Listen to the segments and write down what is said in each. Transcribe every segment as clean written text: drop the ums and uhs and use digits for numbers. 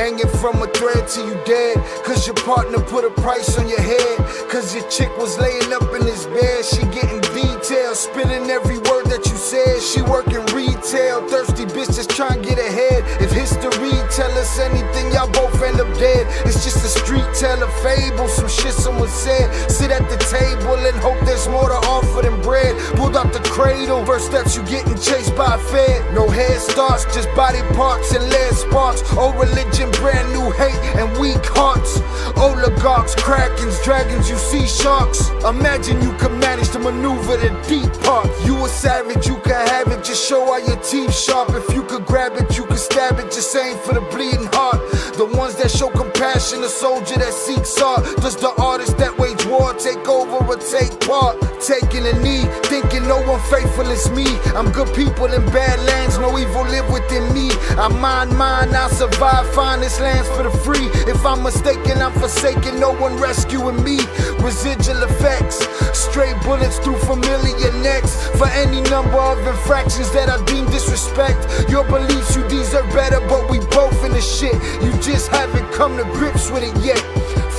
hanging from a thread till you dead. Cause your partner put a price on your head. Cause your chick was laying up in his bed. She getting details, spilling every word that you said. She working retail, thirsty bitch just trying to get ahead. If history tell us anything, y'all both end up dead. It's just a street tale of fable, some shit someone said. Sit at the table and hope there's more to offer than bread. Pulled out the cradle, first steps you getting chased by a fed. No head starts, just body parts and lead sparks. Old religion, brand new hate and weak hearts. Oligarchs, krakens, dragons, you see sharks. Imagine you could manage to maneuver the deep parts. You a savage, you can have it, just show all your teeth sharp. If you could grab it, you could stab it, just aim for the bleeding heart. The ones that show compassion, a soldier that seeks art. Does the artist that wage war take over or take part? Taking a knee, thinking no one faithful is me. I'm good people in bad lands, no evil live within me. I mind mine, I'll survive, find this lands for the free. If I'm mistaken, I'm forsaken, no one rescuing me. Residual effects, stray bullets through familiar necks. For any number of infractions that I deem disrespect. Your beliefs, you deserve better, but we both in the shit. You just haven't come to grips with it yet.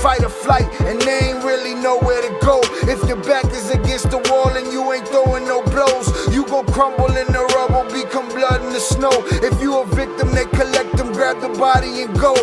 Fight or flight, and they ain't really nowhere to go. If your back is against the wall and you ain't throwing no blows, you gon' crumble in the rubble, become blood in the snow. If you a victim, they collect them, grab the body and go.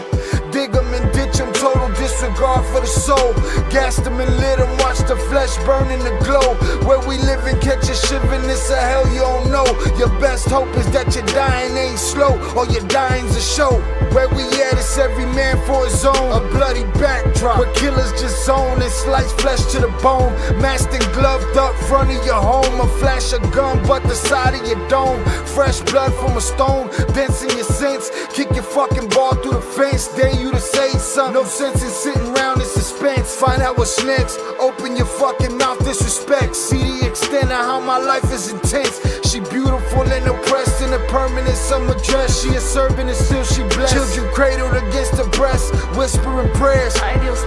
Dig them and ditch them, total disregard for the soul. Gas them and lit them, watch the flesh burn in the glow. Where we live and catch a shivering, it's a hell you don't know. Your best hope is that your dying ain't slow, or your dying's a show. Where we at, it's every man for his own. A bloody backdrop, where killers just zone and slice flesh to the bone. Masked and gloved up front of your home. A flash of gun, but the side of your dome. Fresh blood from a stone, dents in your sense. Kick your fucking ball through the fence, dare you to say something. No sense in sitting around in suspense. Find out what's next, open your fucking mouth, disrespect. See the extent of how my life is intense. She beautiful and oppressed in a permanent summer dress. She a servant and still she blessed. Children cradled against her breast, whispering prayers,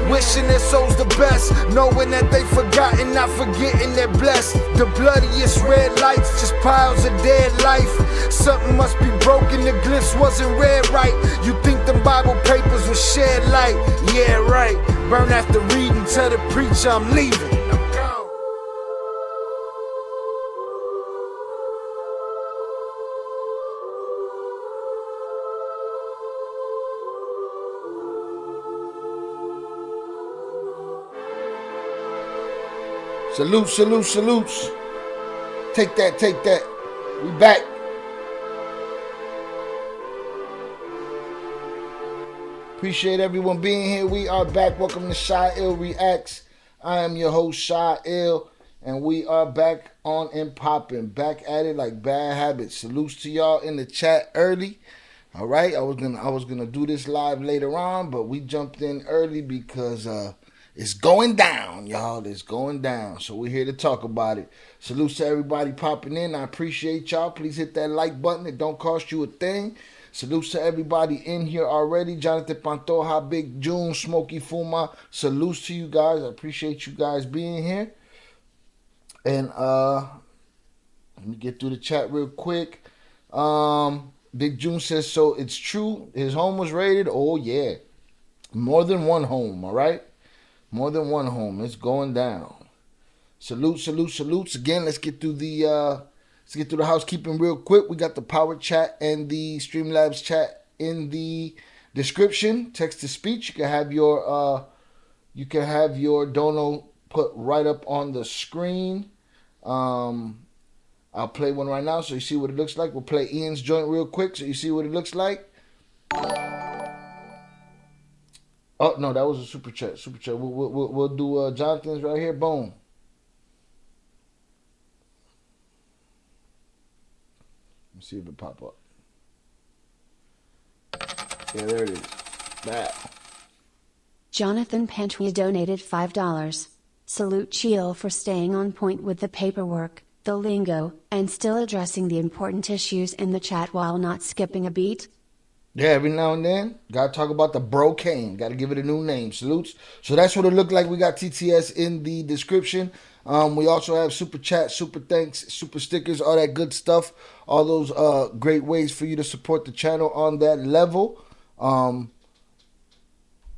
wishing their souls the best, knowing that they forgotten, not forgetting they're blessed. The bloodiest red lights, just piles of dead life. Something must be broken, the glyphs wasn't read right. You think the Bible papers will shed light? Yeah, right. Burn after reading, tell the preacher I'm leaving. Salute, salute, salutes. Take that, take that. We back. Appreciate everyone being here. We are back. Welcome to Shy Ill Reacts. I am your host, Shy Ill, and we are back on and popping. Back at it like bad habits. Salutes to y'all in the chat early. All right, I was gonna do this live later on, but we jumped in early because it's going down, y'all. It's going down. So we're here to talk about it. Salutes to everybody popping in. I appreciate y'all. Please hit that like button. It don't cost you a thing. Salutes to everybody in here already. Jonathan Pantoja, Big June, Smokey Fuma. Salutes to you guys. I appreciate you guys being here. And let me get through the chat real quick. Big June says, so it's true his home was raided? Oh, yeah. More than one home, all right? More than one home. It's going down. Salute, salute, salutes. Again, let's get through the housekeeping real quick. We got the Power Chat and the Streamlabs chat in the description. Text to speech. You can have your dono put right up on the screen. I'll play one right now so you see what it looks like. We'll play Ian's joint real quick so you see what it looks like. Oh, no, that was a super chat. Super chat. We'll do Jonathan's right here. Boom. Let me see if it pop up. Yeah, there it is. That. Jonathan Pantoja donated $5. Salute Chio for staying on point with the paperwork, the lingo, and still addressing the important issues in the chat while not skipping a beat. Yeah, every now and then, gotta talk about the brocane. Gotta give it a new name. Salutes. So that's what it looked like. We got TTS in the description. We also have super chat, super thanks, super stickers, all that good stuff. All those great ways for you to support the channel on that level.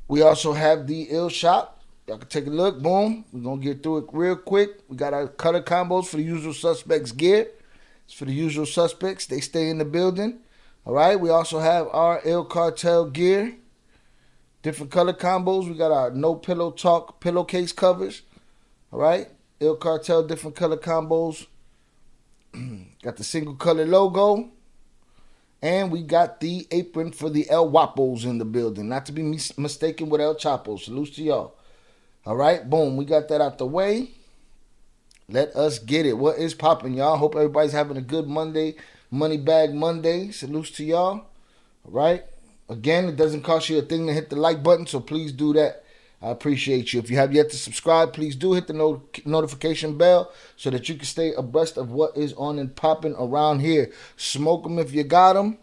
We also have the ill shop. Y'all can take a look. Boom. We're going to get through it real quick. We got our color combos for the usual suspects gear. It's for the usual suspects. They stay in the building. All right. We also have our ill cartel gear. Different color combos. We got our no pillow talk pillowcase covers. All right. Ill cartel, different color combos. Got the single color logo. And we got the apron for the El Guapos in the building. Not to be mistaken with El Chapo. Salute to y'all. All right. Boom. We got that out the way. Let us get it. What is popping, y'all? Hope everybody's having a good Monday. Money Bag Monday. Salutes to y'all. All right. Again, it doesn't cost you a thing to hit the like button, so please do that. I appreciate you. If you have yet to subscribe, please do hit the notification bell so that you can stay abreast of what is on and popping around here. Smoke them if you got them.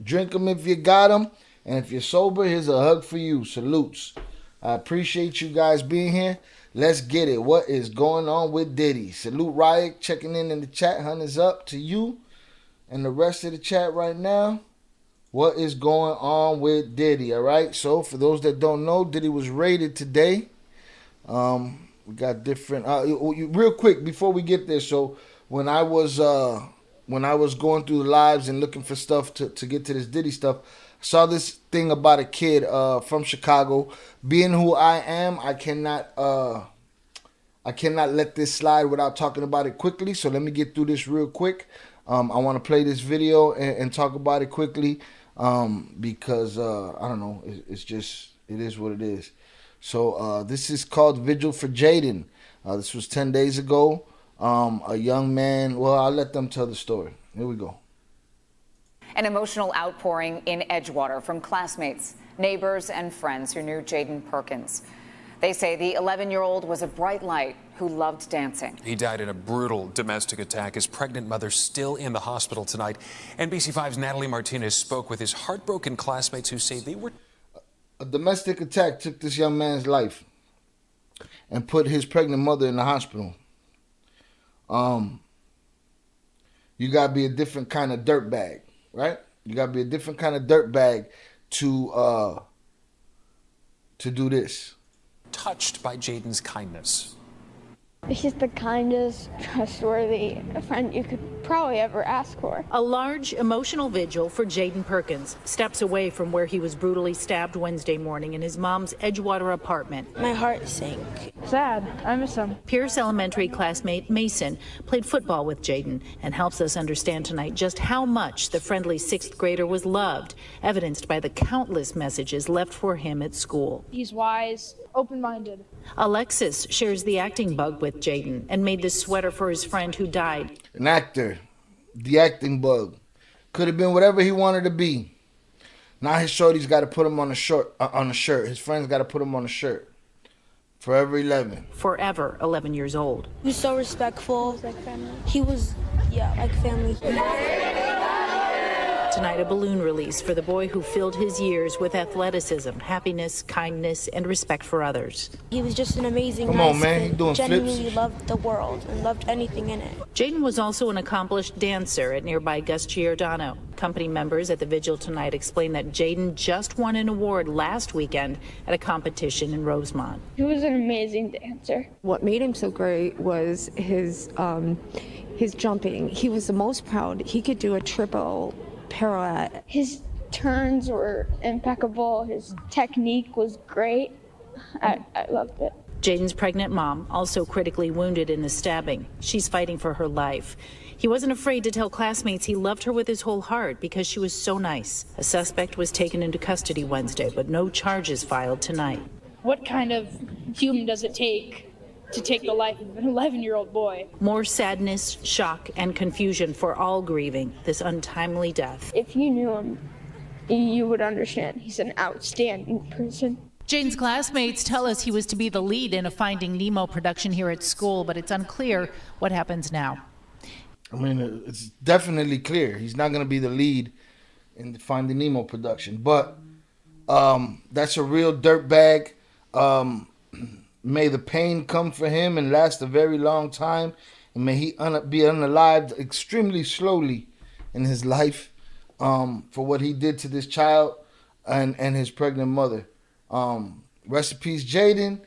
Drink them if you got them. And if you're sober, here's a hug for you. Salutes. I appreciate you guys being here. Let's get it. What is going on with Diddy? Salute Riot checking in the chat. Hunters up to you and the rest of the chat right now. What is going on with Diddy? All right. So for those that don't know, Diddy was raided today. We got different. Real quick before we get there. So when I was going through the lives and looking for stuff to get to this Diddy stuff, I saw this thing about a kid from Chicago. Being who I am, I cannot let this slide without talking about it quickly. So let me get through this real quick. I want to play this video and talk about it quickly. Because I don't know, it is what it is. So this is called Vigil for Jaden. This was 10 days ago. A young man, well, I'll let them tell the story. Here we go. An emotional outpouring in Edgewater from classmates, neighbors, and friends who knew Jaden Perkins. They say the 11-year-old was a bright light who loved dancing. He died in a brutal domestic attack. His pregnant mother still in the hospital tonight. NBC5's Natalie Martinez spoke with his heartbroken classmates who say they were... A domestic attack took this young man's life and put his pregnant mother in the hospital. You gotta be a different kind of dirtbag, right? You gotta be a different kind of dirtbag to do this. Touched by Jaden's kindness. He's the kindest, trustworthy friend you could probably ever ask for. A large emotional vigil for Jaden Perkins, steps away from where he was brutally stabbed Wednesday morning in his mom's Edgewater apartment. My heart sank. Sad. I miss him. Pierce Elementary classmate Mason played football with Jaden and helps us understand tonight just how much the friendly sixth grader was loved, evidenced by the countless messages left for him at school. He's wise, open-minded. Alexis shares the acting bug with Jaden and made this sweater for his friend who died. An actor, the acting bug. Could have been whatever he wanted to be. Now his shorty's got to put him on a shirt. His friends got to put him on a shirt. Forever 11. Forever 11 years old. He was so respectful. He was like family. He was, like family. Tonight, a balloon release for the boy who filled his years with athleticism, happiness, kindness, and respect for others. He was just an amazing Come on, man. He's doing genuinely flips. loved the world and loved anything in it. Jaden was also an accomplished dancer at nearby Gus Giordano. Company members at the vigil tonight explained that Jaden just won an award last weekend at a competition in Rosemont. He was an amazing dancer. What made him so great was his jumping. He was the most proud. He could do a triple pirouette. His turns were impeccable. His technique was great. I loved it. Jaden's pregnant mom, also critically wounded in the stabbing. She's fighting for her life. He wasn't afraid to tell classmates he loved her with his whole heart because she was so nice. A suspect was taken into custody Wednesday, but no charges filed tonight. What kind of human does it take to take the life of an 11-year-old boy? More sadness, shock, and confusion for all grieving this untimely death. If you knew him, you would understand. He's an outstanding person. Jaden's classmates tell us he was to be the lead in a Finding Nemo production here at school, but it's unclear what happens now. I mean, it's definitely clear he's not going to be the lead in the Finding Nemo production, but that's a real dirtbag. May the pain come for him and last a very long time, and may he be unalived extremely slowly in his life for what he did to this child and his pregnant mother. Rest in peace, Jaden.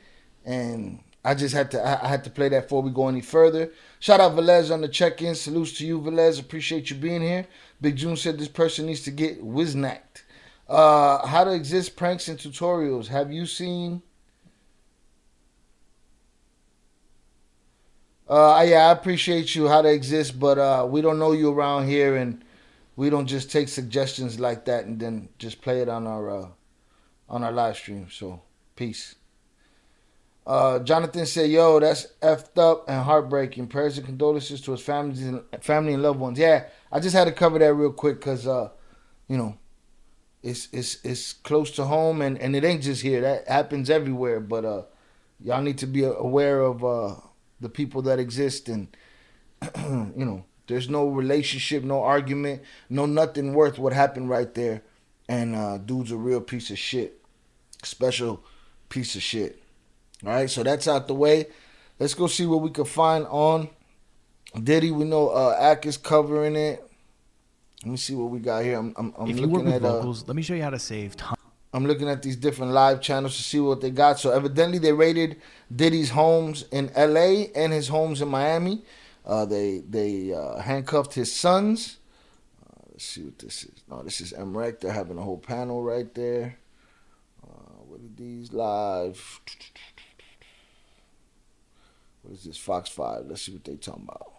And I just had to play that before we go any further. Shout out Velez on the check-in. Salutes to you, Velez. Appreciate you being here. Big June said this person needs to get whiznacked. How to exist pranks and tutorials. Have you seen? Yeah, I appreciate you. How to exist, but we don't know you around here, and we don't just take suggestions like that and then just play it on our live stream. So peace. Jonathan said, yo, that's effed up and heartbreaking. Prayers and condolences to his family and loved ones. Yeah, I just had to cover that real quick because, you know, it's close to home and it ain't just here. That happens everywhere. But y'all need to be aware of the people that exist. And, you know, there's no relationship, no argument, no nothing worth what happened right there. And dude's a real piece of shit. Special piece of shit. All right, so that's out the way. Let's go see what we can find on Diddy. We know Ak is covering it. Let me see what we got here. I'm if you looking work with at vocals, let me show you how to save time. I'm looking at these different live channels to see what they got. So evidently they raided Diddy's homes in LA and his homes in Miami. They handcuffed his sons. Let's see what this is. No, this is MREC. They're having a whole panel right there. What are these live? What is this? Fox 5. Let's see what they talking about.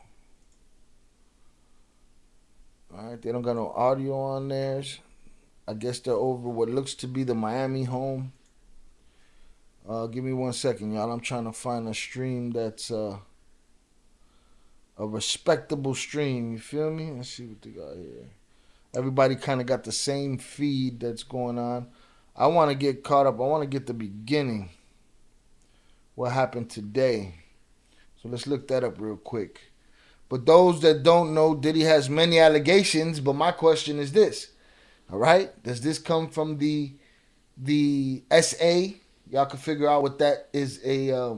All right, they don't got no audio on theirs. I guess they're over what looks to be the Miami home. Give me 1 second, y'all. I'm trying to find a stream that's a respectable stream. You feel me? Let's see what they got here. Everybody kind of got the same feed that's going on. I want to get caught up. I want to get the beginning. What happened today? So let's look that up real quick. But those that don't know, Diddy has many allegations. But my question is this. All right? Does this come from the SA? Y'all can figure out what that is a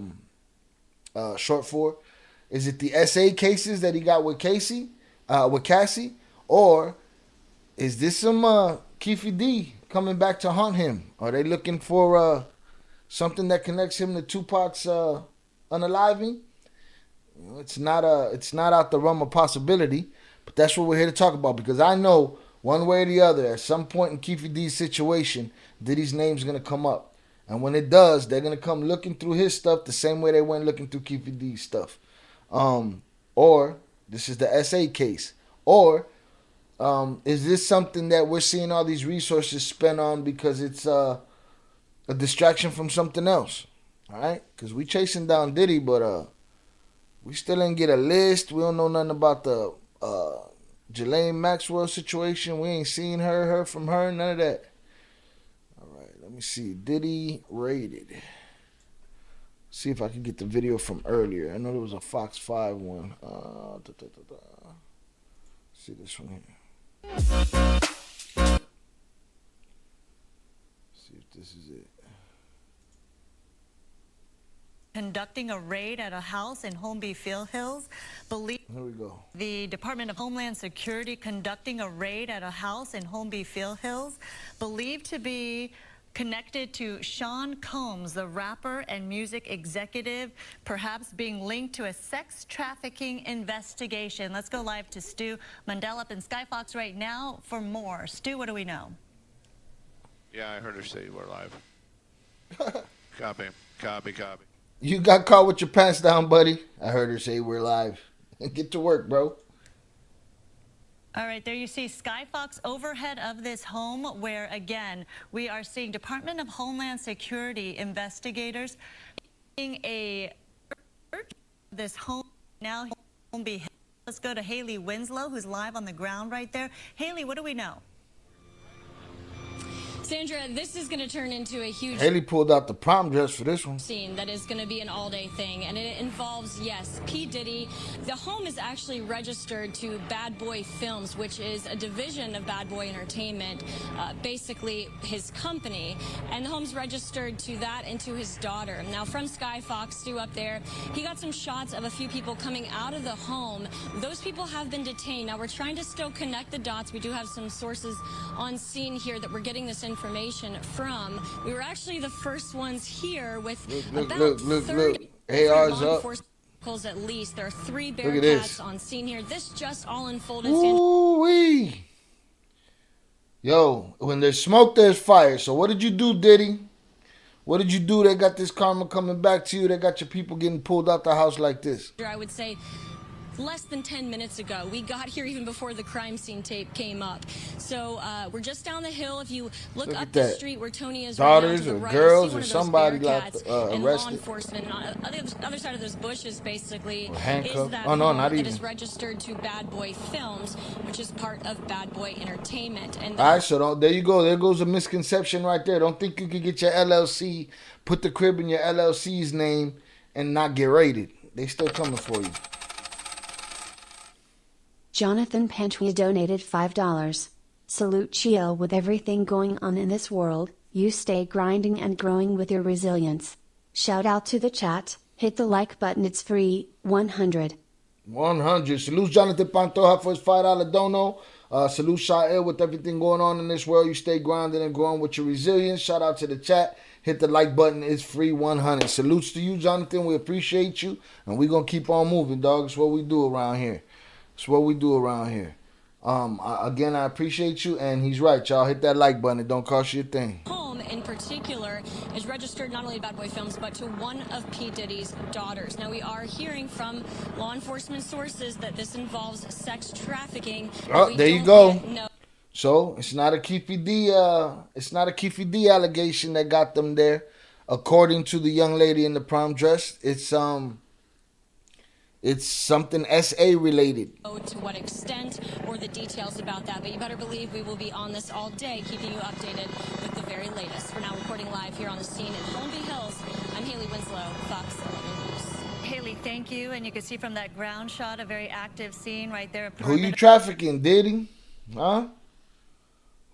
short for. Is it the SA cases that he got with Cassie? Or is this some Keefe D coming back to haunt him? Are they looking for something that connects him to Tupac's unaliving? You know, it's not out the realm of possibility, but that's what we're here to talk about, because I know one way or the other, at some point in Keefe D's situation, Diddy's name's going to come up. And when it does, they're going to come looking through his stuff the same way they went looking through Keefe D's stuff. Or this is the SA case. Or is this something that we're seeing all these resources spent on because it's a distraction from something else? All right? Because we chasing down Diddy, but we still ain't get a list. We don't know nothing about the Jelaine Maxwell situation. We ain't seen her from her, none of that. All right, let me see. Diddy raided. See if I can get the video from earlier. I know there was a Fox 5 one. See this one here. See if this is it. Conducting a raid at a house in Holmby Field Hills. Here we go. The Department of Homeland Security conducting a raid at a house in Holmby Field Hills, believed to be connected to Sean Combs, the rapper and music executive, perhaps being linked to a sex trafficking investigation. Let's go live to Stu Mundell up in Skyfox right now for more. Stu, what do we know? Yeah, I heard her say we're live. Copy. You got caught with your pants down, buddy. I heard her say we're live. Get to work, bro. All right, there you see Skyfox overhead of this home where, again, we are seeing Department of Homeland Security investigators being this home now. Let's go to Haley Winslow, who's live on the ground right there. Haley, what do we know? Sandra, this is going to turn into a huge... Haley pulled out the prom dress for this one. ...scene that is going to be an all-day thing, and it involves, yes, P. Diddy. The home is actually registered to Bad Boy Films, which is a division of Bad Boy Entertainment, basically his company, and the home's registered to that and to his daughter. Now, from Skyfox, Stu up there, he got some shots of a few people coming out of the home. Those people have been detained. Now, we're trying to still connect the dots. We do have some sources on scene here that we're getting this information information from. We were actually the first ones here with Look, about look. 30 AR's law up. enforcement vehicles at least. There are 3 Look at this. Bearcats on scene here. This just all unfolded. Ooh-wee. Yo, when there's smoke, there's fire. So what did you do, Diddy? What did you do? They got this karma coming back to you. They got your people getting pulled out the house like this. I would say less than 10 minutes ago. We got here even before the crime scene tape came up. So we're just down the hill. If you look up the street where Tony is daughters right now, to the or right, girls or or somebody got and law arrested. enforcement. And on the other side of those bushes, basically, handcuffed. is that Oh no, home not that even. is registered to Bad Boy Films, which is part of Bad Boy Entertainment. And all right, so there you go. There goes a misconception right there. Don't think you could get your LLC, put the crib in your LLC's name, and not get raided. They still coming for you. Jonathan Pantria donated $5. Salute Chio. With everything going on in this world, you stay grinding and growing with your resilience. Shout out to the chat, hit the like button, it's free. 100. 100. Salute Jonathan Pantoja for his $5 dono. Salute Sha'el with everything going on in this world. You stay grinding and growing with your resilience. Shout out to the chat. Hit the like button. It's free. 100. Salutes to you, Jonathan. We appreciate you. And we're going to keep on moving, dog. It's what we do around here. It's what we do around here. Again, I appreciate you. And he's right, y'all. Hit that like button. It don't cost you a thing. Home in particular is registered not only to Bad Boy Films, but to one of P. Diddy's daughters. Now, we are hearing from law enforcement sources that this involves sex trafficking. Oh, there you go. So it's not a Keefe D. It's not a Keefe D allegation that got them there. According to the young lady in the prom dress, it's something SA related. To what extent or the details about that, but you better believe we will be on this all day, keeping you updated with the very latest. We're now reporting live here on the scene in Holmby Hills. I'm Haley Winslow, Fox 11 News. Haley, thank you. And you can see from that ground shot a very active scene right there. Who you trafficking, Diddy? Huh?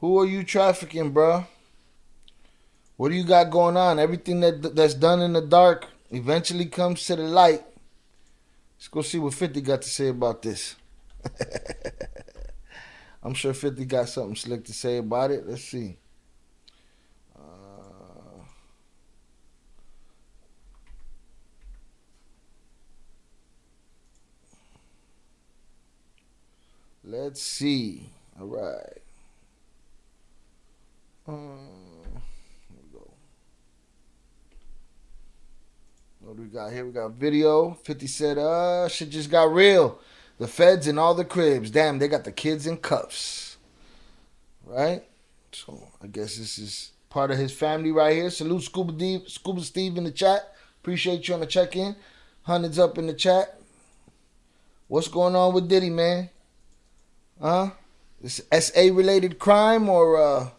Who are you trafficking, bro? What do you got going on? Everything that's done in the dark eventually comes to the light. Let's go see what 50 got to say about this. I'm sure 50 got something slick to say about it. Let's see. Let's see. All right. Here we go. What do we got here? We got video. 50 said, shit just got real. The feds in all the cribs. Damn, they got the kids in cuffs. Right? So I guess this is part of his family right here. Salute Scuba Steve in the chat. Appreciate you on the check-in. Hundreds up in the chat. What's going on with Diddy, man? Huh? This SA-related crime, or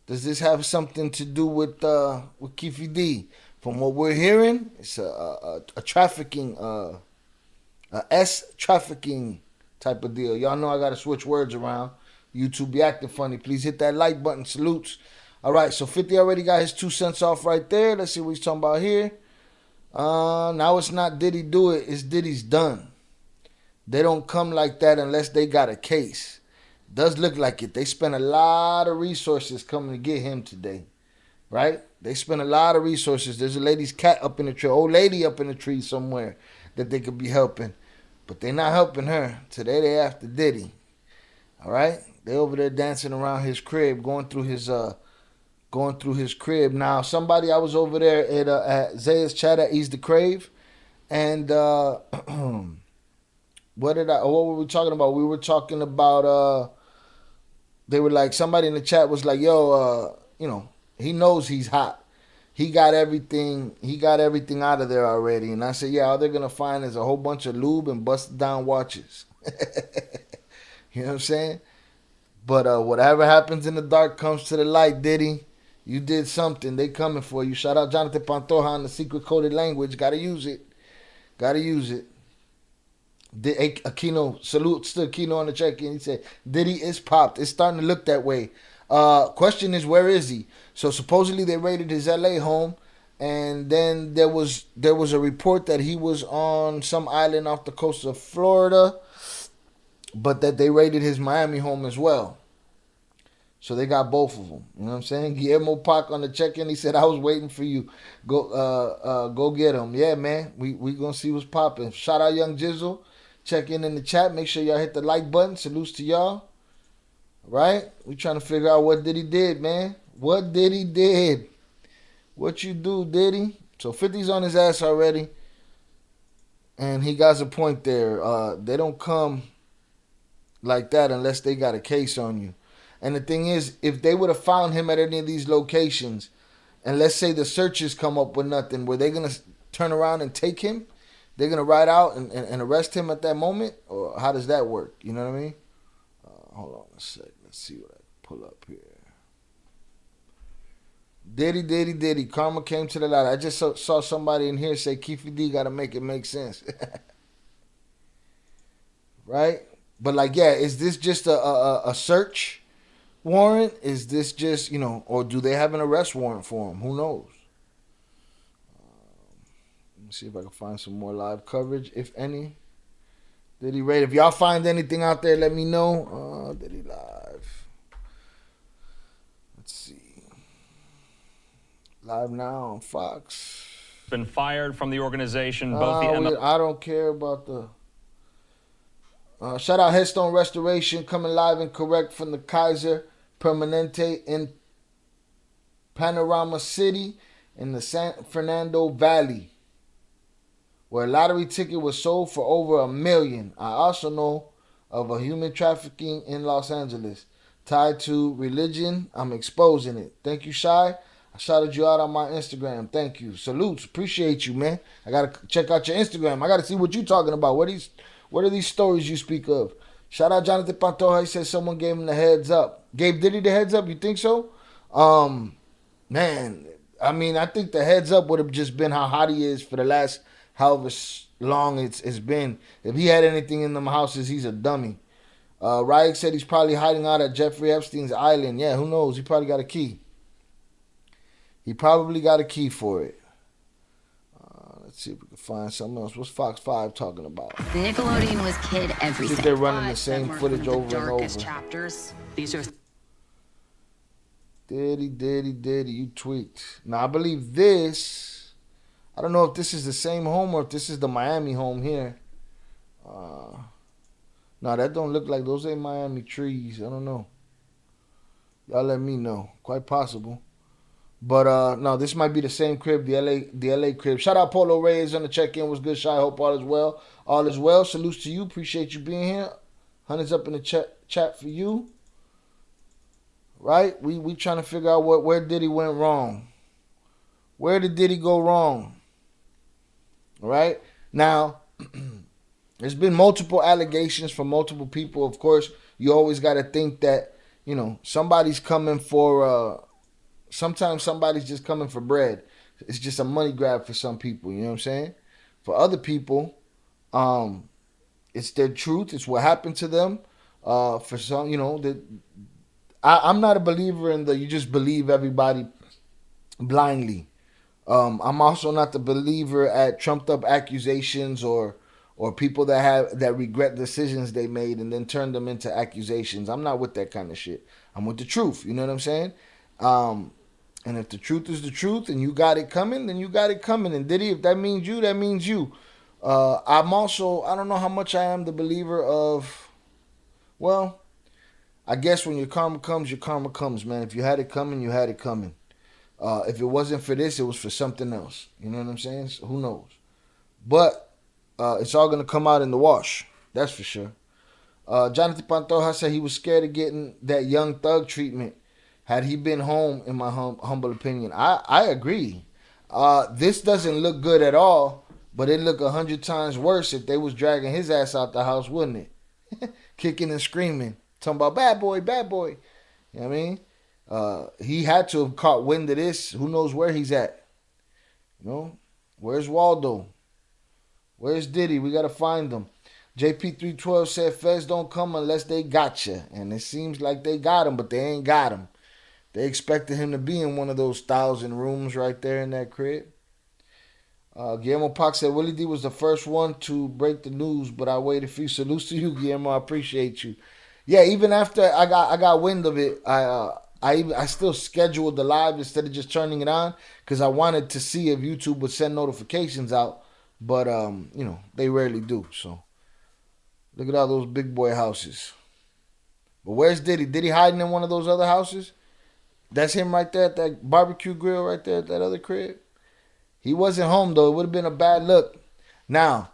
does this have something to do with Keefe D? From what we're hearing, it's a trafficking, trafficking type of deal. Y'all know I got to switch words around. YouTube be acting funny. Please hit that like button. Salutes. All right, so 50 already got his 2 cents off right there. Let's see what he's talking about here. Now it's not Diddy do it. It's Diddy's done. They don't come like that unless they got a case. Does look like it. They spent a lot of resources coming to get him today. Right? They spent a lot of resources. There's a lady's cat up in the tree, old lady up in the tree somewhere that they could be helping. But they're not helping her. Today they after Diddy. All right? They over there dancing around his crib, going through his crib. Now, somebody, I was over there at Zaya's chat at Ease the Crave, and what were we talking about? We were talking about they were like, somebody in the chat was like, yo, he knows he's hot. He got everything out of there already. And I said, yeah, all they're gonna find is a whole bunch of lube and busted down watches. You know what I'm saying? But whatever happens in the dark comes to the light, Diddy. You did something. They coming for you. Shout out Jonathan Pantoja on the secret coded language. Gotta use it. Aquino, salute to Aquino on the check-in. He said, Diddy is popped. It's starting to look that way. Question is, where is he? So supposedly they raided his LA home, and then there was a report that he was on some island off the coast of Florida, but that they raided his Miami home as well. So they got both of them. You know what I'm saying? Guillermo Pac on the check-in, he said, I was waiting for you. Go get him. Yeah, man. We going to see what's popping. Shout out Young Jizzle. Check in the chat. Make sure y'all hit the like button. Salutes to y'all. Right? We trying to figure out what Diddy did, man. What Diddy did. What you do, Diddy? So 50's on his ass already. And he got a point there. They don't come like that unless they got a case on you. And the thing is, if they would have found him at any of these locations, and let's say the searchers come up with nothing, were they going to turn around and take him? They're going to ride out and arrest him at that moment? Or how does that work? You know what I mean? Hold on a sec. Let's see what I pull up here. Diddy. Karma came to the light. I just saw somebody in here say, Keefy D got to make it make sense. Right? But like, yeah, is this just a search warrant? Is this just, or do they have an arrest warrant for him? Who knows? Let me see if I can find some more live coverage, if any. Diddy Raid. If y'all find anything out there, let me know. Diddy Live. Let's see. Live now on Fox. Been fired from the organization. Both the I don't care about the... shout out Headstone Restoration, coming live and correct from the Kaiser Permanente in Panorama City in the San Fernando Valley, where a lottery ticket was sold for over $1 million. I also know of a human trafficking in Los Angeles tied to religion. I'm exposing it. Thank you, Shy. I shouted you out on my Instagram. Thank you. Salutes. Appreciate you, man. I got to check out your Instagram. I got to see what you're talking about. What are these stories you speak of? Shout out Jonathan Pantoja. He said someone gave him the heads up. Gave Diddy the heads up? You think so? Man, I mean, I think the heads up would have just been how hot he is for the last however long it's been. If he had anything in them houses, he's a dummy. Ryek said he's probably hiding out at Jeffrey Epstein's island. Yeah, who knows? He probably got a key. He probably got a key for it. Let's see if we can find something else. What's Fox 5 talking about? Nickelodeon was kid everything. They're running the same footage over and over. Chapters. These are... Diddy, you tweaked. Now, I believe this... I don't know if this is the same home or if this is the Miami home here. No, that don't look like... Those ain't Miami trees. I don't know. Y'all let me know. Quite possible. But no, this might be the same crib, the LA crib. Shout out Polo Reyes on the check-in. Was good, Shy? Hope all is well. All is well. Salutes to you. Appreciate you being here. Hundreds up in the chat for you. Right? We trying to figure out where Diddy went wrong. Where did Diddy go wrong? All right? Now, there's been multiple allegations from multiple people. Of course, you always got to think that, somebody's coming for... Sometimes somebody's just coming for bread. It's just a money grab for some people. You know what I'm saying? For other people, it's their truth. It's what happened to them. For some, I'm not a believer in you just believe everybody blindly. I'm also not the believer at trumped up accusations or people that regret decisions they made and then turn them into accusations. I'm not with that kind of shit. I'm with the truth. You know what I'm saying? And if the truth is the truth and you got it coming, then you got it coming. And Diddy, if that means you, that means you. I'm also, I don't know how much I am the believer of, well, I guess when your karma comes, man. If you had it coming, you had it coming. If it wasn't for this, it was for something else. You know what I'm saying? So who knows? But it's all going to come out in the wash. That's for sure. Jonathan Pantoja said he was scared of getting that young thug treatment. Had he been home, in my humble opinion. I agree. This doesn't look good at all, but it look 100 times worse if they was dragging his ass out the house, wouldn't it? Kicking and screaming. Talking about bad boy. You know what I mean? He had to have caught wind of this. Who knows where he's at? Where's Waldo? Where's Diddy? We got to find them. JP312 said feds don't come unless they got you. And it seems like they got him, but they ain't got him. They expected him to be in one of those 1,000 rooms right there in that crib. Guillermo Pac said Willie D was the first one to break the news, but I waited for you. Salutes to you, Guillermo. I appreciate you. Yeah, even after I got wind of it, I still scheduled the live instead of just turning it on because I wanted to see if YouTube would send notifications out, but you know, they rarely do. So look at all those big boy houses. But where's Diddy? Diddy hiding in one of those other houses? That's him right there at that barbecue grill right there at that other crib. He wasn't home though. It would have been a bad look. Now,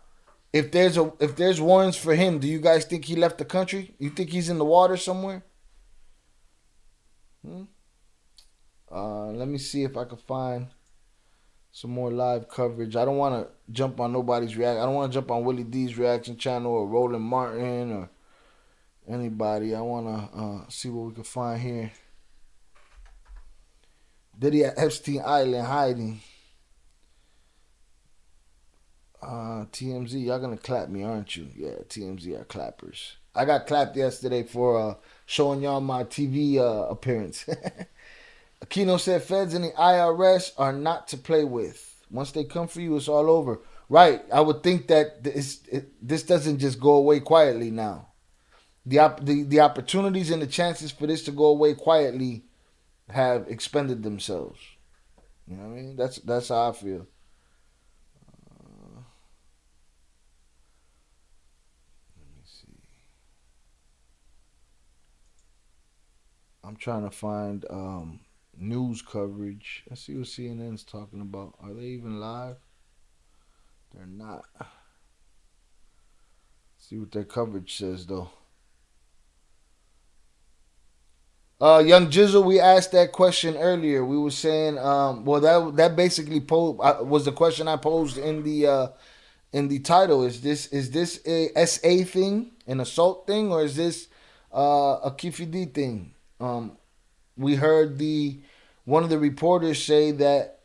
if there's warrants for him, do you guys think he left the country? You think he's in the water somewhere? Let me see if I can find some more live coverage. I don't want to jump on nobody's reaction. I don't want to jump on Willie D's reaction channel or Roland Martin or anybody. I want to see what we can find here. Diddy at Epstein Island hiding. TMZ, y'all gonna clap me, aren't you? Yeah, TMZ are clappers. I got clapped yesterday for showing y'all my TV appearance. Aquino said feds and the IRS are not to play with. Once they come for you, it's all over. Right. I would think that this doesn't just go away quietly now. The opportunities and the chances for this to go away quietly have expended themselves. You know what I mean? That's how I feel. Let me see. I'm trying to find news coverage. Let's see what CNN's talking about. Are they even live? They're not. See what their coverage says though. Young Jizzle, we asked that question earlier. We were saying, well, that basically was the question I posed in the title. Is this a SA thing, an assault thing, or is this a Kifidi thing? We heard one of the reporters say that,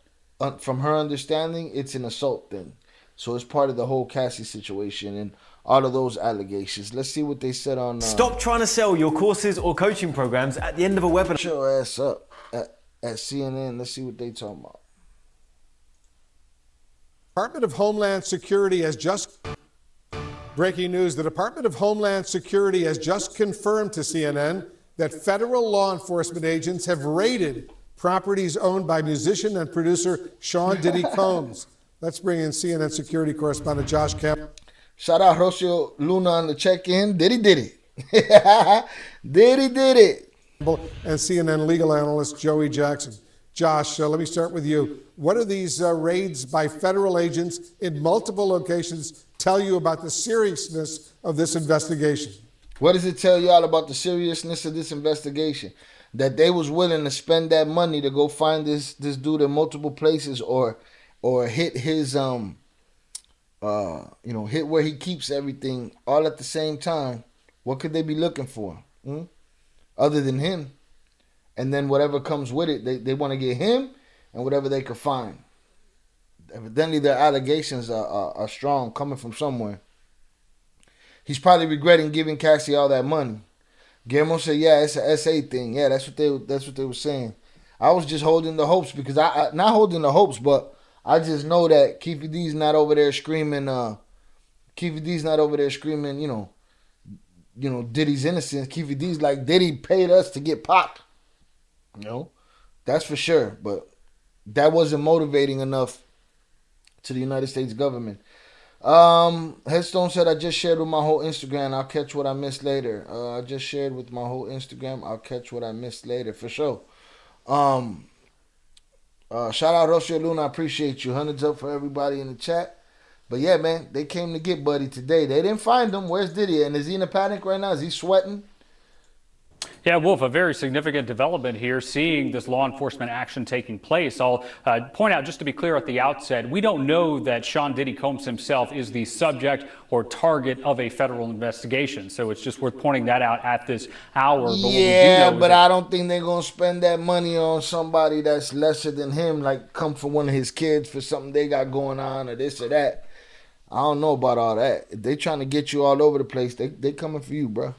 from her understanding, it's an assault thing. So it's part of the whole Cassie situation and all of those allegations. Let's see what they said on... Stop trying to sell your courses or coaching programs at the end of a webinar. Shut your ass up at CNN. Let's see what they talking about. Department of Homeland Security has just... Breaking news, the Department of Homeland Security has just confirmed to CNN that federal law enforcement agents have raided properties owned by musician and producer Sean Diddy Combs. Let's bring in CNN security correspondent Josh Kemp. Shout out Rocio Luna on the check-in. Diddy did it. Diddy did it. And CNN legal analyst Joey Jackson. Josh, let me start with you. What do these raids by federal agents in multiple locations tell you about the seriousness of this investigation? What does it tell y'all about the seriousness of this investigation? That they was willing to spend that money to go find this dude in multiple places or hit his hit where he keeps everything all at the same time. What could they be looking for? Other than him. And then whatever comes with it, they want to get him and whatever they could find. Evidently their allegations are strong, coming from somewhere. He's probably regretting giving Cassie all that money. Guillermo said, yeah, it's a SA thing. Yeah, that's what they were saying. I was just holding the hopes because I not holding the hopes, but I just know that Keefe D's not over there screaming. Keefe D's not over there screaming. You know, Diddy's innocent. Keefe D's like, Diddy paid us to get popped. You know, that's for sure. But that wasn't motivating enough to the United States government. Headstone said, I just shared with my whole Instagram. I'll catch what I missed later. I just shared with my whole Instagram. I'll catch what I missed later for sure. Shout out Rocio Luna. I appreciate you. Hundreds up for everybody in the chat. But yeah, man, they came to get Buddy today. They didn't find him. Where's Diddy? And is he in a panic right now? Is he sweating? Yeah, Wolf, a very significant development here, seeing this law enforcement action taking place. I'll point out, just to be clear at the outset, we don't know that Sean Diddy Combs himself is the subject or target of a federal investigation. So it's just worth pointing that out at this hour. But yeah, but I don't think they're going to spend that money on somebody that's lesser than him, like come for one of his kids for something they got going on or this or that. I don't know about all that. If they trying to get you all over the place, they coming for you, bro.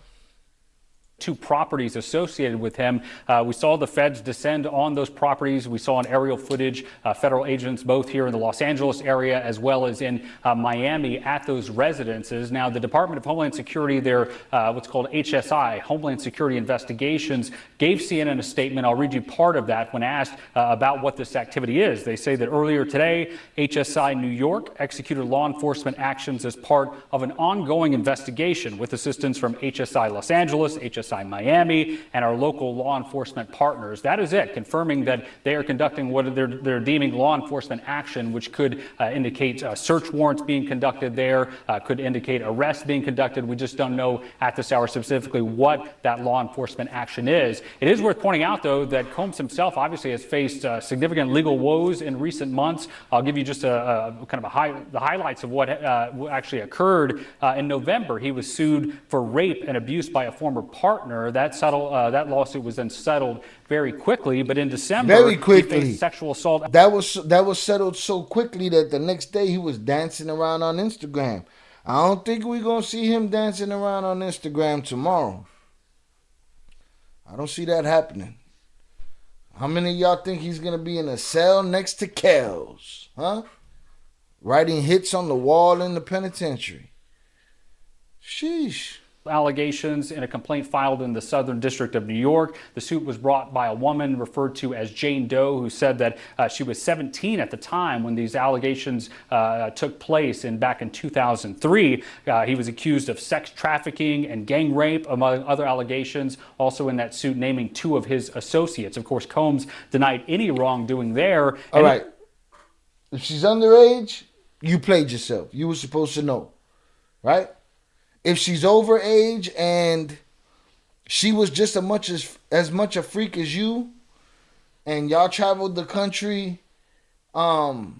2 properties associated with him. We saw the feds descend on those properties. We saw on aerial footage federal agents both here in the Los Angeles area as well as in Miami at those residences. Now, the Department of Homeland Security, their what's called HSI, Homeland Security Investigations, gave CNN a statement. I'll read you part of that when asked about what this activity is. They say that earlier today, HSI New York executed law enforcement actions as part of an ongoing investigation with assistance from HSI Los Angeles, HSI Miami, and our local law enforcement partners. That is it, confirming that they are conducting what they're deeming law enforcement action, which could indicate search warrants being conducted there, could indicate arrests being conducted. We just don't know at this hour specifically what that law enforcement action is. It is worth pointing out, though, that Combs himself obviously has faced significant legal woes in recent months. I'll give you just the highlights of what actually occurred. In November, he was sued for rape and abuse by a former partner. That lawsuit was then settled very quickly, but in December, he faced sexual assault. That was settled so quickly that the next day he was dancing around on Instagram. I don't think we're going to see him dancing around on Instagram tomorrow. I don't see that happening. How many of y'all think he's going to be in a cell next to Kels? Huh? Writing hits on the wall in the penitentiary. Sheesh. Allegations in a complaint filed in the Southern District of New York. The suit was brought by a woman referred to as Jane Doe, who said that she was 17 at the time when these allegations took place back in 2003. He was accused of sex trafficking and gang rape, among other allegations, also in that suit naming 2 of his associates. Of course, Combs denied any wrongdoing there. All right. If she's underage, you played yourself. You were supposed to know, right? If she's overage and she was just as much a freak as you, and y'all traveled the country, having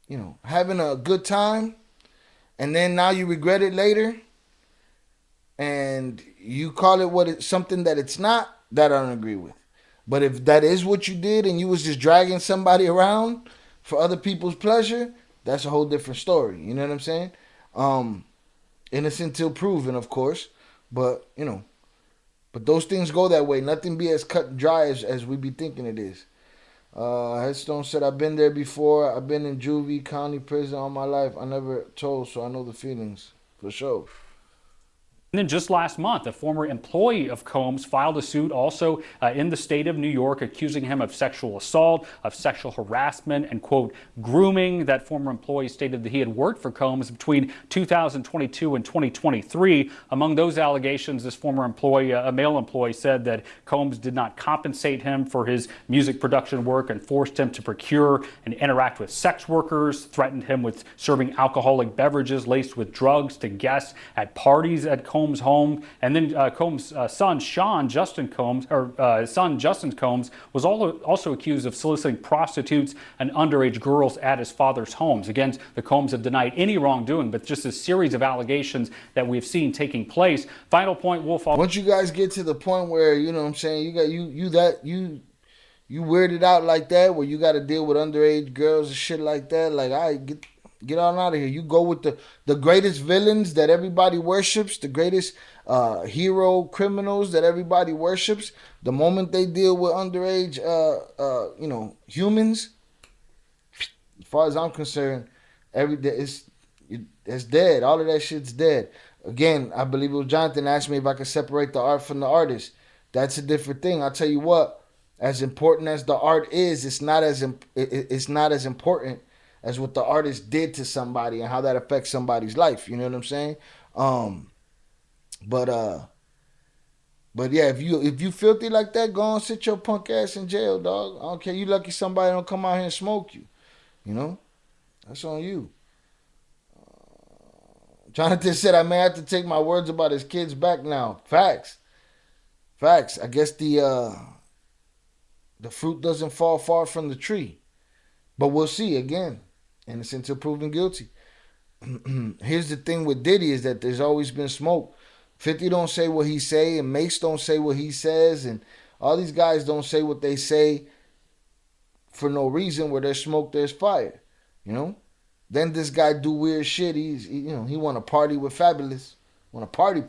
a good time, and then now you regret it later, and you call it something that it's not, that I don't agree with. But if that is what you did and you was just dragging somebody around for other people's pleasure, that's a whole different story. You know what I'm saying? Innocent until proven, of course, but but those things go that way. Nothing be as cut and dry as we be thinking it is. Headstone said, I've been there before. I've been in juvie, county prison all my life. I never told, so I know the feelings for sure. And then just last month, a former employee of Combs filed a suit also in the state of New York accusing him of sexual assault, of sexual harassment, and, quote, grooming. That former employee stated that he had worked for Combs between 2022 and 2023. Among those allegations, this former employee, a male employee, said that Combs did not compensate him for his music production work and forced him to procure and interact with sex workers, threatened him with serving alcoholic beverages laced with drugs to guests at parties at Combs' home. And then Combs' son, Justin Combs, was also accused of soliciting prostitutes and underage girls at his father's homes. Again, the Combs have denied any wrongdoing, but just a series of allegations that we've seen taking place. Final point, Wolf. Once you guys get to the point where, you know what I'm saying, you weirded out like that, where you got to deal with underage girls and shit like that, like, I get on out of here. You go with the greatest villains that everybody worships, the greatest hero criminals that everybody worships. The moment they deal with underage, humans, as far as I'm concerned, it's dead. All of that shit's dead. Again, I believe it was Jonathan asked me if I could separate the art from the artist. That's a different thing. I'll tell you what, as important as the art is, it's not as important as what the artist did to somebody and how that affects somebody's life. You know what I'm saying? But yeah, if you filthy like that, go and sit your punk ass in jail, dog. I don't care. You lucky somebody don't come out here and smoke you. You know? That's on you. Jonathan said, I may have to take my words about his kids back now. Facts. I guess the fruit doesn't fall far from the tree. But we'll see again. Innocent until proven guilty. Here's the thing with Diddy is that there's always been smoke. 50 don't say what he say, and Mace don't say what he says, and all these guys don't say what they say for no reason. Where there's smoke, there's fire. You know? Then this guy do weird shit. He want to party with Fabulous. Want a party.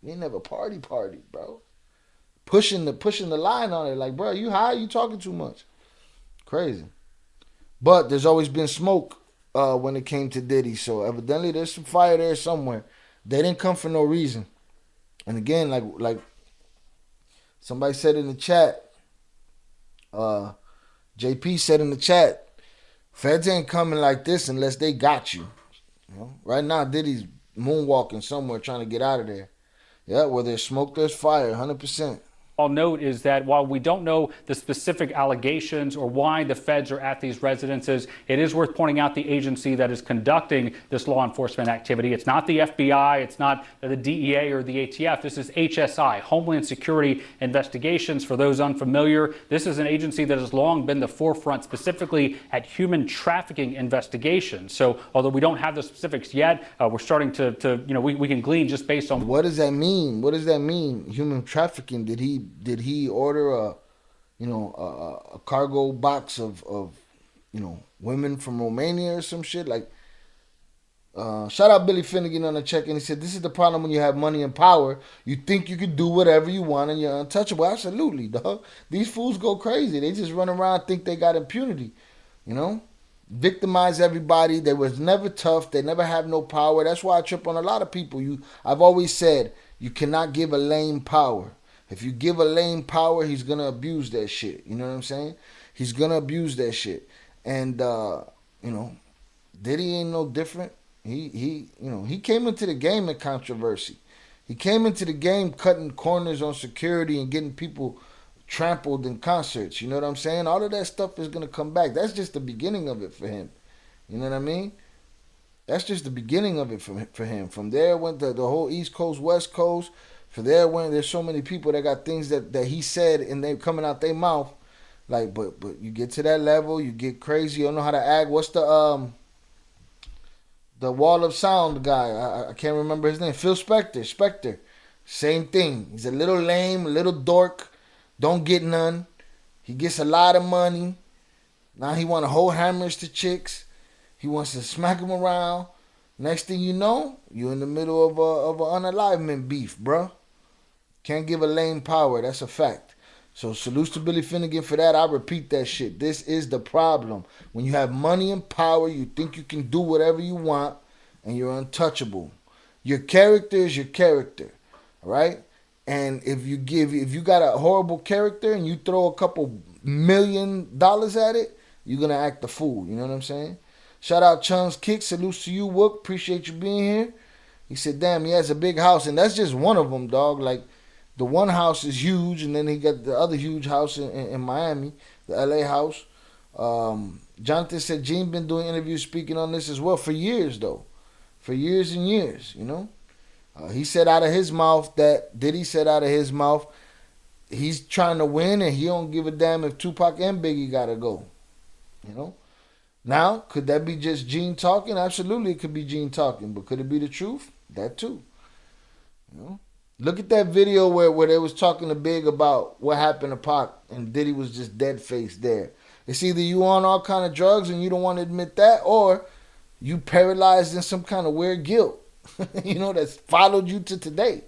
You You ain't never party, bro. Pushing the line on it. Like, bro, you high? You talking too much. Crazy. But there's always been smoke when it came to Diddy. So evidently there's some fire there somewhere. They didn't come for no reason. And again, like somebody said in the chat, JP said in the chat, feds ain't coming like this unless they got you. You know? Right now, Diddy's moonwalking somewhere trying to get out of there. Yeah, where there's smoke, there's fire, 100%. I'll note is that while we don't know the specific allegations or why the feds are at these residences, it is worth pointing out the agency that is conducting this law enforcement activity. It's not the FBI, it's not the DEA or the ATF. This is HSI, Homeland Security Investigations. For those unfamiliar, this is an agency that has long been the forefront specifically at human trafficking investigations. So although we don't have the specifics yet, we're starting to we can glean just based on. What does that mean? What does that mean? Human trafficking? Did he order a cargo box of women from Romania or some shit? Like, shout out Billy Finnegan on the check-in. He said, this is the problem when you have money and power. You think you can do whatever you want and you're untouchable. Absolutely, dog. These fools go crazy. They just run around think they got impunity, victimize everybody. They was never tough. They never have no power. That's why I trip on a lot of people. I've always said, you cannot give a lame power. If you give a lame power, he's going to abuse that shit. You know what I'm saying? He's going to abuse that shit. And, Diddy ain't no different. He came into the game in controversy. He came into the game cutting corners on security and getting people trampled in concerts. You know what I'm saying? All of that stuff is going to come back. That's just the beginning of it for him. You know what I mean? That's just the beginning of it for him. From there went the whole East Coast, West Coast. For there, when there's so many people that got things that he said and they coming out their mouth, like, but you get to that level, you get crazy, you don't know how to act. What's the Wall of Sound guy? I can't remember his name. Phil Spector. Same thing. He's a little lame, a little dork, don't get none. He gets a lot of money. Now he want to hold hammers to chicks. He wants to smack them around. Next thing you know, you're in the middle of an unalivement beef, bruh. Can't give a lame power. That's a fact. So salute to Billy Finnegan for that. I repeat that shit. This is the problem. When you have money and power, you think you can do whatever you want, and you're untouchable. Your character is your character, all right? And if you got a horrible character and you throw a couple $1 million at it, you're gonna act a fool. You know what I'm saying? Shout out Chun's Kick. Salutes to you, Wook. Appreciate you being here. He said, damn, he has a big house. And that's just one of them, dog. Like, the one house is huge, and then he got the other huge house in Miami, the LA house. Jonathan said Gene been doing interviews speaking on this as well for years, though. For years and years, He said out of his mouth that Diddy said out of his mouth, he's trying to win, and he don't give a damn if Tupac and Biggie got to go. Now, could that be just Gene talking? Absolutely, it could be Gene talking. But could it be the truth? That too. Look at that video where they was talking to Big about what happened to Pac, and Diddy was just dead-faced there. It's either you on all kind of drugs and you don't want to admit that, or you paralyzed in some kind of weird guilt, that's followed you to today.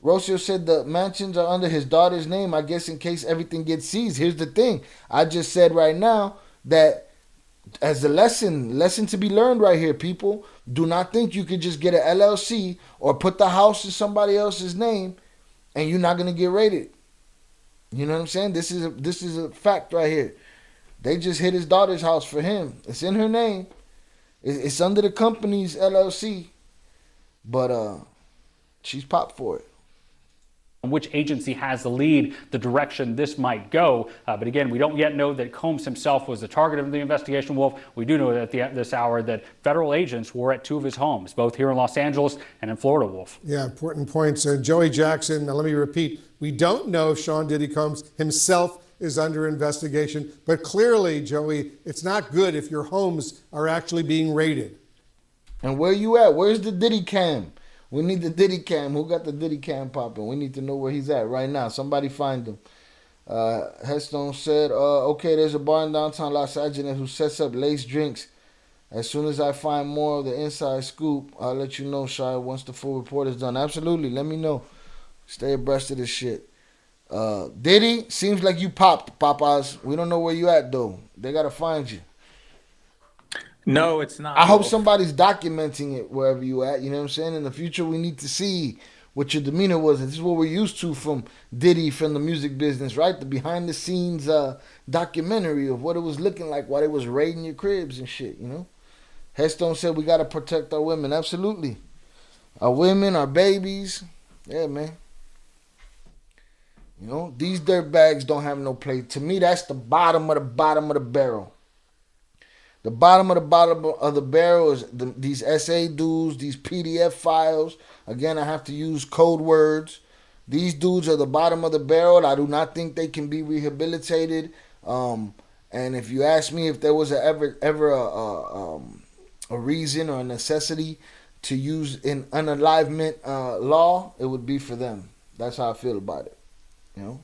Rocio said the mansions are under his daughter's name, I guess in case everything gets seized. Here's the thing. I just said right now that as a lesson to be learned right here, people. Do not think you could just get an LLC or put the house in somebody else's name and you're not going to get raided. You know what I'm saying? This is a fact right here. They just hit his daughter's house for him. It's in her name. It's under the company's LLC. But she's popped for it. Which agency has the lead, the direction this might go. But again, we don't yet know that Combs himself was the target of the investigation, Wolf. We do know that at this hour that federal agents were at two of his homes, both here in Los Angeles and in Florida, Wolf. Yeah, important points. Joey Jackson, now let me repeat, we don't know if Sean Diddy Combs himself is under investigation, but clearly, Joey, it's not good if your homes are actually being raided. And where you at? Where's the Diddy cam? We need the Diddy cam. Who got the Diddy cam popping? We need to know where he's at right now. Somebody find him. Headstone said, okay, there's a bar in downtown Los Angeles who sets up laced drinks As soon as I find more of the inside scoop, I'll let you know, Shy, once the full report is done. Absolutely, let me know. Stay abreast of this shit. Diddy, seems like you popped, Papas. We don't know where you at, though. They got to find you. No, it's not. I hope somebody's documenting it wherever you at. You know what I'm saying? In the future, we need to see what your demeanor was. And this is what we're used to from Diddy, from the music business, right? The behind-the-scenes documentary of what it was looking like while they was raiding your cribs and shit, you know? Headstone said we got to protect our women. Absolutely. Our women, our babies. Yeah, man. You know, these dirt bags don't have no place. To me, that's the bottom of the barrel. The bottom of the barrel is these SA dudes, these PDF files. Again, I have to use code words. These dudes are the bottom of the barrel. I do not think they can be rehabilitated. And if you ask me if there was ever a reason or a necessity to use an unalivement law, it would be for them. That's how I feel about it. You know,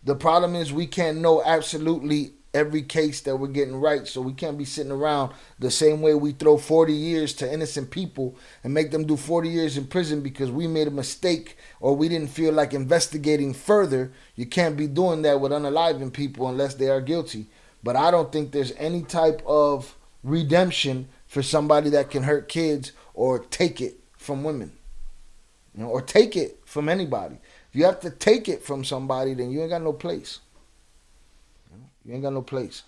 the problem is we can't know absolutely every case that we're getting right, so we can't be sitting around the same way we throw 40 years to innocent people and make them do 40 years in prison because we made a mistake or we didn't feel like investigating further. You can't be doing that with unaliving people unless they are guilty. But I don't think there's any type of redemption for somebody that can hurt kids or take it from women, you know, or take it from anybody. If you have to take it from somebody, then you ain't got no place. You ain't got no place.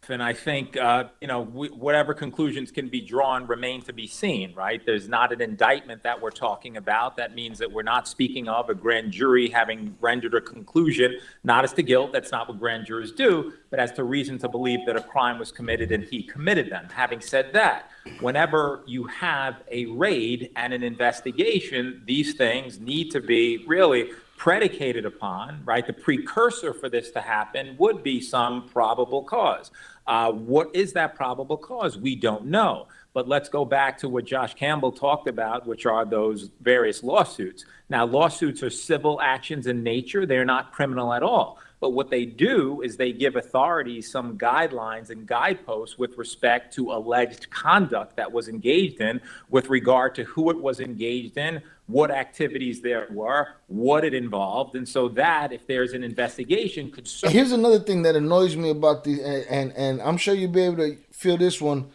And I think, whatever conclusions can be drawn remain to be seen, right? There's not an indictment that we're talking about. That means that we're not speaking of a grand jury having rendered a conclusion, not as to guilt. That's not what grand jurors do, but as to reason to believe that a crime was committed and he committed them. Having said that, whenever you have a raid and an investigation, these things need to be really predicated upon, right? The precursor for this to happen would be some probable cause. What is that probable cause? We don't know. But let's go back to what Josh Campbell talked about, which are those various lawsuits. Now, lawsuits are civil actions in nature. They're not criminal at all. But what they do is they give authorities some guidelines and guideposts with respect to alleged conduct that was engaged in, with regard to who it was engaged in, what activities there were, what it involved. And so that, if there's an investigation, could serve. Here's another thing that annoys me about these, and I'm sure you'll be able to feel this one,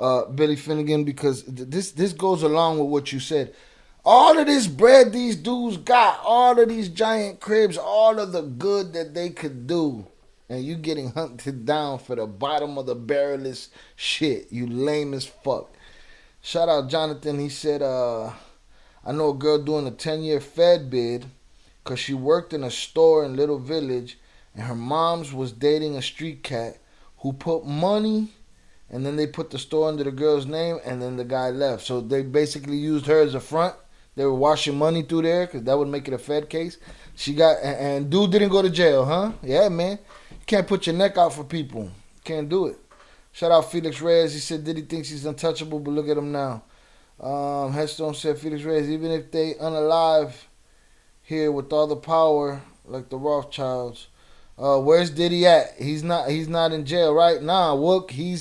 Billy Finnegan, because this goes along with what you said. All of this bread these dudes got, all of these giant cribs, all of the good that they could do, and you getting hunted down for the bottom of the barrelist shit. You lame as fuck. Shout out Jonathan. He said, I know a girl doing a 10-year Fed bid because she worked in a store in Little Village, and her mom's was dating a street cat who put money, and then they put the store under the girl's name, and then the guy left. So they basically used her as a front. They were washing money through there because that would make it a Fed case. She got, and dude didn't go to jail, huh? Yeah, man. You can't put your neck out for people. Can't do it. Shout out Felix Reyes. He said Diddy thinks he's untouchable, but look at him now. Headstone said Felix Reyes, even if they unalive here with all the power like the Rothschilds, where's Diddy at? He's not in jail, right? Nah, look, they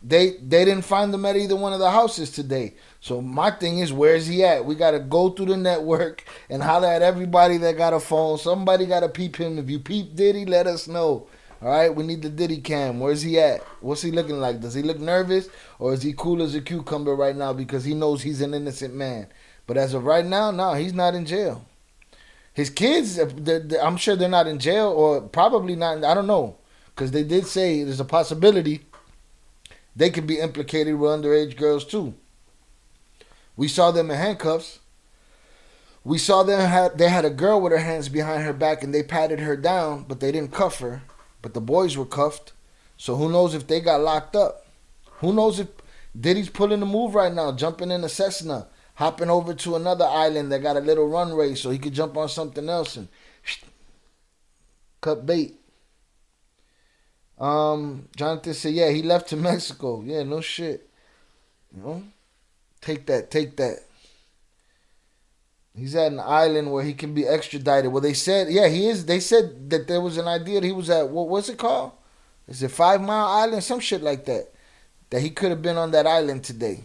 didn't find him at either one of the houses today. So my thing is, where's he at? We got to go through the network and holler at everybody that got a phone. Somebody got to peep him. If you peep Diddy, let us know. All right, we need the Diddy cam. Where's he at? What's he looking like? Does he look nervous, or is he cool as a cucumber right now because he knows he's an innocent man? But as of right now, no, he's not in jail. His kids, I'm sure they're not in jail, or probably not. I don't know, because they did say there's a possibility they could be implicated with underage girls too. We saw them in handcuffs. We saw them they had a girl with her hands behind her back and they patted her down, but they didn't cuff her. But the boys were cuffed. So who knows if they got locked up? Who knows if Diddy's pulling the move right now, jumping in a Cessna, hopping over to another island that got a little runway so he could jump on something else and cut bait. Jonathan said, yeah, he left to Mexico. Yeah, no shit. You know? Take that. He's at an island where he can be extradited. Well, they said, yeah, he is. They said that there was an idea that he was at, what's it called? is it 5 Mile Island, some shit like that. That he could have been on that island today,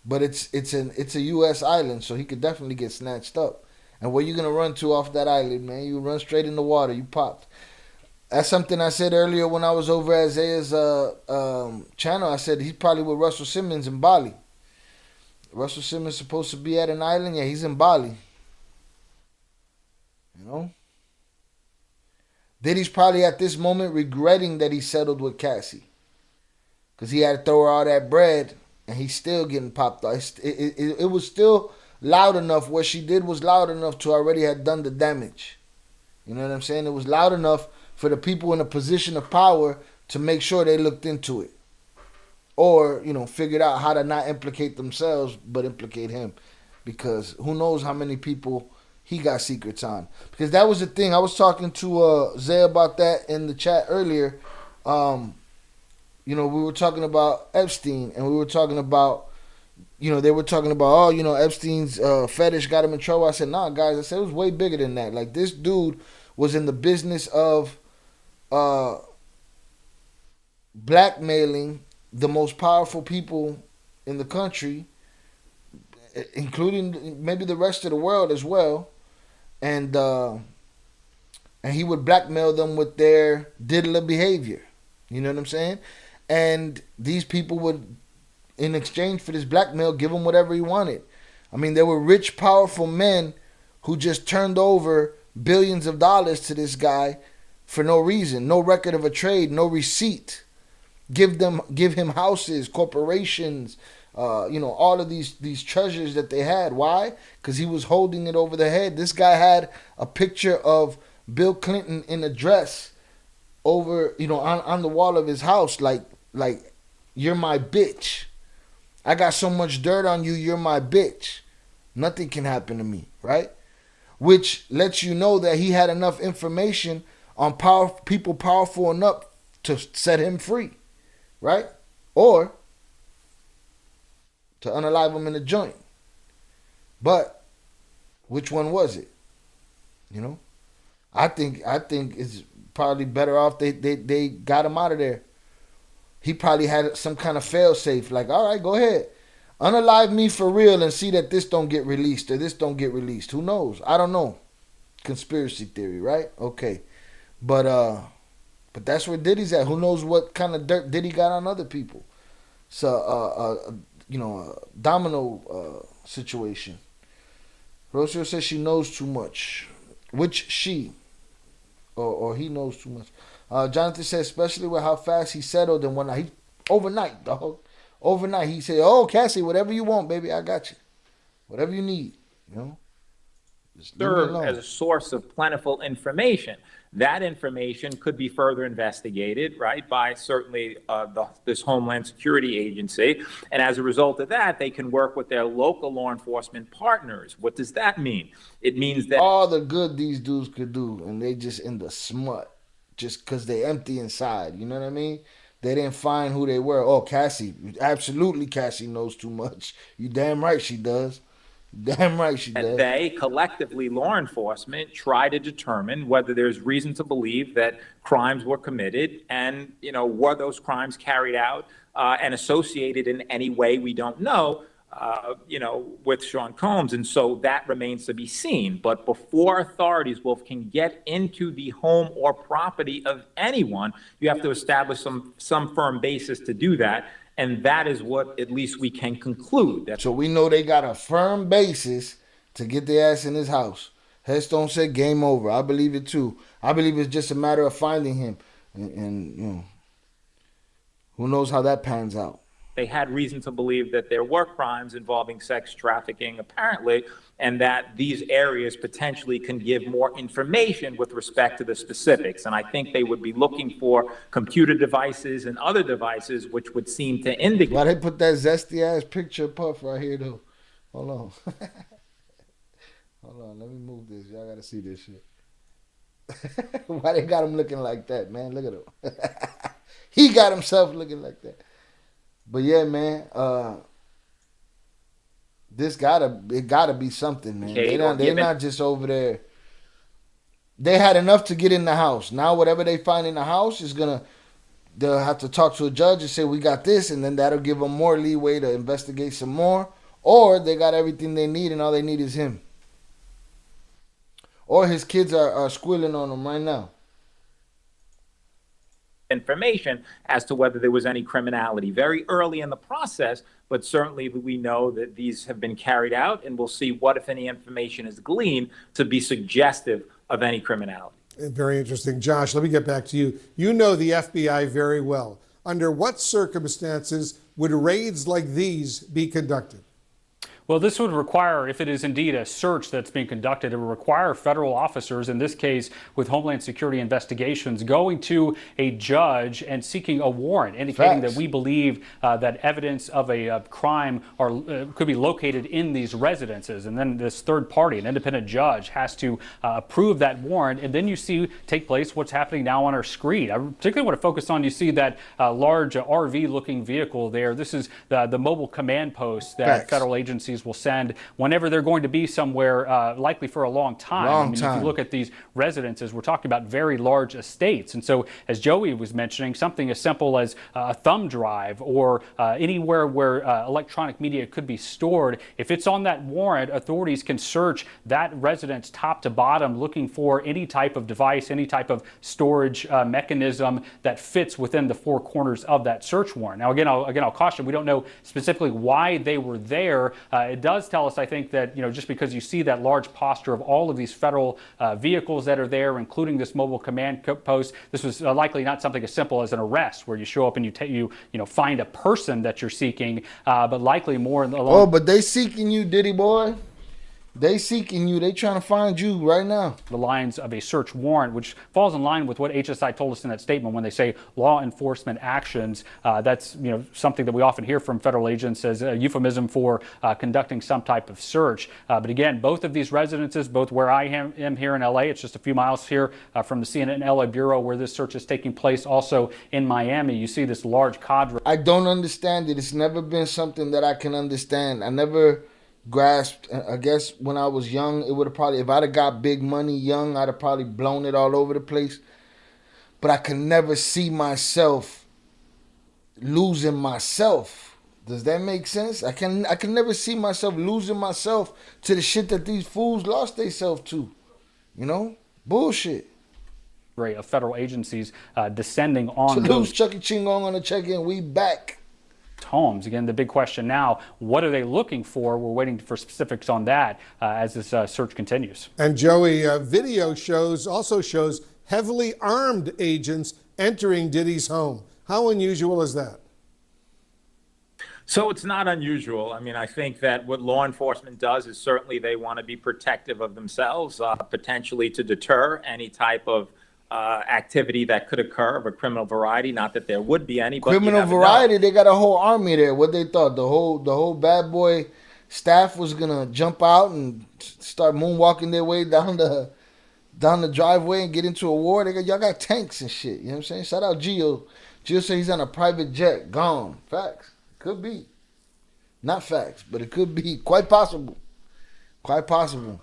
but it's a U.S. island, so he could definitely get snatched up. And where you gonna run to off that island, man? You run straight in the water. You popped. That's something I said earlier when I was over at Zaya's channel. I said he's probably with Russell Simmons in Bali. Russell Simmons supposed to be at an island. Yeah, he's in Bali. You know? Diddy's probably at this moment regretting that he settled with Cassie. Because he had to throw her all that bread and he's still getting popped off. It was still loud enough. What she did was loud enough to already have done the damage. You know what I'm saying? It was loud enough for the people in a position of power to make sure they looked into it. Or, you know, figured out how to not implicate themselves, but implicate him. Because who knows how many people he got secrets on. Because that was the thing. I was talking to Zay about that in the chat earlier. You know, we were talking about Epstein. And we were talking about, you know, they were talking about, oh, you know, Epstein's fetish got him in trouble. I said, nah, guys. I said, it was way bigger than that. Like, this dude was in the business of blackmailing the most powerful people in the country, including maybe the rest of the world as well, and he would blackmail them with their diddler behavior. You know what I'm saying? And these people would, in exchange for this blackmail, give him whatever he wanted. I mean, there were rich, powerful men who just turned over billions of dollars to this guy for no reason, no record of a trade, no receipt. Give him houses, corporations, you know, all of these treasures that they had. Why? Because he was holding it over their head. This guy had a picture of Bill Clinton in a dress over, you know, on the wall of his house, like you're my bitch. I got so much dirt on you, you're my bitch. Nothing can happen to me, right? Which lets you know that he had enough information on people powerful enough to set him free, right? Or to unalive him in a joint. But which one was it? You know, I think it's probably better off they got him out of there. He probably had some kind of fail safe, like, all right, go ahead, unalive me for real and see that this don't get released or this don't get released. Who knows? I don't know. Conspiracy theory, right? Okay. But that's where Diddy's at. Who knows what kind of dirt Diddy got on other people? So, you know, a domino situation. Rocio says she knows too much. Which she or he knows too much. Jonathan says, especially with how fast he settled and when overnight, dog. Overnight, he said, oh, Cassie, whatever you want, baby, I got you. Whatever you need, you know. Serve as a source of plentiful information. That information could be further investigated, right, by certainly this Homeland Security Agency. And as a result of that, they can work with their local law enforcement partners. What does that mean? It means that all the good these dudes could do, and they just in the smut, just because they empty inside. You know what I mean? They didn't find who they were. Oh, Cassie. Absolutely, Cassie knows too much. You damn right she does. Damn right she does. They, collectively, law enforcement, try to determine whether there's reason to believe that crimes were committed and, you know, were those crimes carried out and associated in any way we don't know, you know, with Sean Combs. And so that remains to be seen. But before authorities, Wolf, can get into the home or property of anyone, you have to establish some firm basis to do that. And that is what at least we can conclude. So we know they got a firm basis to get their ass in his house. Headstone said game over. I believe it too. I believe it's just a matter of finding him. And you know, who knows how that pans out. They had reason to believe that there were crimes involving sex trafficking, apparently, and that these areas potentially can give more information with respect to the specifics. And I think they would be looking for computer devices and other devices which would seem to indicate. Why they put that zesty ass picture puff right here though? Hold on. Hold on, let me move this. Y'all gotta see this shit. Why they got him looking like that, man? Look at him. He got himself looking like that. But yeah, man, it gotta be something, man. They're not just over there. They had enough to get in the house. Now whatever they find in the house is gonna they'll have to talk to a judge and say, we got this, and then that'll give them more leeway to investigate some more. Or they got everything they need, and all they need is him. Or his kids are squealing on him right now. Information as to whether there was any criminality very early in the process, but certainly we know that these have been carried out, and we'll see what, if any, information is gleaned to be suggestive of any criminality. Very interesting. Josh, let me get back to you. You know the FBI very well. Under what circumstances would raids like these be conducted? Well, this would require, if it is indeed a search that's being conducted, it would require federal officers, in this case with Homeland Security Investigations, going to a judge and seeking a warrant, indicating that we believe that evidence of a crime could be located in these residences. And then this third party, an independent judge, has to approve that warrant. And then you see take place what's happening now on our screen. I particularly want to focus on, you see that large RV-looking vehicle there. This is the mobile command post that federal agencies will send whenever they're going to be somewhere, likely for a long time. If you look at these residences, we're talking about very large estates. And so, as Joey was mentioning, something as simple as a thumb drive or anywhere where electronic media could be stored, if it's on that warrant, authorities can search that residence top to bottom, looking for any type of device, any type of storage mechanism that fits within the four corners of that search warrant. Now, again, I'll caution, we don't know specifically why they were there. It does tell us, I think, that just because you see that large posture of all of these federal vehicles that are there, including this mobile command post, this was likely not something as simple as an arrest where you show up and you find a person that you're seeking, but likely more along. Oh, but they seeking you, Diddy boy. They seeking you. They trying to find you right now. The lines of a search warrant, which falls in line with what HSI told us in that statement when they say law enforcement actions. That's something that we often hear from federal agents as a euphemism for conducting some type of search. But again, both of these residences, both where I am here in LA, it's just a few miles here from the CNN LA bureau where this search is taking place. Also in Miami, you see this large cadre. I don't understand it. It's never been something that I can understand. I never grasped. I guess when I was young, it would have probably, if I'd have got big money young, I'd have probably blown it all over the place. But I can never see myself losing myself. Does that make sense? I can never see myself losing myself to the shit that these fools lost themselves to. Bullshit. Of federal agencies descending on to lose Chucky Chingong on the check-in, we back. Homes. Again, the big question now, what are they looking for? We're waiting for specifics on that as this search continues. And Joey, video also shows heavily armed agents entering Diddy's home. How unusual is that? So it's not unusual. I mean, I think that what law enforcement does is certainly they want to be protective of themselves, potentially to deter any type of activity that could occur of a criminal variety. Not that there would be any, but criminal variety. They got a whole army there. What they thought the whole bad boy staff was gonna jump out and start moonwalking their way down the driveway and get into a war. Y'all got tanks and shit. You know what I'm saying? Shout out Gio. Gio said he's on a private jet. Gone. Facts. Could be. Not facts, but it could be. Quite possible. Quite possible.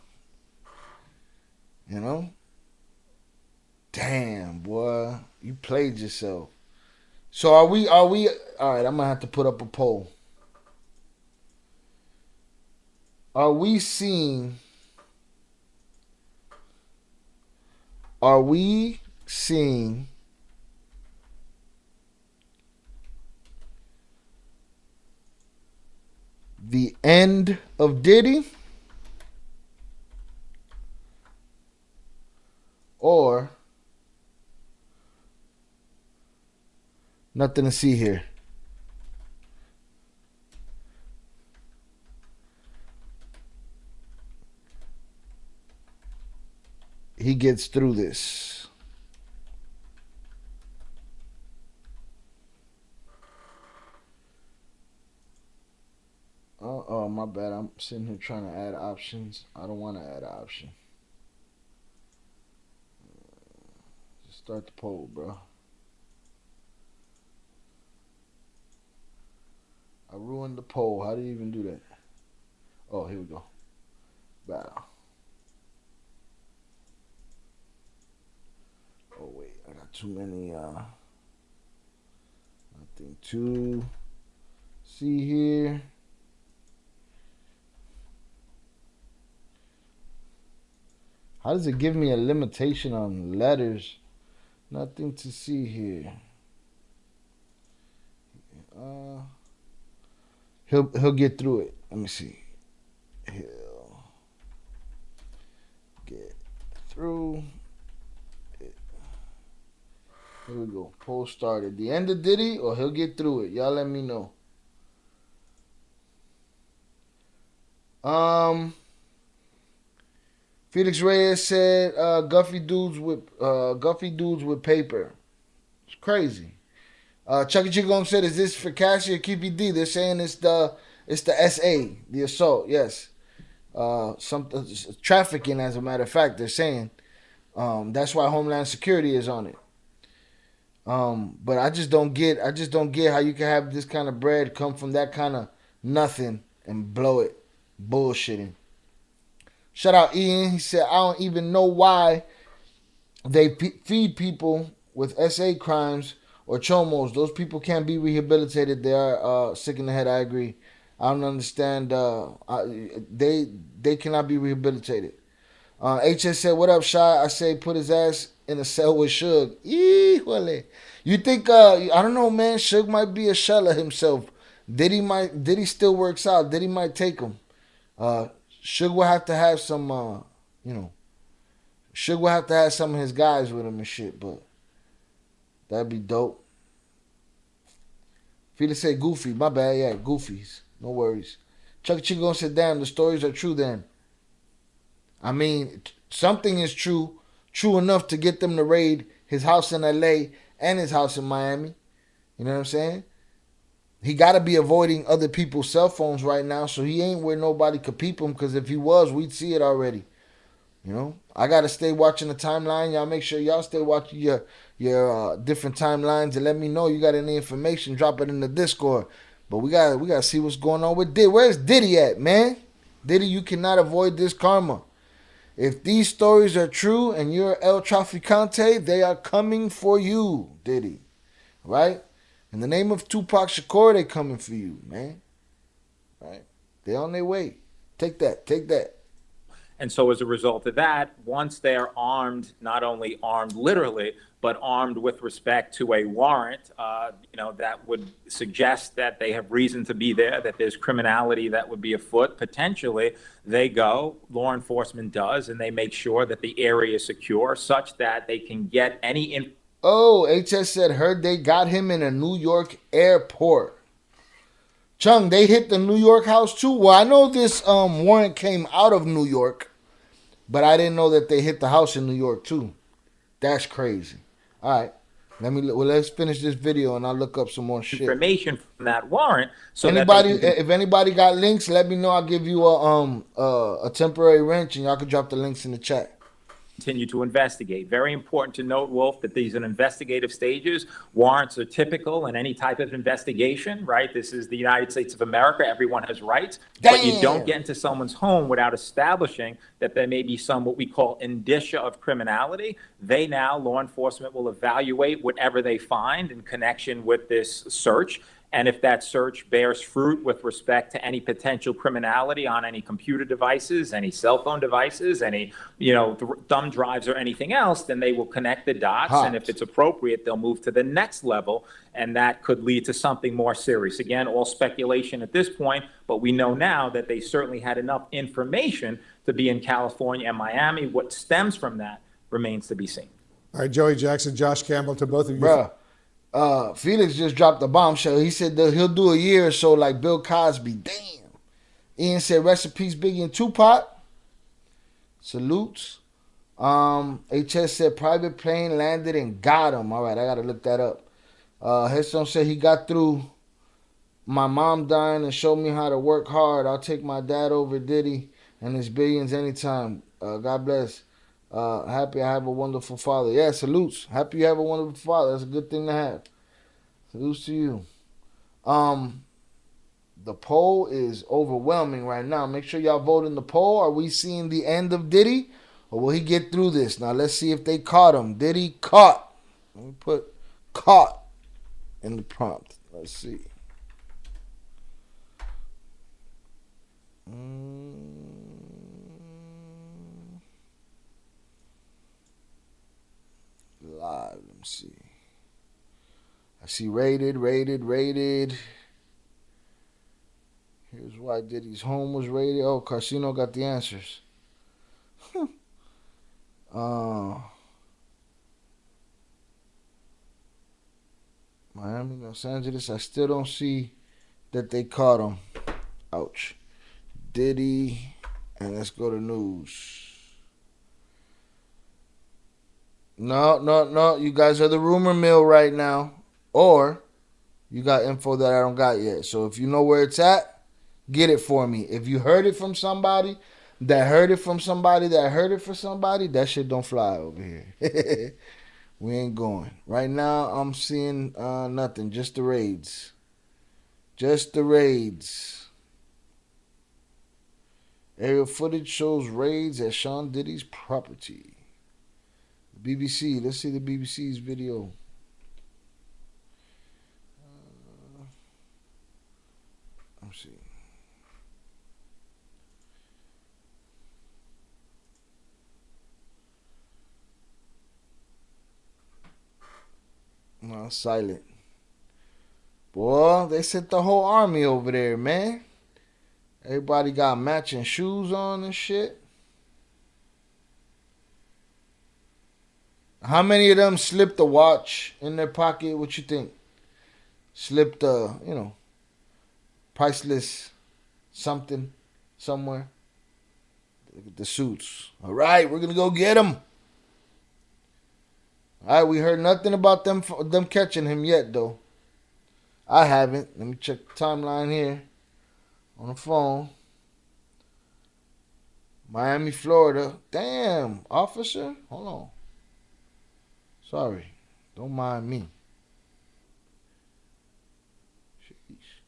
Damn, boy. You played yourself. So are we all right, I'm gonna have to put up a poll. Are we seeing the end of Diddy? Or nothing to see here? He gets through this. Oh, my bad. I'm sitting here trying to add options. I don't want to add an option. Just start the poll, bro. I ruined the poll. How do you even do that? Oh, here we go. Bow. Oh, wait. I got too many. Nothing to see here. How does it give me a limitation on letters? Nothing to see here. He'll get through it. Let me see. He'll get through it. Here we go. Poll started. The end of Diddy, or he'll get through it. Y'all let me know. Felix Reyes said Guffy dudes with paper. It's crazy. Chucky Chigom said, "Is this for Cassie or Keepy D?" They're saying it's the SA, the assault. Yes, some trafficking. As a matter of fact, they're saying that's why Homeland Security is on it. But I just don't get how you can have this kind of bread come from that kind of nothing and blow it, bullshitting. Shout out Ian. He said, "I don't even know why they feed people with SA crimes or chomos. Those people can't be rehabilitated. They are sick in the head." I agree. I don't understand. They cannot be rehabilitated. HS said, "What up, Shy?" I say, "Put his ass in a cell with Suge." You think? I don't know, man. Suge might be a shell of himself. Diddy still works out. Diddy might take him. Suge will have to have some. Suge will have to have some of his guys with him and shit. But that'd be dope. Felix said Goofy. My bad. Yeah, Goofies. No worries. Chuck Chico said, "Damn, the stories are true then." I mean, something is true enough to get them to raid his house in LA and his house in Miami. You know what I'm saying? He got to be avoiding other people's cell phones right now, so he ain't where nobody could peep him, because if he was, we'd see it already. You know, I got to stay watching the timeline. Y'all make sure y'all stay watching your different timelines and let me know you got any information. Drop it in the Discord. But we got to see what's going on with Diddy. Where's Diddy at, man? Diddy, you cannot avoid this karma. If these stories are true and you're El Traficante, they are coming for you, Diddy. Right? In the name of Tupac Shakur, they coming for you, man. Right? They on their way. Take that. And so as a result of that, once they're armed, not only armed literally, but armed with respect to a warrant, that would suggest that they have reason to be there, that there's criminality that would be afoot. Potentially, they go, law enforcement does, and they make sure that the area is secure such that they can get any Oh, HS said, heard they got him in a New York airport. Chung, they hit the New York house too? Well, I know this warrant came out of New York, but I didn't know that they hit the house in New York too. That's crazy. All right. Let's finish this video and I'll look up some more shit. Information from that warrant. So if anybody got links, let me know. I'll give you a temporary wrench and y'all can drop the links in the chat. Continue to investigate. Very important to note, Wolf, that these are investigative stages. Warrants are typical in any type of investigation, right? This is the United States of America. Everyone has rights. Damn. But you don't get into someone's home without establishing that there may be some what we call indicia of criminality. Law enforcement will evaluate whatever they find in connection with this search. And if that search bears fruit with respect to any potential criminality on any computer devices, any cell phone devices, any thumb drives or anything else, then they will connect the dots. And if it's appropriate, they'll move to the next level. And that could lead to something more serious. Again, all speculation at this point, but we know now that they certainly had enough information to be in California and Miami. What stems from that remains to be seen. All right, Joey Jackson, Josh Campbell, to both of you. Bruh. Felix just dropped a bombshell. He said that he'll do a year or so like Bill Cosby. Damn. Ian said, rest in peace, Biggie and Tupac. Salutes. HS said private plane landed and got him. All right, I gotta look that up. Headstone said he got through my mom dying and showed me how to work hard. I'll take my dad over Diddy and his billions anytime. God bless. Happy I have a wonderful father. Yeah, salutes. Happy you have a wonderful father. That's a good thing to have. Salutes to you. The poll is overwhelming right now. Make sure y'all vote in the poll. Are we seeing the end of Diddy? Or will he get through this? Now let's see if they caught him. Diddy caught. Let me put caught in the prompt. Let's see. Live. Let me see. I see rated. Here's why Diddy's home was raided. Oh, Casino got the answers. Miami, Los Angeles. I still don't see that they caught him. Ouch. Diddy. And let's go to news. No. You guys are the rumor mill right now. Or you got info that I don't got yet. So if you know where it's at, get it for me. If you heard it from somebody, that heard it from somebody, that heard it for somebody, that shit don't fly over here. We ain't going. Right now, I'm seeing nothing. Just the raids. Just the raids. Aerial footage shows raids at Sean Diddy's property. BBC. Let's see the BBC's video. Let's see. No, silent. Boy, they sent the whole army over there, man. Everybody got matching shoes on and shit. How many of them slipped a watch in their pocket? What you think? Slipped priceless something somewhere. Look at the suits. All right, we're going to go get them. All right, we heard nothing about them catching him yet, though. I haven't. Let me check the timeline here on the phone. Miami, Florida. Damn, officer. Hold on. Sorry. Don't mind me. Sheesh.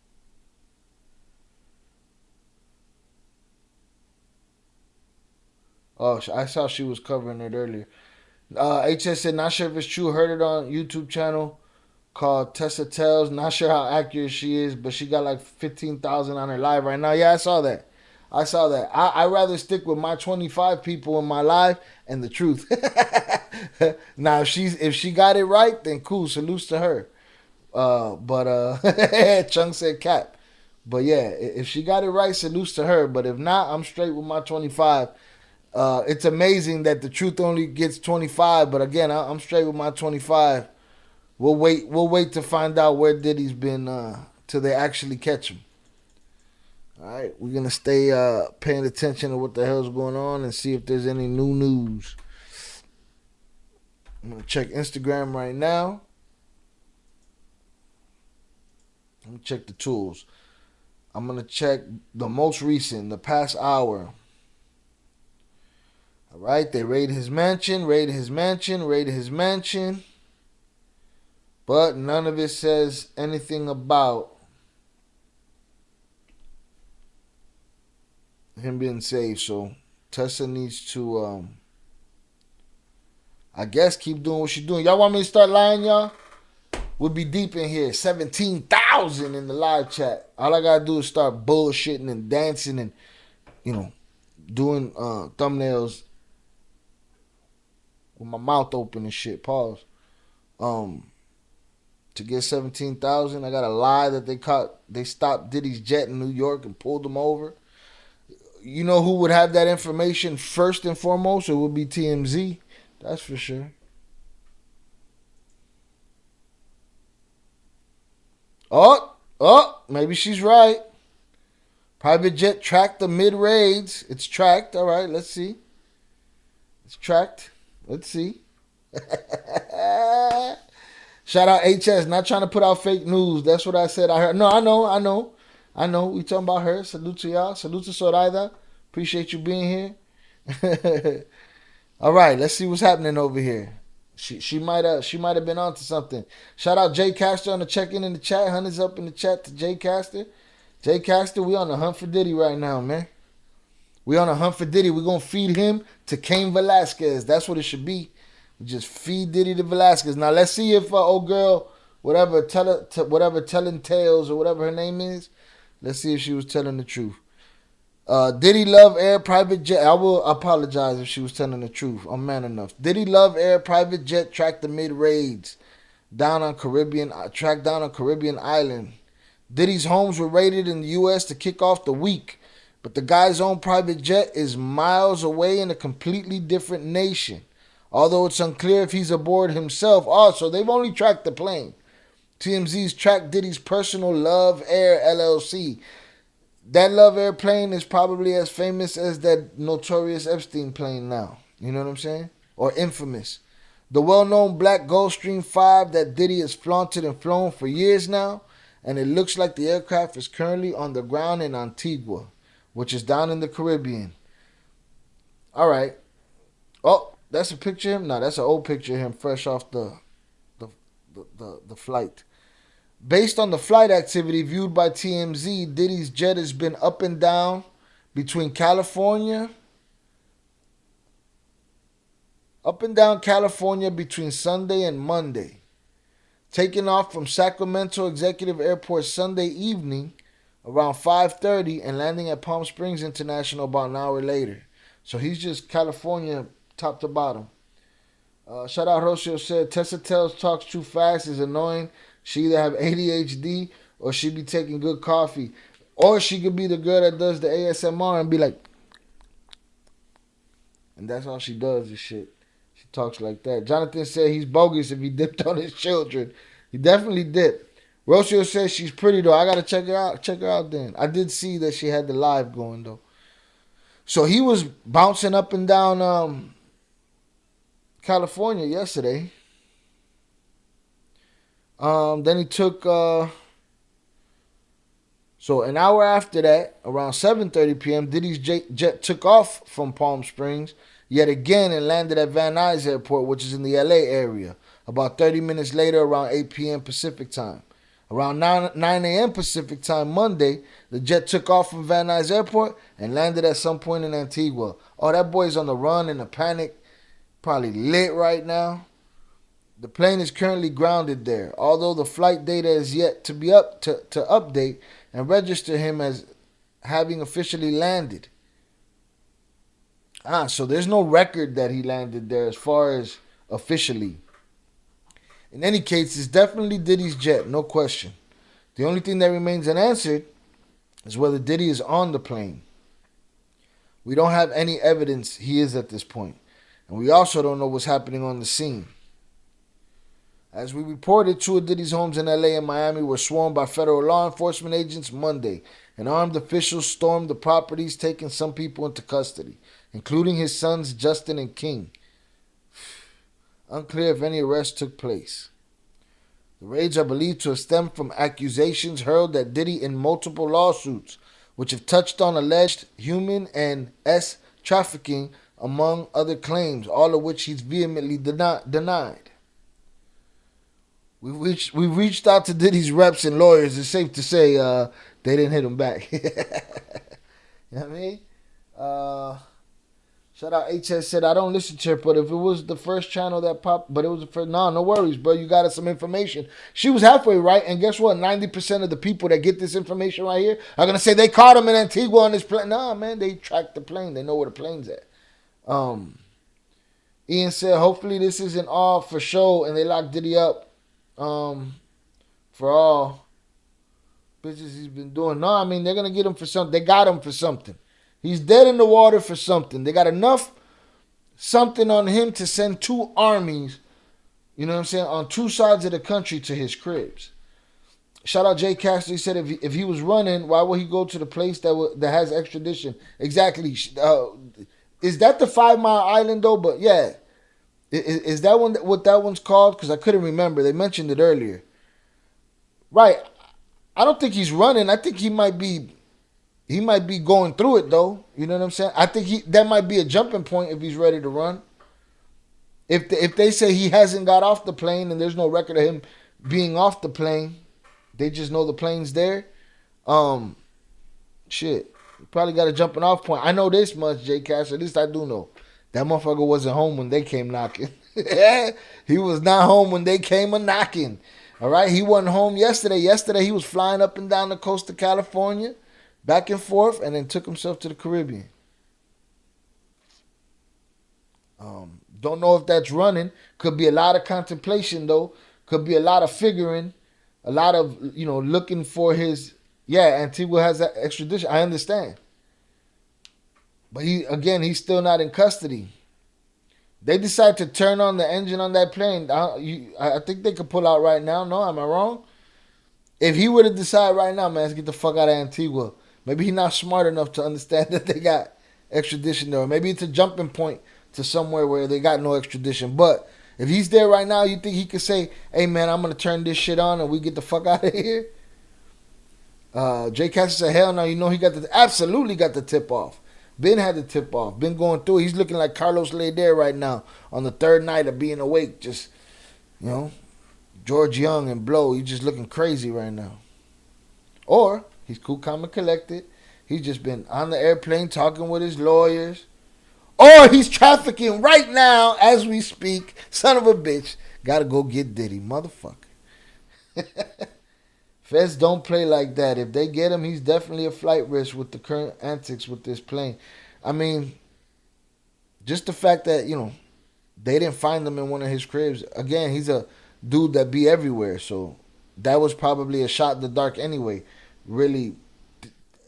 Oh, I saw she was covering it earlier. HS said, not sure if it's true. Heard it on YouTube channel called Tessa Tells. Not sure how accurate she is, but she got like 15,000 on her live right now. Yeah, I saw that. I rather stick with my 25 people in my live and the truth. Now, if she got it right, then cool. Salutes to her. Chung said cap. But yeah, if she got it right, salutes to her. But if not, I'm straight with my 25. It's amazing that the truth only gets 25, but again, I'm straight with my 25. We'll wait to find out where Diddy's been till they actually catch him. All right, we're gonna stay paying attention to what the hell's going on and see if there's any new news. I'm gonna check Instagram right now. Let me check the tools. I'm gonna check the most recent, the past hour. All right, they raided his mansion, but none of it says anything about him being saved. So Tessa needs to, I guess, keep doing what she's doing. Y'all want me to start lying, y'all? We'll be deep in here. 17,000 in the live chat. All I gotta do is start bullshitting and dancing and, doing thumbnails with my mouth open and shit. Pause. To get 17,000, I gotta lie that they stopped Diddy's jet in New York and pulled him over. You know who would have that information first and foremost? It would be TMZ. That's for sure. Oh, maybe she's right. Private jet tracked the mid-raids. It's tracked. All right, let's see. It's tracked. Let's see. Shout out HS. Not trying to put out fake news. That's what I said. I heard. No, I know. We talking about her. Salute to y'all. Salute to Zoraida. Appreciate you being here. All right, let's see what's happening over here. She might have been onto something. Shout out Jay Caster on the check-in the chat. Hunters up in the chat to Jay Caster. Jay Caster, we on the hunt for Diddy right now, man. We on a hunt for Diddy. We're going to feed him to Cain Velasquez. That's what it should be. We just feed Diddy to Velasquez. Now, let's see if old girl whatever telling tales or whatever her name is. Let's see if she was telling the truth. Diddy love air private jet? I will apologize if she was telling the truth. I'm man enough. Diddy love air private jet tracked amid raids down on Caribbean island. Diddy's homes were raided in the U.S. to kick off the week, but the guy's own private jet is miles away in a completely different nation. Although it's unclear if he's aboard himself. Also, they've only tracked the plane. TMZ's tracked Diddy's personal Love Air LLC. That Love Air plane is probably as famous as that notorious Epstein plane now. You know what I'm saying? Or infamous. The well-known black Gulfstream 5 that Diddy has flaunted and flown for years now. And it looks like the aircraft is currently on the ground in Antigua, which is down in the Caribbean. All right. Oh, that's a picture of him? No, that's an old picture of him fresh off the flight. Based on the flight activity viewed by TMZ, Diddy's jet has been up and down between California between Sunday and Monday. Taking off from Sacramento Executive Airport Sunday evening around 5:30 and landing at Palm Springs International about an hour later. So he's just California top to bottom. Shout out Rocio said, Tessa Tells talks too fast is annoying. She either have ADHD or she be taking good coffee. Or she could be the girl that does the ASMR and be like, and that's all she does is shit. She talks like that. Jonathan said he's bogus if he dipped on his children. He definitely dipped. Rocio says she's pretty though. I gotta check her out. Check her out then. I did see that she had the live going though. So he was bouncing up and down California yesterday. Then he took, so an hour after that, around 7:30 p.m., Diddy's jet took off from Palm Springs yet again and landed at Van Nuys Airport, which is in the LA area. About 30 minutes later, around 8 p.m. Pacific time. Around 9 a.m. Pacific time Monday, the jet took off from Van Nuys Airport and landed at some point in Antigua. Oh, that boy's on the run in a panic. Probably lit right now. The plane is currently grounded there, although the flight data is yet to be up to update and register him as having officially landed. So there's no record that he landed there as far as officially. In any case, it's definitely Diddy's jet, no question. The only thing that remains unanswered is whether Diddy is on the plane. We don't have any evidence he is at this point, and we also don't know what's happening on the scene. As we reported, two of Diddy's homes in LA and Miami were swarmed by federal law enforcement agents Monday, and armed officials stormed the properties, taking some people into custody, including his sons Justin and King. Unclear if any arrests took place. The raids are believed to have stemmed from accusations hurled at Diddy in multiple lawsuits, which have touched on alleged human and trafficking, among other claims, all of which he's vehemently denied. We reached out to Diddy's reps and lawyers. It's safe to say they didn't hit him back. You know what I mean? Shout out HS said, I don't listen to her, but if it was the first channel that popped, but it was the first, no worries, bro. You got us some information. She was halfway right, and guess what? 90% of the people that get this information right here are going to say they caught him in Antigua on this plane. Nah, man, they tracked the plane. They know where the plane's at. Ian said, hopefully this isn't all for show and they locked Diddy up for all bitches he's been doing. No, I mean, they're going to get him for something. They got him for something. He's dead in the water for something. They got enough something on him to send two armies, you know what I'm saying, on two sides of the country to his cribs. Shout out Jay Castro. He said if he was running, why would he go to the place that has extradition? Exactly. Is that the 5 Mile Island though? But yeah. Is that one what that one's called? Because I couldn't remember. They mentioned it earlier. Right. I don't think he's running. I think he might be going through it though. You know what I'm saying? I think that might be a jumping point if he's ready to run. If they say he hasn't got off the plane and there's no record of him being off the plane, they just know the plane's there. Shit. You probably got a jumping off point. I know this much, J Cash. At least I do know. That motherfucker wasn't home when they came knocking. He was not home when they came a-knocking. All right, he wasn't home yesterday. Yesterday he was flying up and down the coast of California, back and forth, and then took himself to the Caribbean. Don't know if that's running. Could be a lot of contemplation though. Could be a lot of figuring, a lot of looking for his. Yeah, Antigua has that extradition. I understand, but he's still not in custody. They decide to turn on the engine on that plane. I think they could pull out right now. No, am I wrong? If he were to decide right now, man, let's get the fuck out of Antigua. Maybe he's not smart enough to understand that they got extradition there. Maybe it's a jumping point to somewhere where they got no extradition. But if he's there right now, you think he could say, hey, man, I'm going to turn this shit on and we get the fuck out of here? Jay Cassie said, hell no. He absolutely got the tip off. Ben had the tip off. Been going through. He's looking like Carlos Leder right now on the third night of being awake. Just, George Young and Blow. He's just looking crazy right now. Or he's cool, calm, and collected. He's just been on the airplane talking with his lawyers. Or he's trafficking right now as we speak. Son of a bitch. Gotta go get Diddy. Motherfucker. Feds don't play like that. If they get him, he's definitely a flight risk with the current antics with this plane. I mean, just the fact that, they didn't find him in one of his cribs. Again, he's a dude that be everywhere. So that was probably a shot in the dark anyway. Really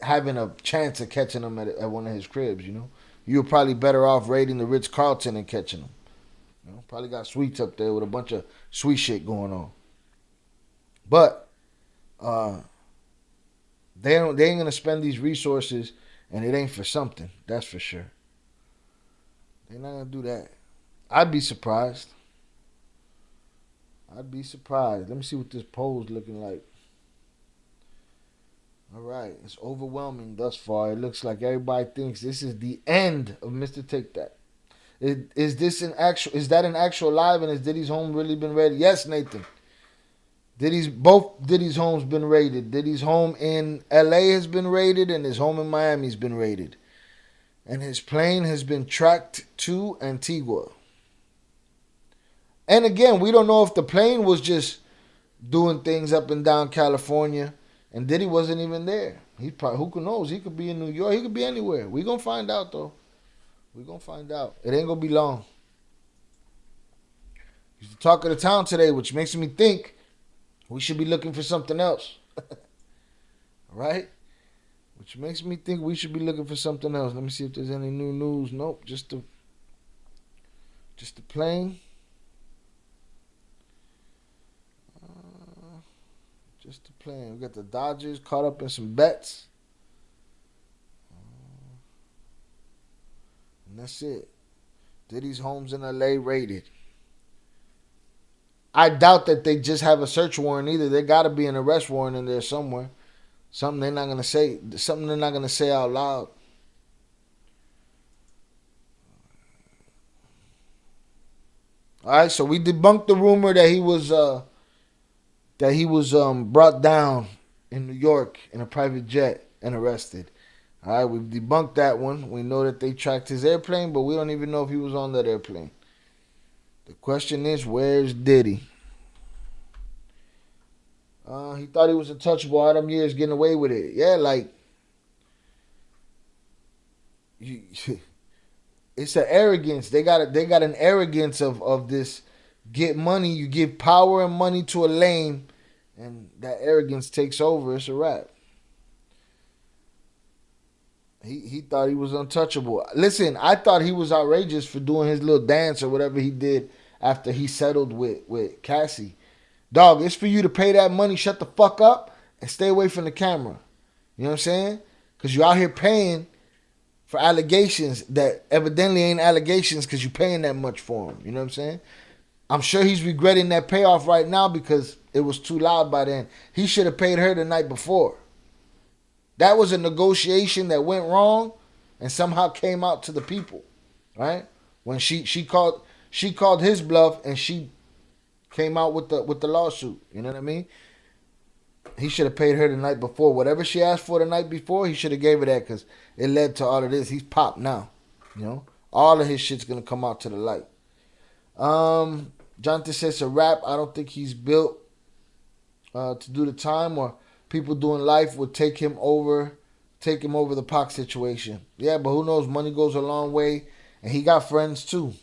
having a chance of catching him at one of his cribs, You were probably better off raiding the Ritz-Carlton and catching him. Probably got suites up there with a bunch of sweet shit going on. But they ain't gonna spend these resources, and it ain't for something. That's for sure. They're not gonna do that. I'd be surprised. Let me see what this poll's looking like. All right, it's overwhelming thus far. It looks like everybody thinks this is the end of Mr. Take That. Is that an actual live, and has Diddy's home really been raided? Yes, Nathan. Both Diddy's homes been raided. Diddy's home in LA has been raided, and his home in Miami has been raided. And his plane has been tracked to Antigua. And again, we don't know if the plane was just doing things up and down California, and Diddy wasn't even there. Who knows? He could be in New York. He could be anywhere. We're going to find out, though. We're going to find out. It ain't going to be long. He's the talk of the town today, which makes me think we should be looking for something else. Right? Which makes me think we should be looking for something else. Let me see if there's any new news. Nope. Just the plane. Just the plane. We got the Dodgers caught up in some bets. And that's it. Diddy's homes in LA raided. I doubt that they just have a search warrant either. There got to be an arrest warrant in there somewhere. Something they're not gonna say out loud. All right, so we debunked the rumor that he was brought down in New York in a private jet and arrested. All right, we've debunked that one. We know that they tracked his airplane, but we don't even know if he was on that airplane. The question is, where's Diddy? He thought he was untouchable all them years getting away with it. Yeah, it's an arrogance. They got an arrogance of this. Get money, you give power and money to a lame, and that arrogance takes over. It's a wrap. He thought he was untouchable. Listen, I thought he was outrageous for doing his little dance or whatever he did after he settled with Cassie. Dog, it's for you to pay that money, shut the fuck up, and stay away from the camera. You know what I'm saying? Because you're out here paying for allegations that evidently ain't allegations because you're paying that much for them. You know what I'm saying? I'm sure he's regretting that payoff right now because it was too loud by then. He should have paid her the night before. That was a negotiation that went wrong and somehow came out to the people, right? When she called his bluff and she came out with the lawsuit. You know what I mean? He should have paid her the night before. Whatever she asked for the night before, he should have gave her that because it led to all of this. He's popped now. You know? All of his shit's going to come out to the light. Jonathan says it's a wrap. I don't think he's built to do the time, or people doing life would take him over the Pac situation. Yeah, but who knows? Money goes a long way, and he got friends too,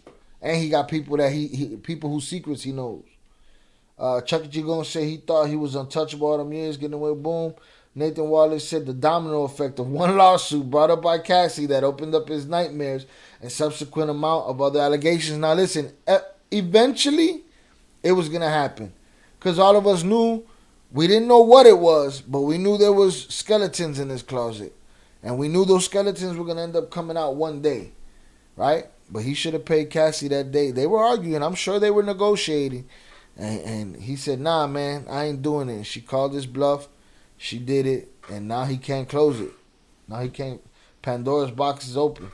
and he got people that people whose secrets he knows. Chuck G gonna say he thought he was untouchable all them years, getting away. Boom. Nathan Wallace said the domino effect of one lawsuit brought up by Cassie that opened up his nightmares and subsequent amount of other allegations. Now listen, eventually it was gonna happen, because all of us knew. We didn't know what it was, but we knew there was skeletons in his closet. And we knew those skeletons were going to end up coming out one day, right? But he should have paid Cassie that day. They were arguing. I'm sure they were negotiating. And he said, nah, man, I ain't doing it. And she called his bluff. She did it. And now he can't close it. Now he can't. Pandora's box is open.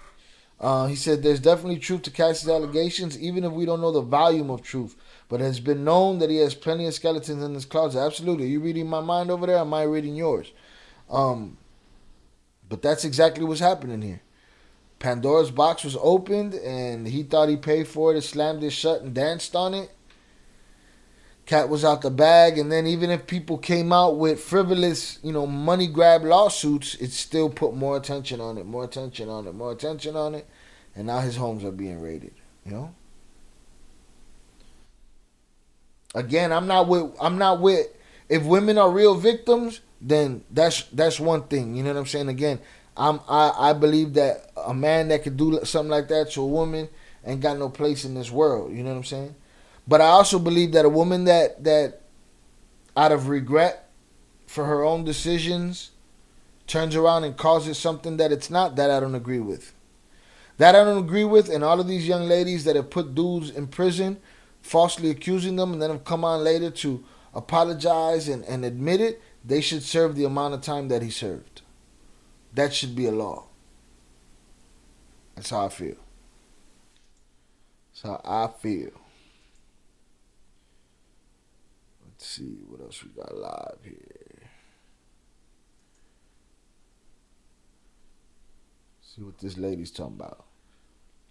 He said there's definitely truth to Cassie's allegations, even if we don't know the volume of truth. But it has been known that he has plenty of skeletons in his closet. Absolutely. Are you reading my mind over there? Or am I reading yours? But that's exactly what's happening here. Pandora's box was opened, and he thought he paid for it, slammed it shut, and danced on it. Cat was out the bag, and then even if people came out with frivolous, money grab lawsuits, it still put more attention on it, more attention on it, more attention on it, and now his homes are being raided. Again, I'm not with. If women are real victims, then that's one thing. You know what I'm saying? Again, I believe that a man that could do something like that to a woman ain't got no place in this world. You know what I'm saying? But I also believe that a woman that out of regret for her own decisions turns around and calls it something that it's not, that I don't agree with. That I don't agree with, and all of these young ladies that have put dudes in prison, falsely accusing them, and then have come on later to apologize and admit it, they should serve the amount of time that he served. That should be a law. That's how I feel. That's how I feel. Let's see what else we got live here. See what this lady's talking about.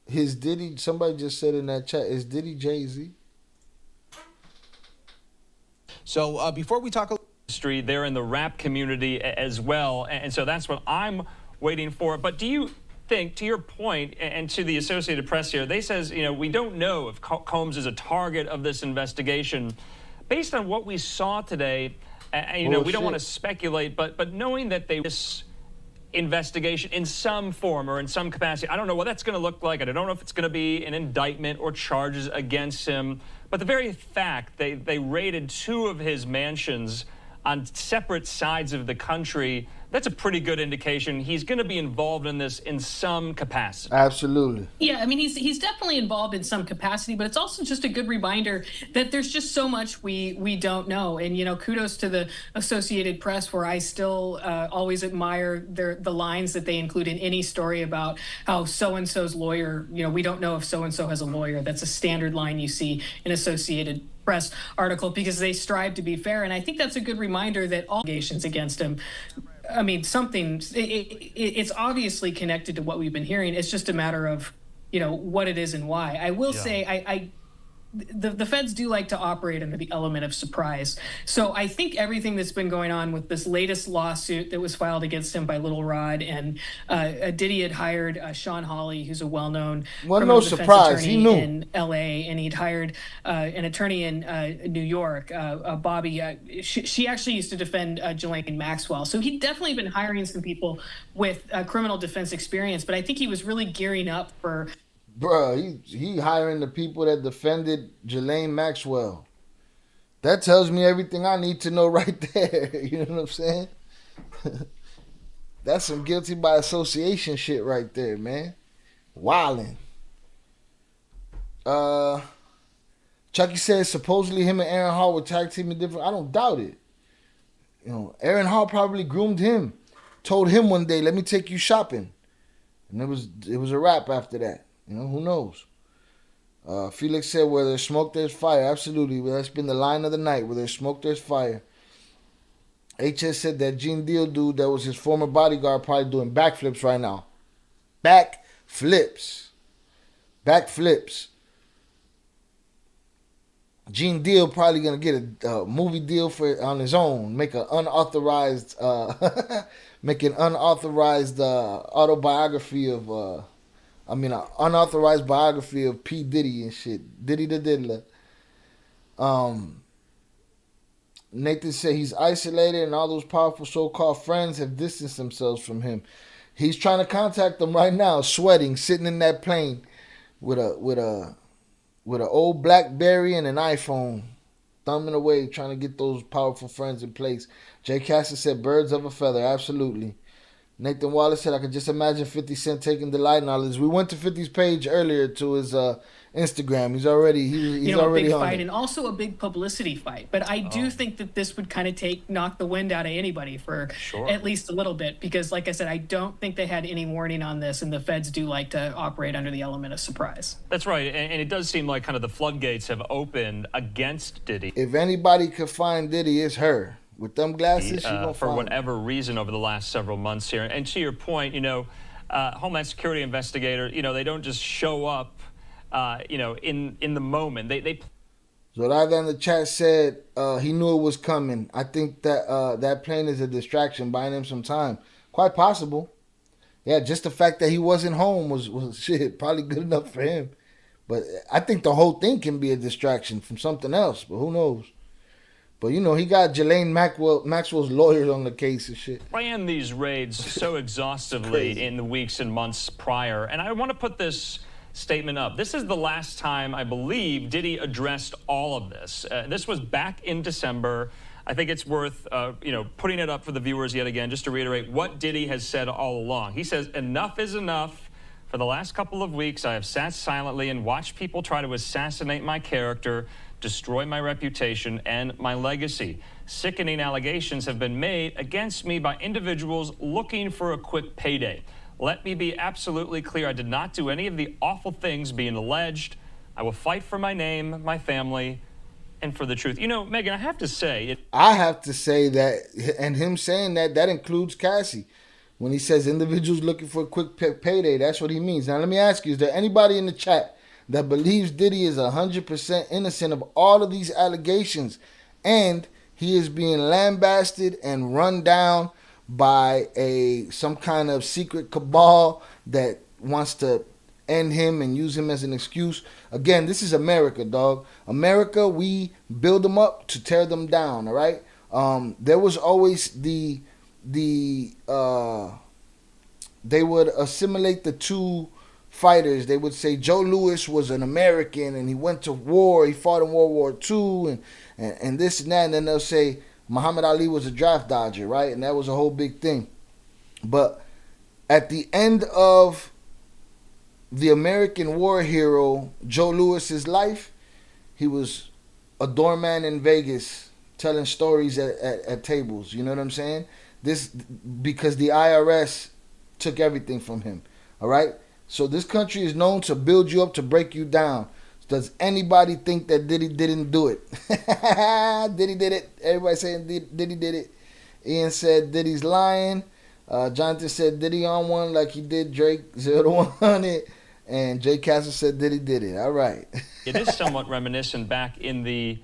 His Diddy, somebody just said in that chat, is Diddy Jay-Z? So before we talk industry, they're in the rap community as well, and so that's what I'm waiting for. But do you think, to your point, and to the Associated Press here, they says, we don't know if Combs is a target of this investigation. Based on what we saw today, we don't want to speculate, but knowing that this investigation in some form or in some capacity, I don't know what that's going to look like. I don't know if it's going to be an indictment or charges against him. But the very fact they raided two of his mansions on separate sides of the country, that's a pretty good indication he's going to be involved in this in some capacity. Absolutely. Yeah, I mean, he's definitely involved in some capacity, but it's also just a good reminder that there's just so much we don't know. And, kudos to the Associated Press, where I still always admire the lines that they include in any story about how so-and-so's lawyer, we don't know if so-and-so has a lawyer. That's a standard line you see in Associated Press article, because they strive to be fair. And I think that's a good reminder that all allegations against him, I mean, it's obviously connected to what we've been hearing. It's just a matter of, what it is and why. I will say, the feds do like to operate under the element of surprise. So I think everything that's been going on with this latest lawsuit that was filed against him by Little Rod, and Diddy had hired Sean Hawley, who's a well-known criminal defense attorney in L.A., and he'd hired an attorney in New York, Bobby. She actually used to defend Ghislaine Maxwell. So he'd definitely been hiring some people with criminal defense experience, but I think he was really gearing up for... Bruh, he hiring the people that defended Ghislaine Maxwell. That tells me everything I need to know right there. You know what I'm saying? That's some guilty by association shit right there, man. Wildin'. Chucky says supposedly him and Aaron Hall were tag teaming different. I don't doubt it. Aaron Hall probably groomed him. Told him one day, let me take you shopping. And it was a wrap after that. Who knows? Felix said, where there's smoke, there's fire. Absolutely. Well, that's been the line of the night. Where there's smoke, there's fire. HS said that Gene Deal dude that was his former bodyguard probably doing backflips right now. Backflips. Gene Deal probably gonna get a movie deal for on his own, make an unauthorized autobiography of an unauthorized biography of P. Diddy and shit. Diddy the Diddler. Nathan said he's isolated and all those powerful so-called friends have distanced themselves from him. He's trying to contact them right now, sweating, sitting in that plane with an old BlackBerry and an iPhone, thumbing away, trying to get those powerful friends in place. Jay Cassis said birds of a feather, absolutely. Nathan Wallace said I could just imagine 50 Cent taking delight in all this. We went to 50's page earlier to his Instagram. He's already a big fight and also a big publicity fight. But I do think that this would kind of knock the wind out of anybody for at least a little bit, because like I said, I don't think they had any warning on this, and the feds do like to operate under the element of surprise. That's right, and it does seem like kind of the floodgates have opened against Diddy. If anybody could find Diddy, it's her. With them glasses, she gonna for find whatever reason over the last several months here. And to your point, Homeland Security investigators, they don't just show up, in the moment. They Zoraida in the chat said he knew it was coming. I think that that plane is a distraction, buying him some time. Quite possible. Yeah, just the fact that he wasn't home was shit, probably good enough for him. But I think the whole thing can be a distraction from something else, but who knows? But, he got Ghislaine Maxwell's lawyers on the case and shit. Ran these raids so exhaustively in the weeks and months prior. And I want to put this statement up. This is the last time, I believe, Diddy addressed all of this. This was back in December. I think it's worth, putting it up for the viewers yet again, just to reiterate what Diddy has said all along. He says, enough is enough. For the last couple of weeks, I have sat silently and watched people try to assassinate my character, destroy my reputation and my legacy. Sickening allegations have been made against me by individuals looking for a quick payday. Let me be absolutely clear. I did not do any of the awful things being alleged. I will fight for my name, my family, and for the truth. Megan, I have to say that, and him saying that includes Cassie. When he says individuals looking for a quick payday, that's what he means. Now, let me ask you, is there anybody in the chat that believes Diddy is 100% innocent of all of these allegations, and he is being lambasted and run down by some kind of secret cabal that wants to end him and use him as an excuse? Again, this is America, dog. America, we build them up to tear them down, all right? There was always they would assimilate the two fighters. They would say Joe Louis was an American and he went to war, he fought in World War II and this and that, and then they'll say Muhammad Ali was a draft dodger, right? And that was a whole big thing. But at the end of the American war hero Joe Louis's life, he was a doorman in Vegas telling stories at tables, you know what I'm saying? This because the IRS took everything from him, all right? So this country is known to build you up, to break you down. Does anybody think that Diddy didn't do it? Diddy did it. Everybody saying Diddy did it. Ian said Diddy's lying. Jonathan said Diddy on one like he did Drake 0 to 100. And Jay Castle said Diddy did it. All right. It is somewhat reminiscent back in the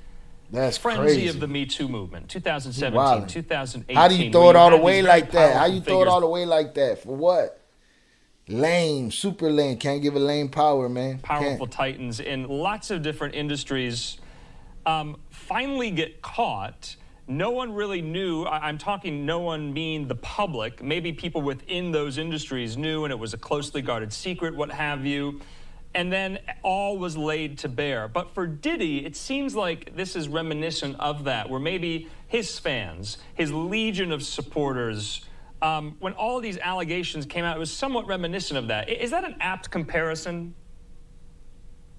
frenzy crazy of the Me Too movement, 2017, wow. 2018. How do you throw it all away like that? How you throw it all away like that? For what? Lame, super lame. Can't give a lame power, man. Powerful titans in lots of different industries finally get caught. No one really knew. I'm talking no one, mean the public. Maybe people within those industries knew, and it was a closely guarded secret, what have you. And then all was laid to bear. But for Diddy, it seems like this is reminiscent of that, where maybe his fans, his legion of supporters, when all of these allegations came out, it was somewhat reminiscent of that. Is that an apt comparison?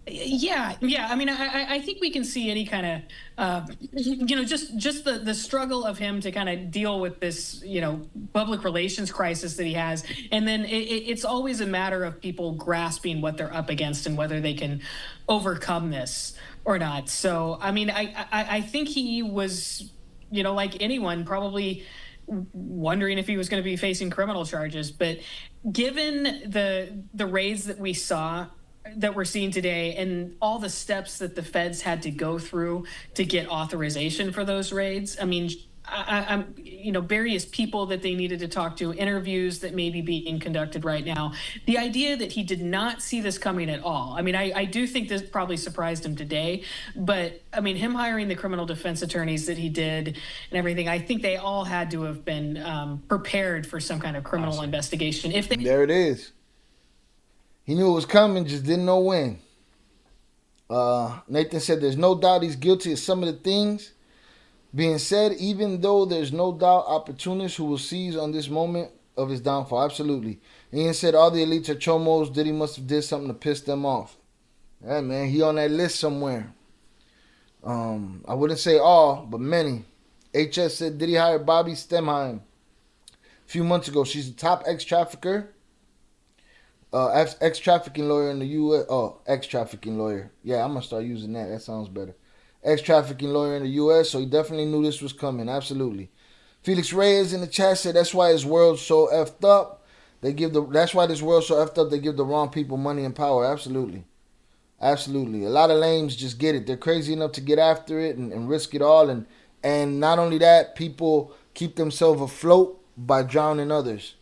Yeah. I mean, I think we can see any kind of, just the struggle of him to kind of deal with this, public relations crisis that he has. And then it's always a matter of people grasping what they're up against and whether they can overcome this or not. So, I mean, I think he was, like anyone, probably wondering if he was going to be facing criminal charges. But given the raids that we saw that we're seeing today and all the steps that the feds had to go through to get authorization for those raids. I mean, I'm, various people that they needed to talk to, interviews that may be being conducted right now. The idea that he did not see this coming at all. I mean, I do think this probably surprised him today, but I mean, him hiring the criminal defense attorneys that he did and everything, I think they all had to have been prepared for some kind of criminal investigation. If they There it is. He knew it was coming, just didn't know when. Nathan said there's no doubt he's guilty of some of the things being said, even though there's no doubt opportunists who will seize on this moment of his downfall. Absolutely. Ian said all the elites are chomos. Diddy must have did something to piss them off. Yeah, man, he on that list somewhere. I wouldn't say all, but many. HS said Diddy hired Bobby Stemheim a few months ago. She's the top ex-trafficker. Ex-trafficking lawyer in the U.S. Oh, ex-trafficking lawyer. Yeah, I'm going to start using that. That sounds better. Ex-trafficking lawyer in the U.S., so he definitely knew this was coming. Absolutely. Felix Reyes in the chat said that's why his world's so effed up. That's why this world's so effed up. They give the wrong people money and power. Absolutely. Absolutely. A lot of lames just get it. They're crazy enough to get after it and risk it all. And not only that, people keep themselves afloat by drowning others.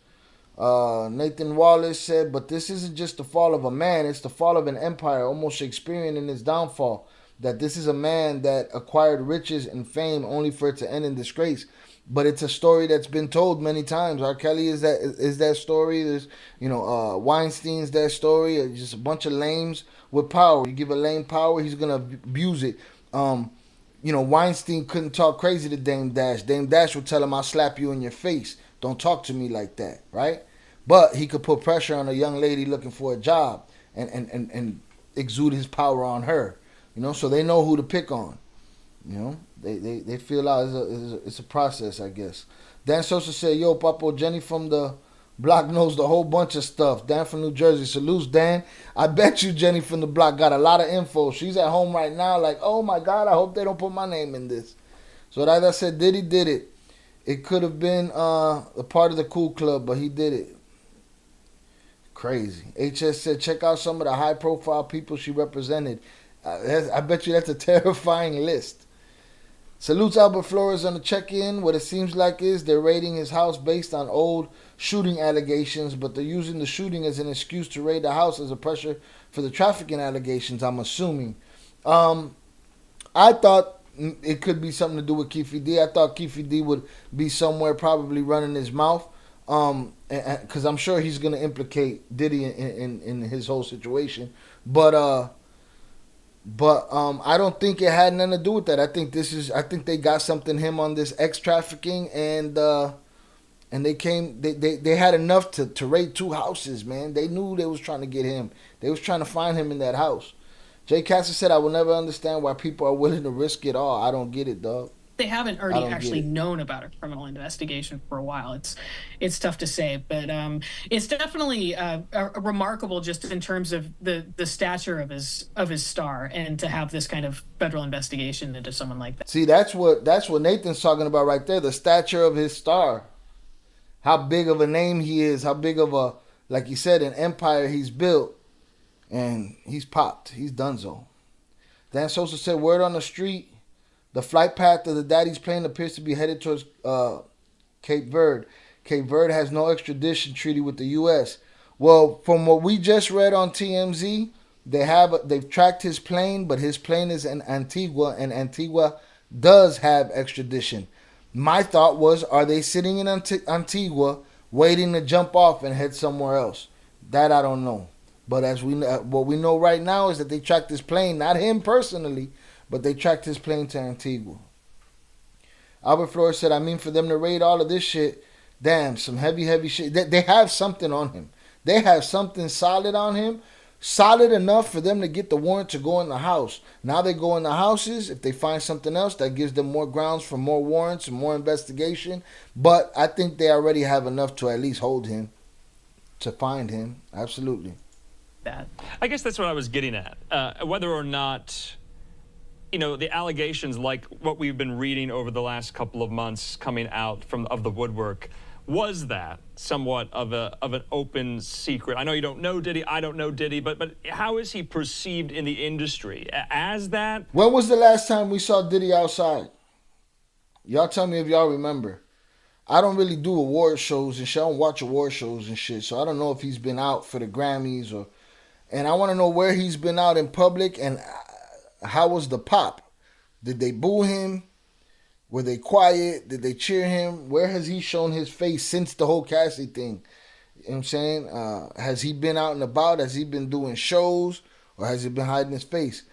Nathan Wallace said, but this isn't just the fall of a man. It's the fall of an empire, almost Shakespearean in its downfall. That this is a man that acquired riches and fame only for it to end in disgrace. But it's a story that's been told many times. R. Kelly is that story. There's, Weinstein's that story. It's just a bunch of lames with power. You give a lame power, he's gonna abuse it. Weinstein couldn't talk crazy to Dame Dash. Dame Dash would tell him, "I'll slap you in your face. Don't talk to me like that," right? But he could put pressure on a young lady looking for a job and exude his power on her. So they know who to pick on. They feel out it's a process, I guess. Dan Sosa said, yo, Papo, Jenny from the block knows the whole bunch of stuff. Dan from New Jersey. Salutes, Dan. I bet you Jenny from the block got a lot of info. She's at home right now like, oh, my God, I hope they don't put my name in this. So as I said, Diddy did it. It could have been a part of the Cool Club, but he did it. Crazy. HS said, check out some of the high-profile people she represented. I bet you that's a terrifying list. Salutes Albert Flores on the check-in. What it seems like is they're raiding his house based on old shooting allegations, but they're using the shooting as an excuse to raid the house as a pressure for the trafficking allegations, I'm assuming. I thought it could be something to do with Keefe D. I thought Keefe D would be somewhere probably running his mouth, because I'm sure he's going to implicate Diddy in his whole situation. But I don't think it had nothing to do with that. I think they got something him on this ex-trafficking, and they had enough to raid 2 houses, man. They knew they was trying to get him. They was trying to find him in that house. Jay Casser said, I will never understand why people are willing to risk it all. I don't get it, dog. They haven't already actually known about a criminal investigation for a while. It's tough to say, but it's definitely remarkable just in terms of the stature of his star, and to have this kind of federal investigation into someone like that. See, that's what Nathan's talking about right there. The stature of his star, how big of a name he is, how big of a, like you said, an empire he's built, and he's popped. He's donezo. Dan Sosa said, word on the street. The flight path of the Daddy's plane appears to be headed towards Cape Verde. Cape Verde has no extradition treaty with the U.S. Well, from what we just read on TMZ, they've tracked his plane, but his plane is in Antigua, and Antigua does have extradition. My thought was, are they sitting in Antigua waiting to jump off and head somewhere else? That I don't know. But what we know right now is that they tracked his plane, not him personally, but they tracked his plane to Antigua. Albert Flores said, I mean, for them to raid all of this shit, damn, some heavy shit. They have something on him. They have something solid on him, solid enough for them to get the warrant to go in the house. Now they go in the houses. If they find something else, that gives them more grounds for more warrants and more investigation. But I think they already have enough to at least hold him, to find him. Absolutely. That. I guess that's what I was getting at. Whether or not, the allegations like what we've been reading over the last couple of months coming out of the woodwork, was that somewhat of an open secret? I know you don't know Diddy, I don't know Diddy, but how is he perceived in the industry as that? When was the last time we saw Diddy outside? Y'all tell me if y'all remember. I don't really do award shows and shit. I don't watch award shows and shit, so I don't know if he's been out for the Grammys or. And I want to know where he's been out in public and how was the pop? Did they boo him? Were they quiet? Did they cheer him? Where has he shown his face since the whole Cassie thing? You know what I'm saying? Has he been out and about? Has he been doing shows? Or has he been hiding his face?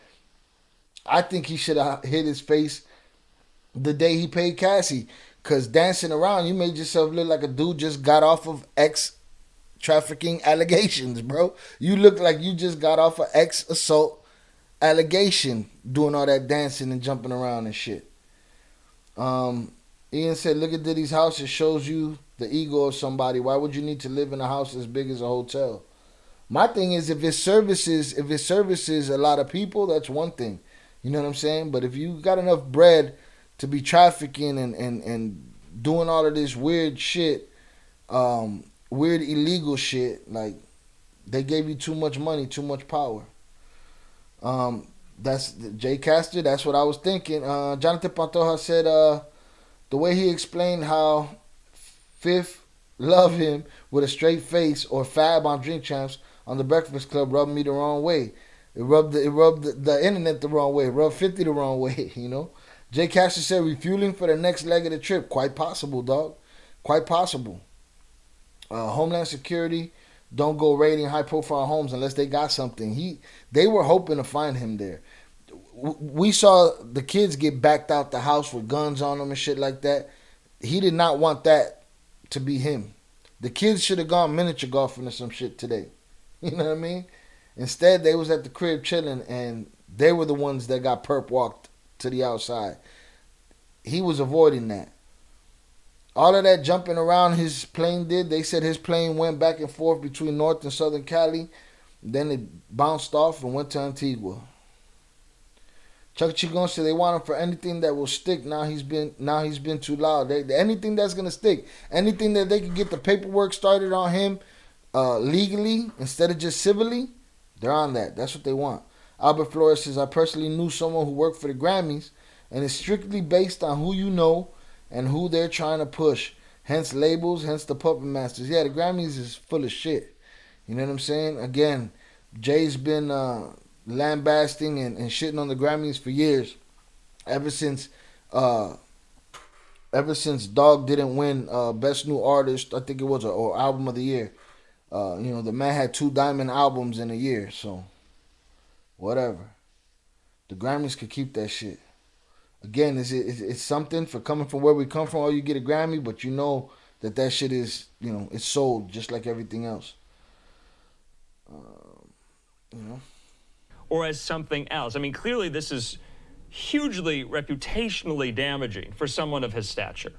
I think he should have hid his face the day he paid Cassie. Because dancing around, you made yourself look like a dude just got off of trafficking allegations, bro. You look like you just got off of assault allegation doing all that dancing and jumping around and shit. Ian said, look at Diddy's house. It shows you the ego of somebody. Why would you need to live in a house as big as a hotel? My thing is, if it services a lot of people, that's one thing. You know what I'm saying? But if you got enough bread to be trafficking and doing all of this weird shit, weird illegal shit, like they gave you too much money, too much power. That's Jay Castor. That's what I was thinking. Jonathan Pantoja said the way he explained how Fifth love him with a straight face or Fab on Drink Champs on the Breakfast Club rubbed me the wrong way. It rubbed the internet the wrong way. It rubbed 50 the wrong way. You know. Jay Castor said refueling for the next leg of the trip. Quite possible, dog. Quite possible. Homeland Security don't go raiding high-profile homes unless they got something. They were hoping to find him there. We saw the kids get backed out the house with guns on them and shit like that. He did not want that to be him. The kids should have gone miniature golfing or some shit today. You know what I mean? Instead, they was at the crib chilling, and they were the ones that got perp walked to the outside. He was avoiding that. All of that jumping around his plane did. They said his plane went back and forth between North and Southern Cali. Then it bounced off and went to Antigua. Chuck Chigon said they want him for anything that will stick. Now he's been too loud. Anything that's gonna stick. Anything that they can get the paperwork started on him legally instead of just civilly. They're on that. That's what they want. Albert Flores says, I personally knew someone who worked for the Grammys, and it's strictly based on who you know and who they're trying to push. Hence labels, hence the puppet masters. Yeah, the Grammys is full of shit. You know what I'm saying? Again, Jay's been lambasting and shitting on the Grammys for years. Ever since Dog didn't win Best New Artist, I think it was, or Album of the Year. The man had 2 diamond albums in a year, so whatever. The Grammys could keep that shit. Again, it's something for coming from where we come from. Oh, you get a Grammy, but you know that shit is, it's sold just like everything else. Or as something else. I mean, clearly this is hugely reputationally damaging for someone of his stature.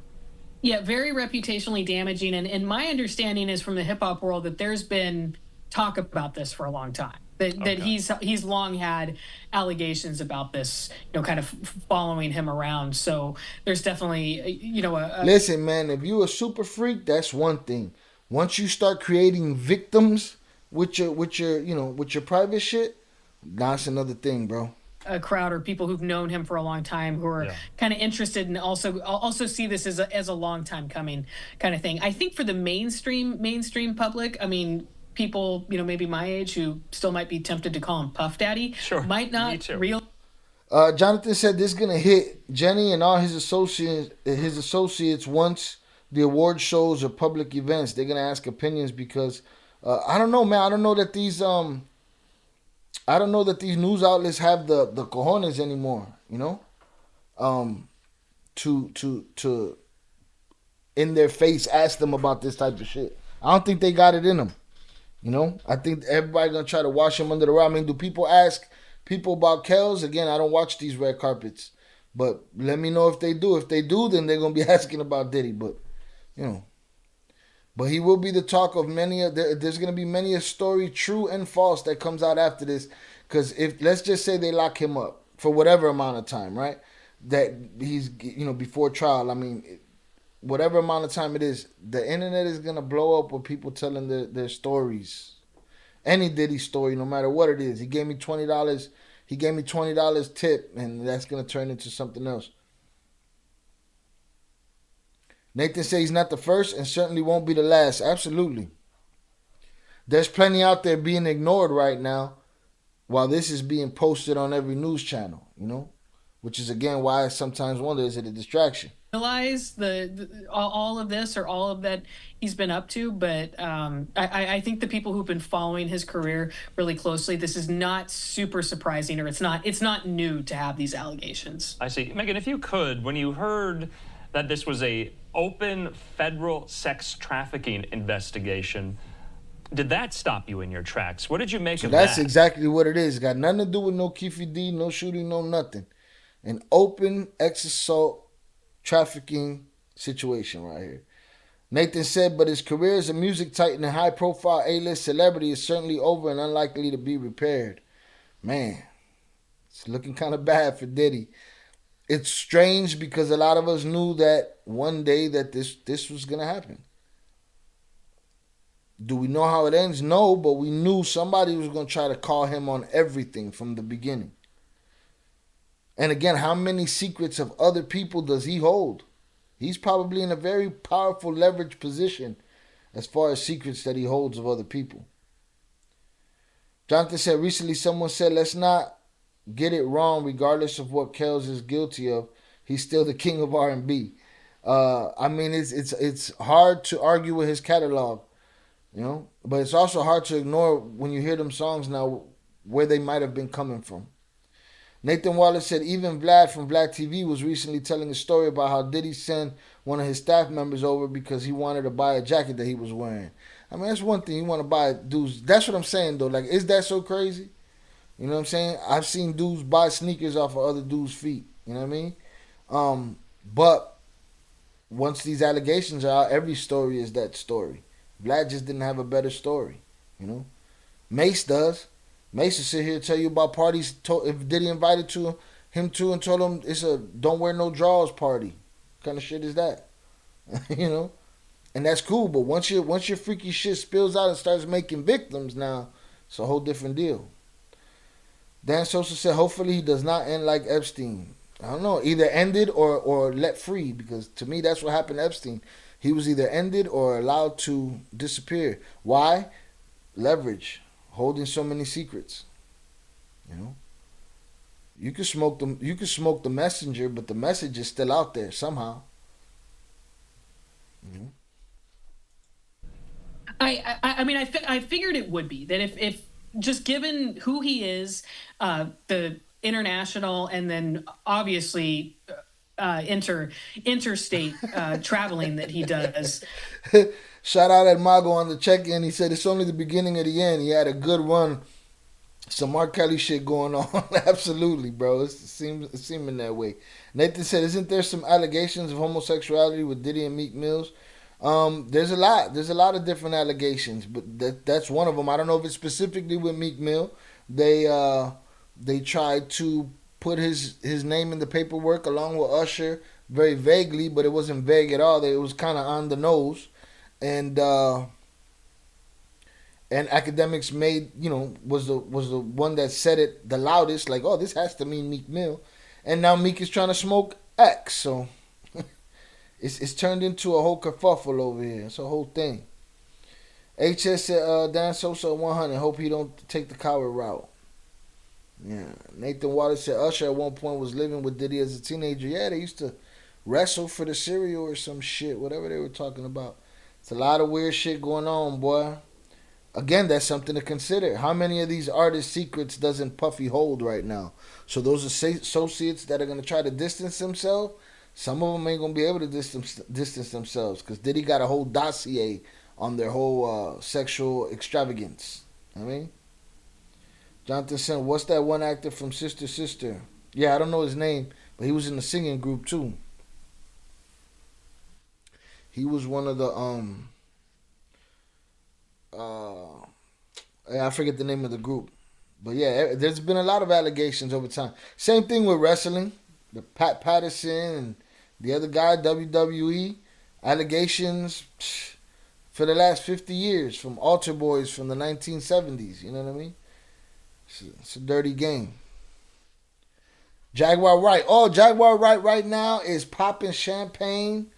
Yeah, very reputationally damaging. And my understanding is from the hip hop world that there's been talk about this for a long time. That he's long had allegations about this, kind of following him around. So there's definitely, Listen, man, if you a super freak, that's one thing. Once you start creating victims with your private shit, that's another thing, bro. A crowd or people who've known him for a long time who are kind of interested and also see this as a long time coming kind of thing. I think for the mainstream public, I mean, people, maybe my age who still might be tempted to call him Puff Daddy, might not real. Jonathan said this is gonna hit Jenny and all his associates once the award shows or public events. They're gonna ask opinions because I don't know, man. I don't know that these news outlets have the cojones anymore. To in their face ask them about this type of shit. I don't think they got it in them. I think everybody's gonna try to wash them under the rug. I mean, do people ask people about Kells? Again, I don't watch these red carpets, but let me know if they do. If they do, then they're gonna be asking about Diddy. But but he will be the talk of many. There's gonna be many a story, true and false, that comes out after this. Because if let's just say they lock him up for whatever amount of time, right? That he's before trial. I mean, whatever amount of time it is, the internet is gonna blow up with people telling their stories. Any Diddy story, no matter what it is. He gave me $20. He gave me $20 tip, and that's gonna turn into something else. Nathan says he's not the first and certainly won't be the last. Absolutely. There's plenty out there being ignored right now while this is being posted on every news channel, you know? Which is, again, why I sometimes wonder, is it a distraction? Realize all of this or all of that he's been up to, but I think the people who've been following his career really closely, this is not super surprising, or it's not new to have these allegations. I see. Megan, if you could, when you heard that this was a open federal sex trafficking investigation, did that stop you in your tracks? What did you make of that? That's exactly what it is. Got nothing to do with no Keefe D, no shooting, no nothing. An open ex assault trafficking situation right here. Nathan said, but his career as a music titan and high profile A-list celebrity is certainly over and unlikely to be repaired. Man, it's looking kind of bad for Diddy. It's strange because a lot of us knew that one day that this was going to happen. Do we know how it ends? No, but we knew somebody was going to try to call him on everything from the beginning. And again, how many secrets of other people does he hold? He's probably in a very powerful leverage position as far as secrets that he holds of other people. Jonathan said recently someone said, let's not get it wrong regardless of what Kells is guilty of. He's still the king of R&B. I mean, it's hard to argue with his catalog, you know, but it's also hard to ignore when you hear them songs now where they might have been coming from. Nathan Wallace said even Vlad from Black TV was recently telling a story about how Diddy sent one of his staff members over because he wanted to buy a jacket that he was wearing. I mean, that's one thing. You want to buy dudes. That's what I'm saying, though. Like, is that so crazy? You know what I'm saying? I've seen dudes buy sneakers off of other dudes' feet. You know what I mean? But once these allegations are out, every story is that story. Vlad just didn't have a better story, you know? Mace does. Mace will sit here and tell you about parties if Diddy invited him to and told him it's a don't wear no drawers party. What kind of shit is that? You know? And that's cool, but once your freaky shit spills out and starts making victims now, it's a whole different deal. Dan Sosa said hopefully he does not end like Epstein. I don't know, either ended or let free, because to me that's what happened to Epstein. He was either ended or allowed to disappear. Why? Leverage. Holding so many secrets. You know? You can smoke the messenger, but the message is still out there somehow. You know? I mean, I figured it would be that if just given who he is, the international and then obviously interstate traveling that he does. Shout out at Mago on the check-in. He said it's only the beginning of the end. He had a good run. Some R. Kelly shit going on. Absolutely, bro. It's seeming that way. Nathan said, isn't there some allegations of homosexuality with Diddy and Meek Mills? There's a lot. There's a lot of different allegations, but that's one of them. I don't know if it's specifically with Meek Mill. They tried to put his name in the paperwork along with Usher very vaguely, but it wasn't vague at all. It was kind of on the nose. And academics made, you know, was the one that said it the loudest, like, oh, this has to mean Meek Mill. And now Meek is trying to smoke X, so it's turned into a whole kerfuffle over here. It's a whole thing. HS said, Dan Sosa 100, hope he don't take the coward route. Yeah. Nathan Wallace said Usher at one point was living with Diddy as a teenager. Yeah, they used to wrestle for the cereal or some shit, whatever they were talking about. It's a lot of weird shit going on, boy. Again, that's something to consider. How many of these artist secrets doesn't Puffy hold right now? So those associates that are going to try to distance themselves, some of them ain't going to be able to distance themselves because Diddy got a whole dossier on their whole sexual extravagance. I mean, Jonathan said, what's that one actor from Sister Sister? Yeah, I don't know his name, but he was in the singing group too. He was one of the I forget the name of the group, but yeah, there's been a lot of allegations over time. Same thing with wrestling, the Pat Patterson and the other guy, WWE. Allegations for the last 50 years from altar boys from the 1970s. You know what I mean? It's a dirty game. Jaguar Wright. Oh, Jaguar Wright right now is popping champagne.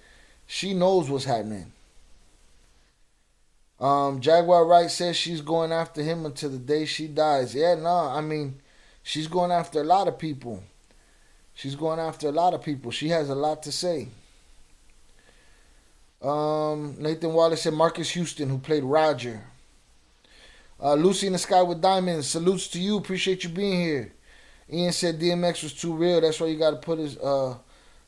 She knows what's happening. Jaguar Wright says she's going after him until the day she dies. Yeah, no, I mean, she's going after a lot of people. She's going after a lot of people. She has a lot to say. Nathan Wallace said Marcus Houston, who played Roger. Lucy in the Sky with Diamonds. Salutes to you. Appreciate you being here. Ian said DMX was too real. That's why you got to put his.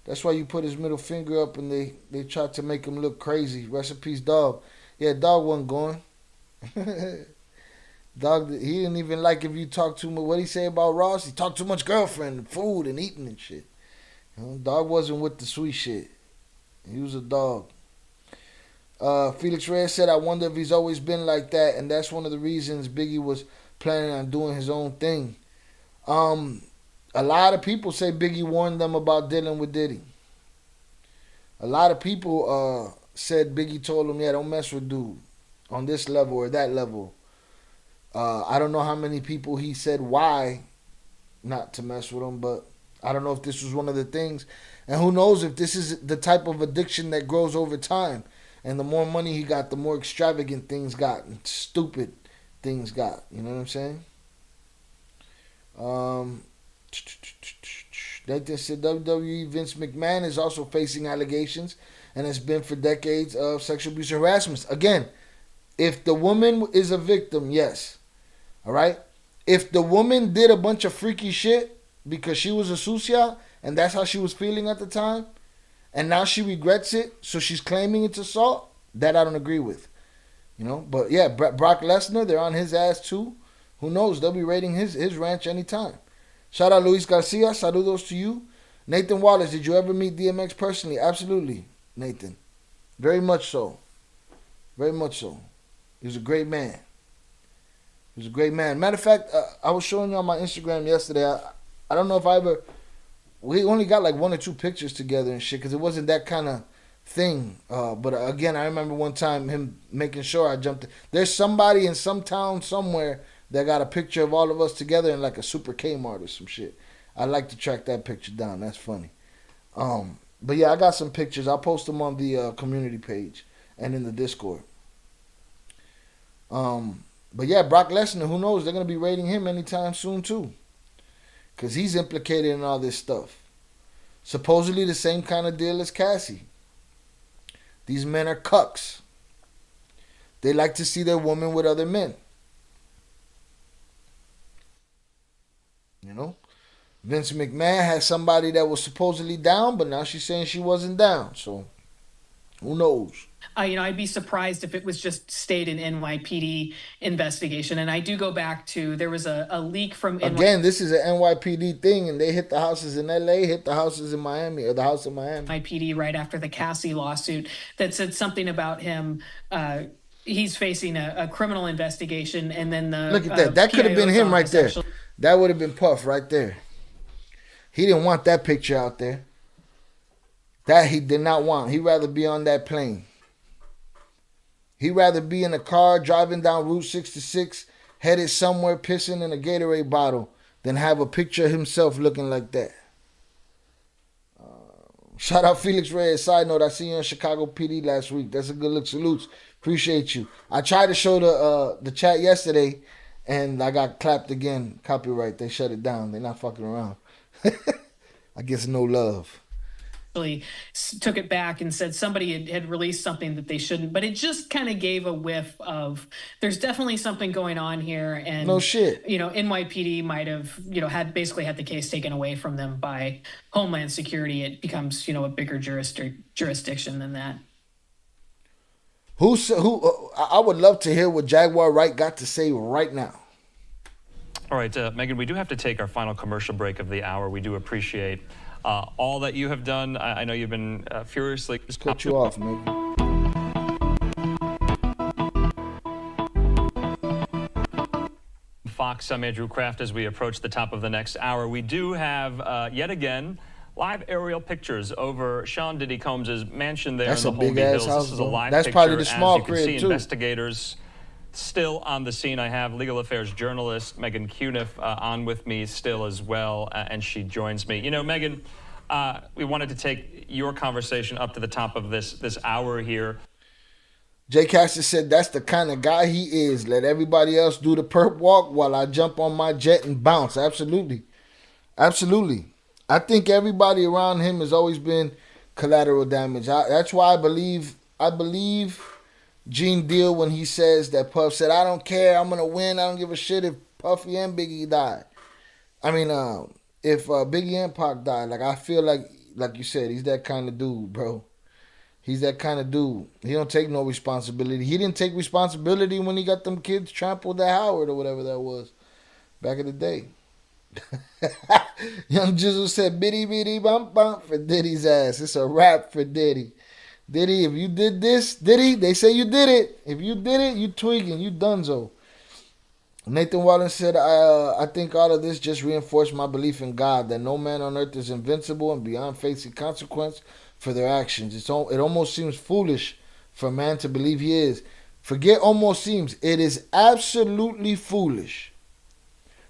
That's why you put his middle finger up, and they tried to make him look crazy. Rest in peace, Dog. Yeah, Dog wasn't going. Dog, he didn't even like if you talk too much. What he say about Ross? He talked too much girlfriend, and food, and eating and shit. You know, Dog wasn't with the sweet shit. He was a dog. Felix Reyes said, I wonder if he's always been like that, and that's one of the reasons Biggie was planning on doing his own thing. A lot of people say Biggie warned them about dealing with Diddy. A lot of people said Biggie told him, yeah, don't mess with dude on this level or that level. I don't know how many people he said why not to mess with him, but I don't know if this was one of the things. And who knows if this is the type of addiction that grows over time. And the more money he got, the more extravagant things got and stupid things got. You know what I'm saying? Nathan said WWE Vince McMahon is also facing allegations and has been for decades of sexual abuse and harassment. Again, if the woman is a victim, yes. All right? If the woman did a bunch of freaky shit because she was a sucia and that's how she was feeling at the time, and now she regrets it, so she's claiming it's assault, that I don't agree with. You know? But yeah, Brock Lesnar, they're on his ass too. Who knows? They'll be raiding his ranch anytime. Shout out Luis Garcia. Saludos to you. Nathan Wallace, did you ever meet DMX personally? Absolutely, Nathan. Very much so. Very much so. He was a great man. He was a great man. Matter of fact, I was showing you on my Instagram yesterday. I don't know if I ever... We only got like 1 or 2 pictures together and shit because it wasn't that kind of thing. But again, I remember one time him making sure I jumped. There's somebody in some town somewhere that got a picture of all of us together in like a Super Kmart or some shit. I'd like to track that picture down. That's funny. But yeah, I got some pictures. I'll post them on the community page and in the Discord. But yeah, Brock Lesnar, who knows? They're going to be raiding him anytime soon too. Because he's implicated in all this stuff. Supposedly the same kind of deal as Cassie. These men are cucks. They like to see their woman with other men. You know? Vince McMahon had somebody that was supposedly down, but now she's saying she wasn't down. So, who knows? I'd be surprised if it was just stayed in NYPD investigation. And I do go back to, there was a leak from Again, this is an NYPD thing, and they hit the houses in LA, hit the houses in Miami, or the house in Miami. NYPD right after the Cassie lawsuit that said something about him. He's facing a criminal investigation, and then the look at that. That could have been him right there. That would have been Puff right there. He didn't want that picture out there. That he did not want. He'd rather be on that plane. He'd rather be in a car driving down Route 66, headed somewhere pissing in a Gatorade bottle, than have a picture of himself looking like that. Shout out Felix Reyes. Side note, I seen you on Chicago PD last week. That's a good look. Salutes. Appreciate you. I tried to show the chat yesterday, and I got clapped again. Copyright. They shut it down. They're not fucking around. I guess no love. Took it back and said somebody had released something that they shouldn't, but it just kind of gave a whiff of there's definitely something going on here. And no shit. NYPD might have had the case taken away from them by Homeland Security. It becomes a bigger jurisdiction than that. Who? I would love to hear what Jaguar Wright got to say right now. All right, Megan, we do have to take our final commercial break of the hour. We do appreciate all that you have done. I know you've been furiously... Just cut you off, Megan. Fox, I'm Andrew Kraft. As we approach the top of the next hour, we do have, yet again, live aerial pictures over Sean Diddy Combs' mansion there That's in a the big Holmby ass Hills. house, This is a bro. live That's picture. probably the As small you can crib, see, too. investigators still on the scene. I have legal affairs journalist Megan Cuniff on with me still as well, and she joins me. You know, Megan, we wanted to take your conversation up to the top of this hour here. Jay Castor said that's the kind of guy he is. Let everybody else do the perp walk while I jump on my jet and bounce. Absolutely. Absolutely. I think everybody around him has always been collateral damage. That's why I believe Gene Deal when he says that Puff said, I don't care, I'm going to win, I don't give a shit if Puffy and Biggie died. I mean, if Biggie and Pac died, like I feel like you said, he's that kind of dude, bro. He's that kind of dude. He don't take no responsibility. He didn't take responsibility when he got them kids trampled at Howard or whatever that was back in the day. Young Jizzle said, bitty bitty bump bump for Diddy's ass. It's a wrap for Diddy. Diddy, if you did this, Diddy, they say you did it. If you did it, you tweaking, you dunzo. Nathan Wallen said, I think all of this just reinforced my belief in God, that no man on earth is invincible and beyond facing consequence for their actions. It almost seems foolish for a man to believe he is. Forget almost seems. It is absolutely foolish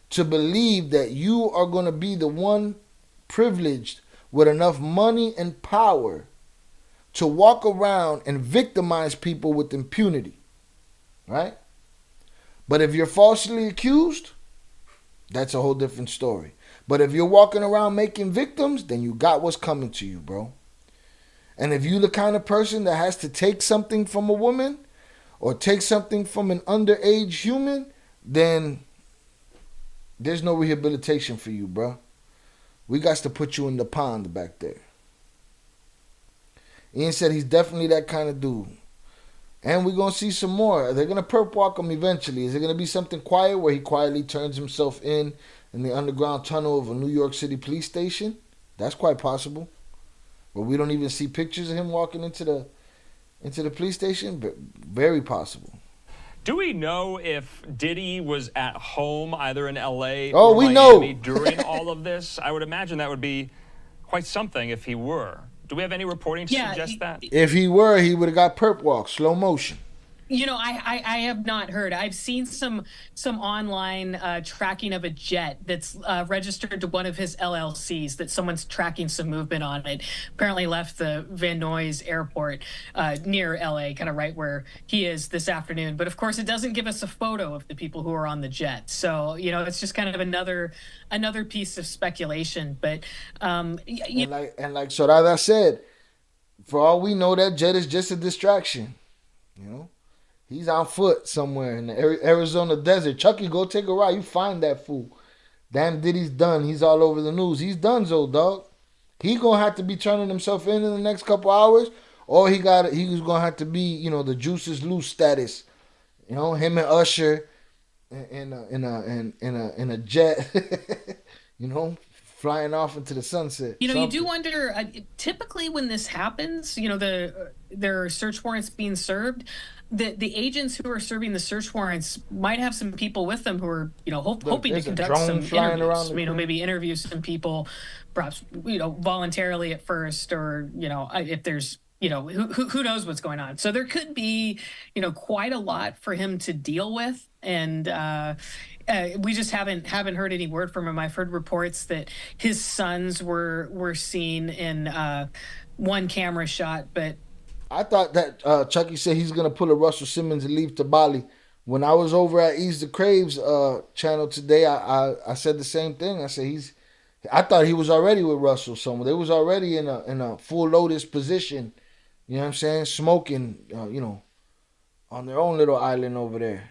to believe that you are going to be the one privileged with enough money and power to walk around and victimize people with impunity, right? But if you're falsely accused, that's a whole different story. But if you're walking around making victims, then you got what's coming to you, bro. And if you're the kind of person that has to take something from a woman or take something from an underage human, then there's no rehabilitation for you, bro. We got to put you in the pond back there. Ian said he's definitely that kind of dude. And we're going to see some more. They're going to perp walk him eventually. Is it going to be something quiet where he quietly turns himself in the underground tunnel of a New York City police station? That's quite possible. But we don't even see pictures of him walking into the police station. But very possible. Do we know if Diddy was at home either in LA or we Miami during all of this? I would imagine that would be quite something if he were. Do we have any reporting to suggest that? If he were, he would have got perp walk, slow motion. You know, I have not heard. I've seen some online tracking of a jet that's registered to one of his LLCs, that someone's tracking some movement on it. Apparently left the Van Nuys airport near LA, kind of right where he is this afternoon. But of course, it doesn't give us a photo of the people who are on the jet. So, you know, it's just kind of another piece of speculation. But like Sorada said, for all we know, that jet is just a distraction. You know? He's on foot somewhere in the Arizona desert. Chucky, go take a ride. You find that fool. Damn, Diddy's done. He's all over the news. He's done, dog. He gonna have to be turning himself in the next couple hours, or he's gonna have to be, you know, the juices loose status. You know, him and Usher in a jet. You know, flying off into the sunset. You know, you do wonder, typically when this happens, you know, there are search warrants being served. The agents who are serving the search warrants might have some people with them who are, you know, hoping to conduct some interviews. You know, maybe interview some people, perhaps, you know, voluntarily at first, or, you know, if there's, you know, who knows what's going on. So there could be, you know, quite a lot for him to deal with, and we just haven't heard any word from him. I've heard reports that his sons were seen in one camera shot, but I thought that Chucky said he's going to pull a Russell Simmons and leave to Bali. When I was over at Ease the Craves channel today, I said the same thing. I said I thought he was already with Russell somewhere. They was already in a full Lotus position, you know what I'm saying, smoking, you know, on their own little island over there.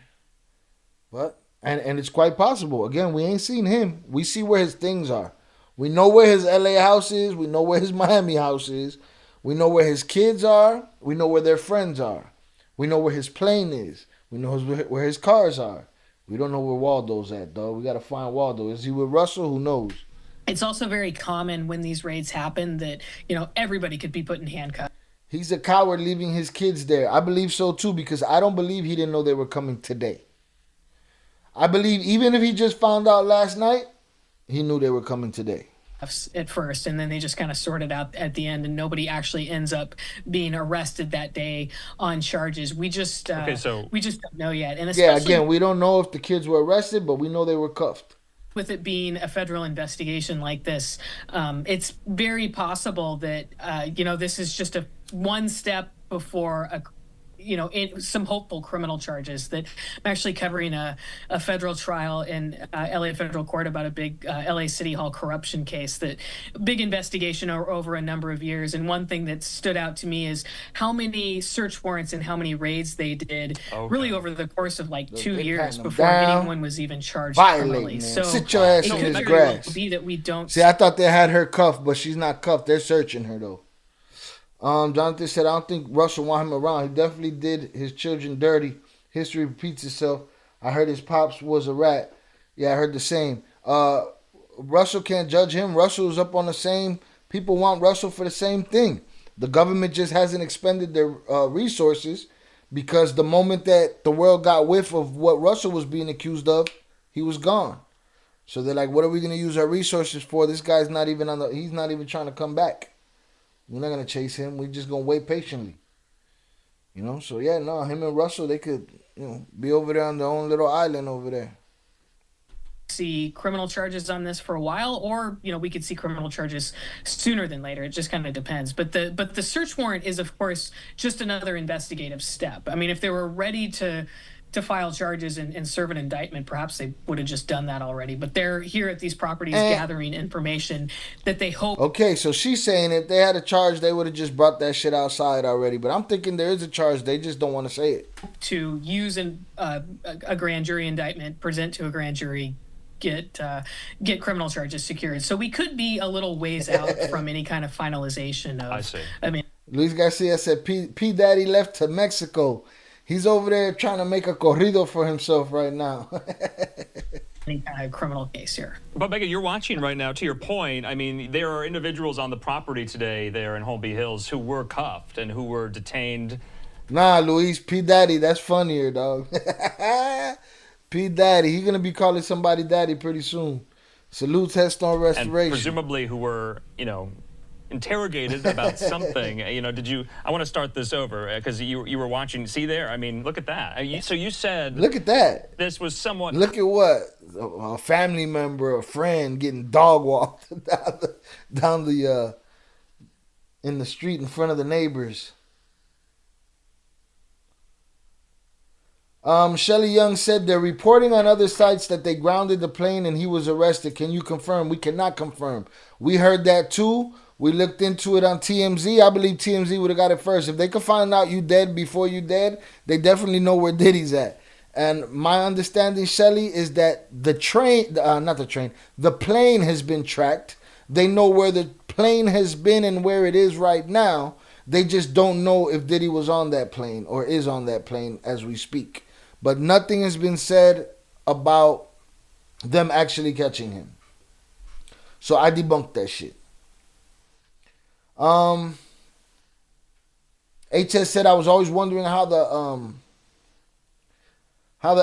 But and it's quite possible. Again, we ain't seen him. We see where his things are. We know where his LA house is. We know where his Miami house is. We know where his kids are. We know where their friends are. We know where his plane is. We know where his cars are. We don't know where Waldo's at, dog. We got to find Waldo. Is he with Russell? Who knows? It's also very common when these raids happen that, you know, everybody could be put in handcuffs. He's a coward leaving his kids there. I believe so, too, because I don't believe he didn't know they were coming today. I believe even if he just found out last night, he knew they were coming today. at first, and then they just kind of sorted out at the end, and nobody actually ends up being arrested that day on charges. We just we just don't know yet. And especially again, we don't know if the kids were arrested, but we know they were cuffed. with it being a federal investigation like this, it's very possible that this is just one step before some hopeful criminal charges. That I'm actually covering a federal trial in LA federal court about a big LA City Hall corruption case, that big investigation over a number of years. And one thing that stood out to me is how many search warrants and how many raids they did really over the course of like 2 years before anyone was even charged criminally. So sit your ass in the grass. Be that we don't see. I thought they had her cuffed, but she's not cuffed. They're searching her though. Jonathan said, I don't think Russell want him around. He definitely did his children dirty. History repeats itself. I heard his pops was a rat. Yeah, I heard the same. Russell can't judge him. Russell is up on the same. People want Russell for the same thing. The government just hasn't expended their resources, because the moment that the world got whiff of what Russell was being accused of, he was gone. So they're like, what are we going to use our resources for? This guy's not even he's not even trying to come back. We're not going to chase him. We're just going to wait patiently. So yeah, no, him and Russell, they could, be over there on their own little island over there. See criminal charges on this for a while, or we could see criminal charges sooner than later. It just kind of depends. But the search warrant is, of course, just another investigative step. I mean, if they were ready to file charges and serve an indictment, perhaps they would have just done that already. But they're here at these properties gathering information that they hope. Okay, so she's saying if they had a charge, they would have just brought that shit outside already. But I'm thinking there is a charge. They just don't want to say it. To use a grand jury indictment, present to a grand jury, get criminal charges secured. So we could be a little ways out from any kind of finalization of. I see. I mean, Luis Garcia said P Daddy left to Mexico. He's over there trying to make a corrido for himself right now. any kind of criminal case here. But Megan, you're watching right now, to your point. I mean, there are individuals on the property today there in Holmby Hills who were cuffed and who were detained. Nah, Luis, P Daddy, that's funnier, dog. P Daddy, he's going to be calling somebody daddy pretty soon. Salute Headstone Restoration. And presumably who were, interrogated about something. Did you? I want to start this over because you were watching. See there? I mean, look at that. So you said. Look at that. This was someone. Look at what a family member, a friend, getting dog walked down the in the street in front of the neighbors. Shelly Young said they're reporting on other sites that they grounded the plane and he was arrested. Can you confirm? We cannot confirm. We heard that too. We looked into it on TMZ. I believe TMZ would have got it first. If they could find out you dead before you dead, they definitely know where Diddy's at. And my understanding, Shelly, is that the plane has been tracked. They know where the plane has been and where it is right now. They just don't know if Diddy was on that plane or is on that plane as we speak. But nothing has been said about them actually catching him. So I debunked that shit. HS said, I was always wondering how the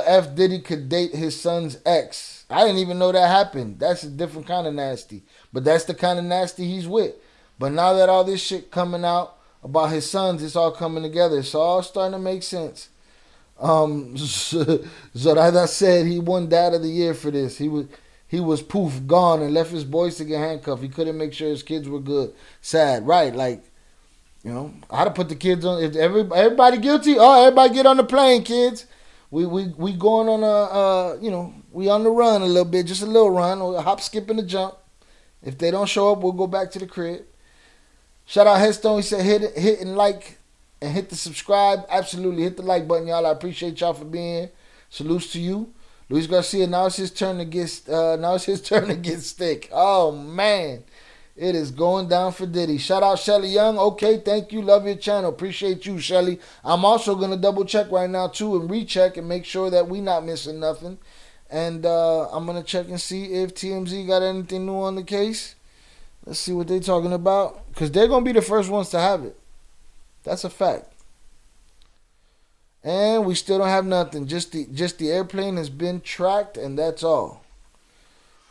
F Diddy could date his son's ex. I didn't even know that happened. That's a different kind of nasty. But that's the kind of nasty he's with. But now that all this shit coming out about his sons, it's all coming together. It's all starting to make sense. Zoraida said he won Dad of the Year for this. He was poof, gone, and left his boys to get handcuffed. He couldn't make sure his kids were good. Sad, right? Like, I'd have put the kids on. If everybody guilty, everybody get on the plane, kids. We going on we on the run a little bit, just a little run, or a hop, skip, and a jump. If they don't show up, we'll go back to the crib. Shout out Headstone. He said hit and like and hit the subscribe. Absolutely, hit the like button, y'all. I appreciate y'all for being here. Salutes to you. Luis Garcia, now it's his turn to get stick. Oh man, it is going down for Diddy. Shout out Shelly Young. Okay, thank you. Love your channel. Appreciate you, Shelly. I'm also gonna double check right now too and recheck and make sure that we not missing nothing. And I'm gonna check and see if TMZ got anything new on the case. Let's see what they're talking about, because they're gonna be the first ones to have it. That's a fact. And we still don't have nothing. Just the airplane has been tracked, and that's all.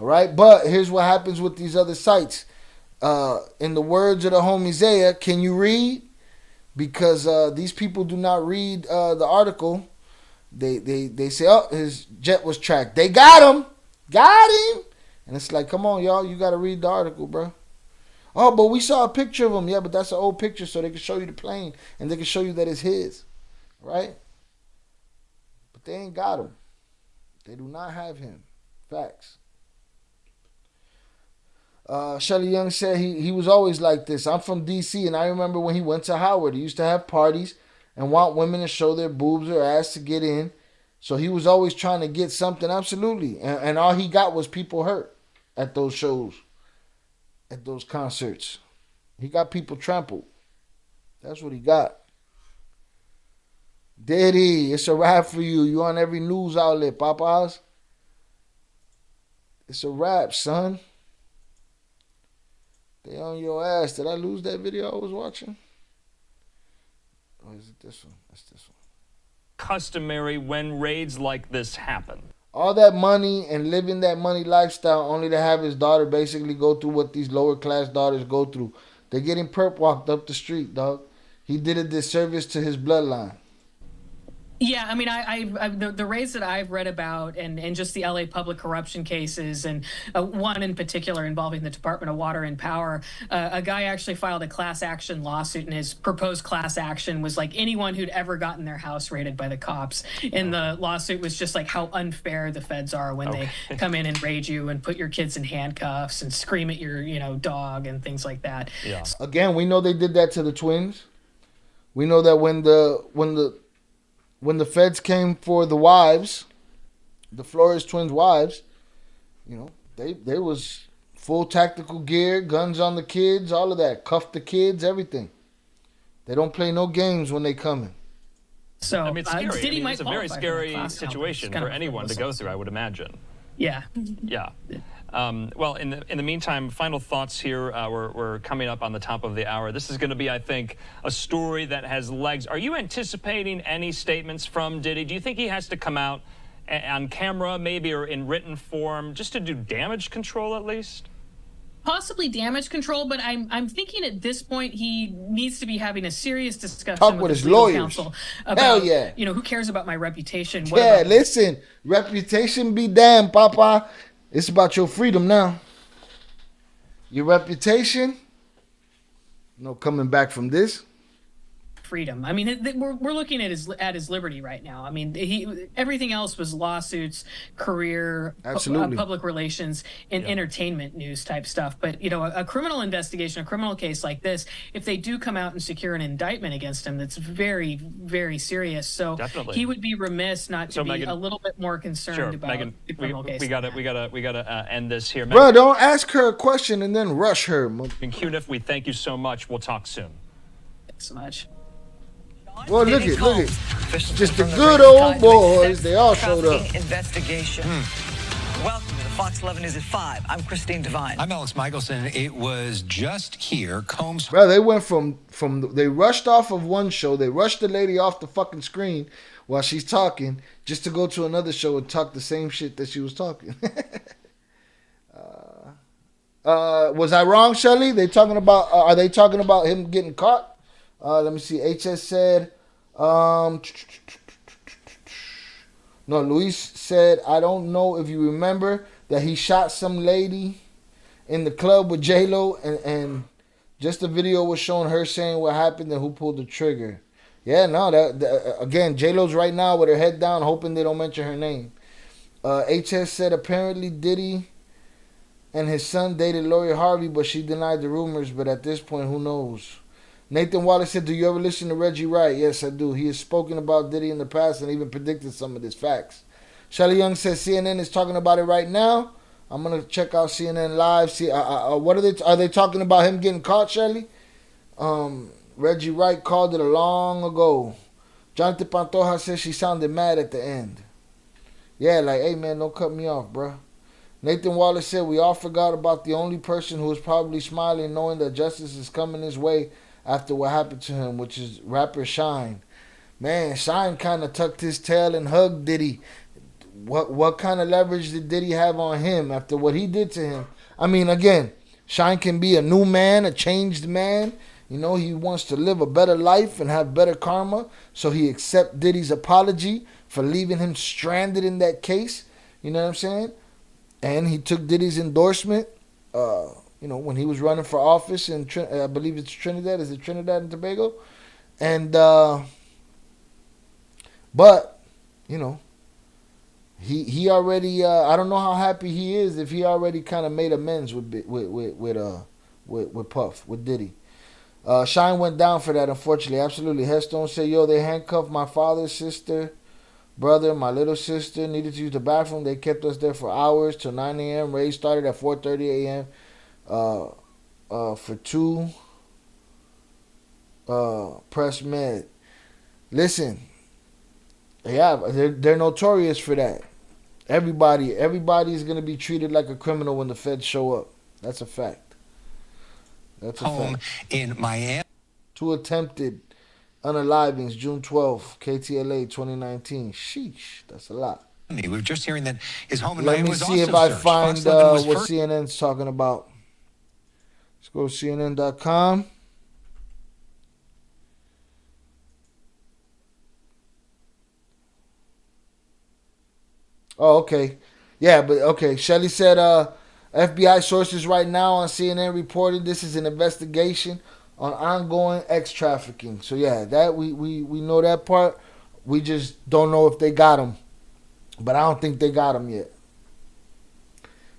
All right, but here's what happens with these other sites. In the words of the homie Zaya, can you read? Because these people do not read the article. They say, oh, his jet was tracked. They got him. And it's like, come on, y'all. You got to read the article, bro. Oh, but we saw a picture of him. Yeah, but that's an old picture, so they can show you the plane. And they can show you that it's his. Right? But they ain't got him. They do not have him. Facts. Shelly Young said he was always like this. I'm from D.C., and I remember when he went to Howard. He used to have parties and want women to show their boobs or ass to get in. So he was always trying to get something, absolutely. And all he got was people hurt at those shows, at those concerts. He got people trampled. That's what he got. Diddy, it's a wrap for you. You on every news outlet, Papas. It's a wrap, son. They on your ass. Did I lose that video I was watching? Or is it this one? That's this one. Customary when raids like this happen. All that money and living that money lifestyle only to have his daughter basically go through what these lower class daughters go through. They're getting perp walked up the street, dog. He did a disservice to his bloodline. Yeah, I mean, the raids that I've read about and just the LA public corruption cases, and one in particular involving the Department of Water and Power, a guy actually filed a class action lawsuit, and his proposed class action was like anyone who'd ever gotten their house raided by the cops. And the lawsuit was just like how unfair the feds are when they come in and raid you and put your kids in handcuffs and scream at your, dog and things like that. Yeah. Again, we know they did that to the twins. We know that when the feds came for the wives, the Flores twins' wives, they was full tactical gear, guns on the kids, all of that, cuffed the kids, everything. They don't play no games when they coming. So I mean, it's scary. Diddy might it's a very qualify for scary the class situation album. for anyone to go through, I would imagine. Yeah. Yeah. Well, in the meantime, final thoughts here. We're coming up on the top of the hour. This is going to be, I think, a story that has legs. Are you anticipating any statements from Diddy? Do you think he has to come out on camera, maybe, or in written form, just to do damage control at least? Possibly damage control, but I'm thinking at this point he needs to be having a serious discussion Talk with his lawyers. counsel about, Hell yeah. Who cares about my reputation? Listen, reputation be damned, Papa. It's about your freedom now. Your reputation, no coming back from this. Freedom. I mean, we're looking at his liberty right now. I mean, everything else was lawsuits, career, public relations, and entertainment news type stuff. But a criminal investigation, a criminal case like this, if they do come out and secure an indictment against him, that's very, very serious. So Definitely. He would be remiss not to be Megan, a little bit more concerned about Megan, the criminal case. We gotta end this here. Bro, don't ask her a question and then rush her. And Cuniff, we thank you so much. We'll talk soon. Thanks so much. Well, look it. Just the good old boys. They all showed up. Investigation. Welcome to the Fox 11 News at 5. I'm Christine Devine. I'm Alex Michelson. It was just here, Combs. Bro, they went from they rushed off of one show. They rushed the lady off the fucking screen while she's talking just to go to another show and talk the same shit that she was talking. Was I wrong, Shelly? Are they talking about him getting caught? Let me see. HS said, no, Luis said, I don't know if you remember that he shot some lady in the club with J-Lo and just the video was showing her saying what happened and who pulled the trigger. Yeah, no, again, J-Lo's right now with her head down hoping they don't mention her name. HS said apparently Diddy and his son dated Lori Harvey, but she denied the rumors, but at this point, who knows? Nathan Wallace said, do you ever listen to Reggie Wright? Yes, I do. He has spoken about Diddy in the past and even predicted some of his facts. Shelly Young says CNN is talking about it right now. I'm going to check out CNN Live. See, what are they talking about him getting caught, Shelly? Reggie Wright called it long ago. Jonathan Pantoja says she sounded mad at the end. Yeah, like, hey, man, don't cut me off, bro. Nathan Wallace said, we all forgot about the only person who was probably smiling knowing that justice is coming his way after what happened to him, which is rapper Shine. Man, Shine kind of tucked his tail and hugged Diddy. what kind of leverage did Diddy have on him after what he did to him? I mean, again, Shine can be a new man, a changed man. You know, he wants to live a better life and have better karma. So he accept Diddy's apology for leaving him stranded in that case. You know what I'm saying? And he took Diddy's endorsement, when he was running for office in, I believe it's Trinidad. Is it Trinidad and Tobago? And, but, he already, I don't know how happy he is if he already kind of made amends with Puff, with Diddy. Shine went down for that, unfortunately. Absolutely. Headstone said, yo, they handcuffed my father, sister, brother, my little sister. Needed to use the bathroom. They kept us there for hours till 9 a.m. Raid started at 4:30 a.m. For 2 press med. Listen, yeah, they're notorious for that. Everybody is going to be treated like a criminal when the feds show up. That's a fact. That's a fact. In Miami. 2 attempted unalivings, June 12th, KTLA 2019. Sheesh, that's a lot. We were just hearing that his home in Let Miami me was see also if I searched. find Fox 11 was what first. CNN's talking about. Let's go to CNN.com. Oh, okay. Yeah, but okay. Shelley said FBI sources right now on CNN reported this is an investigation on ongoing trafficking. So yeah, that we know that part. We just don't know if they got him. But I don't think they got him yet.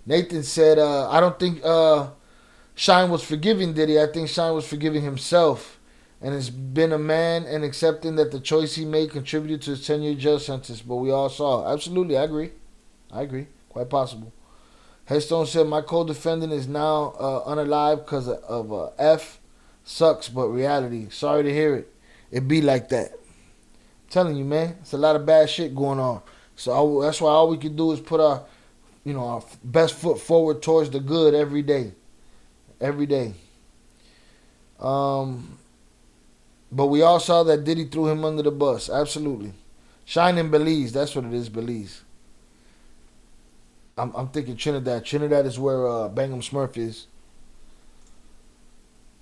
Nathan said, I don't think Shine was forgiving Diddy. I think Shine was forgiving himself and has been a man and accepting that the choice he made contributed to his 10-year jail sentence. But we all saw. Absolutely, I agree. Quite possible. Headstone said, my co-defendant is now unalive because of F. Sucks, but reality. Sorry to hear it. It be like that. I'm telling you, man. It's a lot of bad shit going on. So that's why all we can do is put our best foot forward towards the good every day. Every day. But we all saw that Diddy threw him under the bus. Absolutely. Shine in Belize. That's what it is, Belize. I'm thinking Trinidad. Trinidad is where Bangum Smurf is.